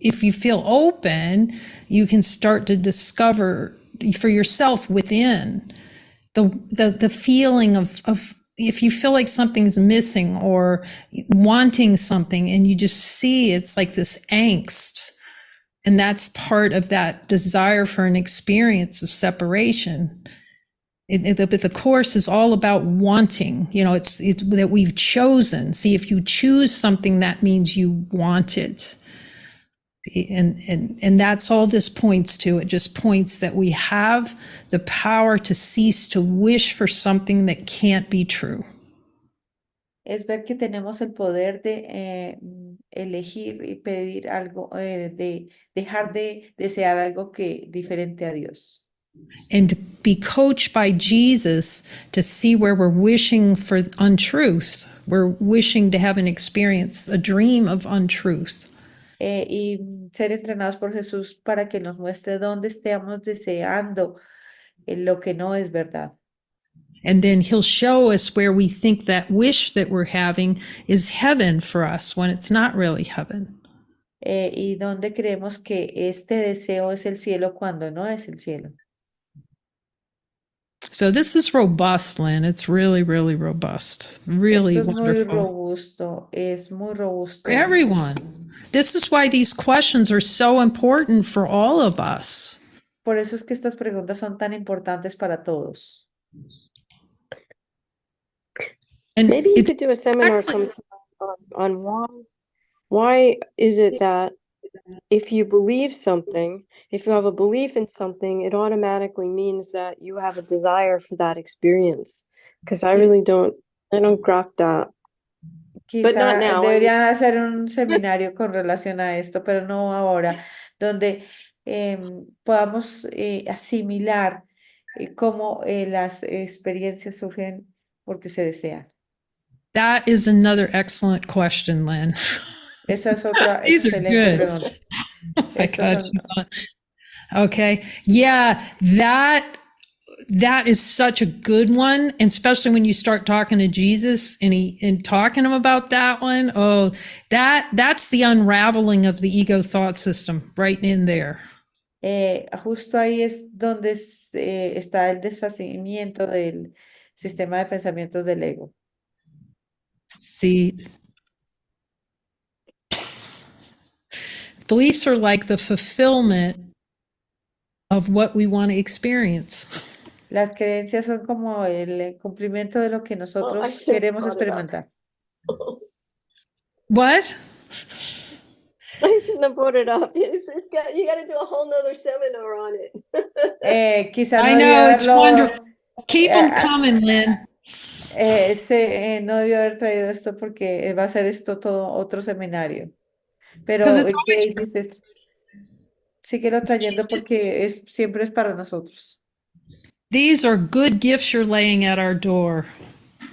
if you feel open, you can start to discover for yourself within the feeling of if you feel like something's missing or wanting something and you just see it's like this angst, and that's part of that desire for an experience of separation. But the Course is all about wanting. It's that we've chosen. See, if you choose something, that means you want it. And that's all this points to. It just points that we have the power to cease to wish for something that can't be true. Es ver que tenemos el poder de elegir y pedir algo, de dejar de desear algo diferente a Dios. And to be coached by Jesus to see where we're wishing for untruth. We're wishing to have an experience, a dream of untruth. Y ser entrenados por Jesús para que nos muestre dónde estamos deseando lo que no es verdad. And then he'll show us where we think that wish that we're having is heaven for us when it's not really heaven. Y dónde creemos que este deseo es el cielo cuando no es el cielo. So this is robust, Lynn. It's really, really robust. Really Esto es muy wonderful. robusto, es muy robusto. For everyone. This is why these questions are so important for all of us. Por eso es que estas preguntas son tan importantes para todos. And Maybe you it's could do a seminar actually- sometime on why is it that if you believe something, if you have a belief in something, it automatically means that you have a desire for that experience. Because I Sí, really I don't grok that. But not quizá now. I mean, deberían hacer un seminario con relación a esto, pero no ahora, donde podamos asimilar cómo las experiencias surgen porque se desean. that is another excellent question, Lynn. Esa es otra These are excelente good. pregunta. Oh my Estos God, son, she's on. Okay. Yeah, that is such a good one, and especially when you start talking to Jesus and talking to him about that one. Oh, that's the unraveling of the ego thought system right in there. justo ahí es donde está el deshacimiento del sistema de pensamientos del ego. See, beliefs are like the fulfillment of what we want to experience. Las creencias son como el cumplimiento de lo que oh, I nosotros should have queremos thought about that. experimentar. What? I shouldn't have brought it up. You got to do a whole nother seminar on it. Quizá I no debía know, it's haberlo, wonderful. Keep them ah, coming, Lynn. no debió haber traído esto porque va a ser esto todo otro seminario. Because Pero it's Kate always dice, síguelo trayendo porque siempre es para nosotros. these are good gifts you're laying at our door.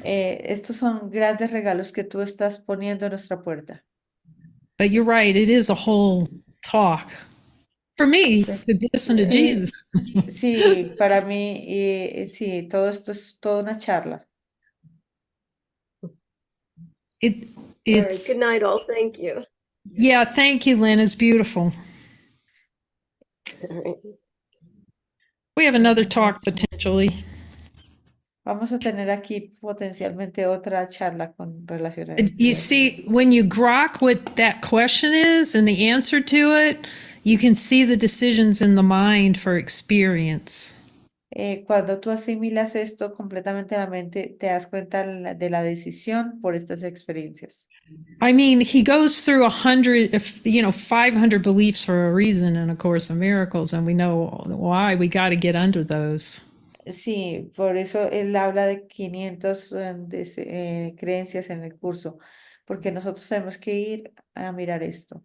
Estos son grandes regalos que tú estás poniendo en nuestra puerta. But you're right, it is a whole talk. For me, Sí. to listen to Eh, Jesus. Sí, para mí, sí, todo esto es toda una charla. It All right. it's Good night, all. Thank you. yeah, thank you, Lynn. It's beautiful. All right. We have another talk potentially. Vamos a tener aquí potencialmente otra charla con relación a esto. You see, when you grok what that question is and the answer to it, you can see the decisions in the mind for experience. Cuando tú asimilas esto completamente a la mente, te das cuenta de la decisión por estas experiencias. I mean, he goes through 500 beliefs for a reason in A Course in Miracles, and we know why. We got to get under those. Sí, por eso él habla de 500 creencias en el curso, porque nosotros tenemos que ir a mirar esto.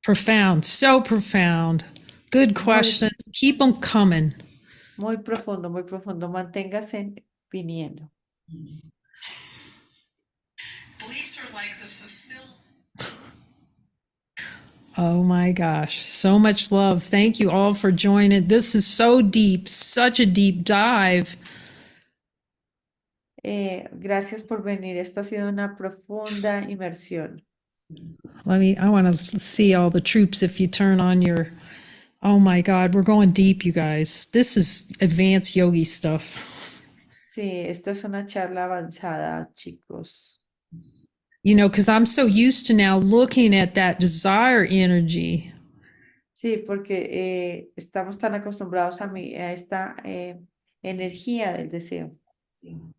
Profound, so profound. Good questions. Keep them coming. Muy profundo, muy profundo. Manténgase viniendo. Beliefs are like the fulfill. Oh my gosh, so much love. Thank you all for joining. This is so deep, such a deep dive. Gracias por venir. Esta ha sido una profunda inmersión. I want to see all the troops if you turn on your, oh my God, we're going deep, you guys. This is advanced yogi stuff. Sí, esta es una charla avanzada, chicos. You know, because I'm so used to now looking at that desire energy. Sí, porque estamos tan acostumbrados a esta energía del deseo.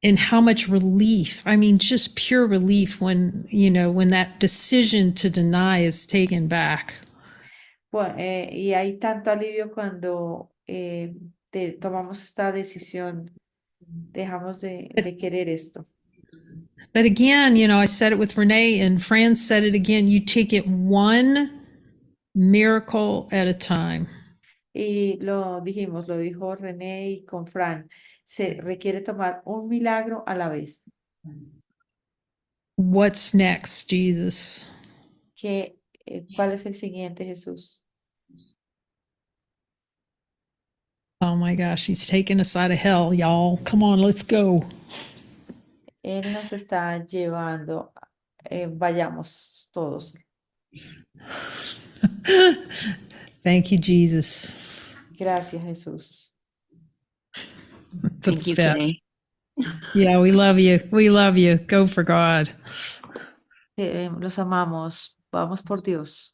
And how much relief, I mean, just pure relief when, when that decision to deny is taken back. Y hay tanto alivio cuando tomamos esta decisión, dejamos de querer esto. But again, I said it with Renee and Fran said it again, you take it one miracle at a time. Y lo dijo René y con Fran, se requiere tomar un milagro a la vez. What's next, Jesus? ¿Cuál es el siguiente, Jesús? Oh my gosh, he's taking us out of hell, y'all. Come on, let's go. Él nos está llevando, vayamos todos. Thank you, Jesus. Gracias, Jesús. The Thank you, best. Kitty. Yeah, we love you. We love you. Go for God. Los amamos. Vamos por Dios.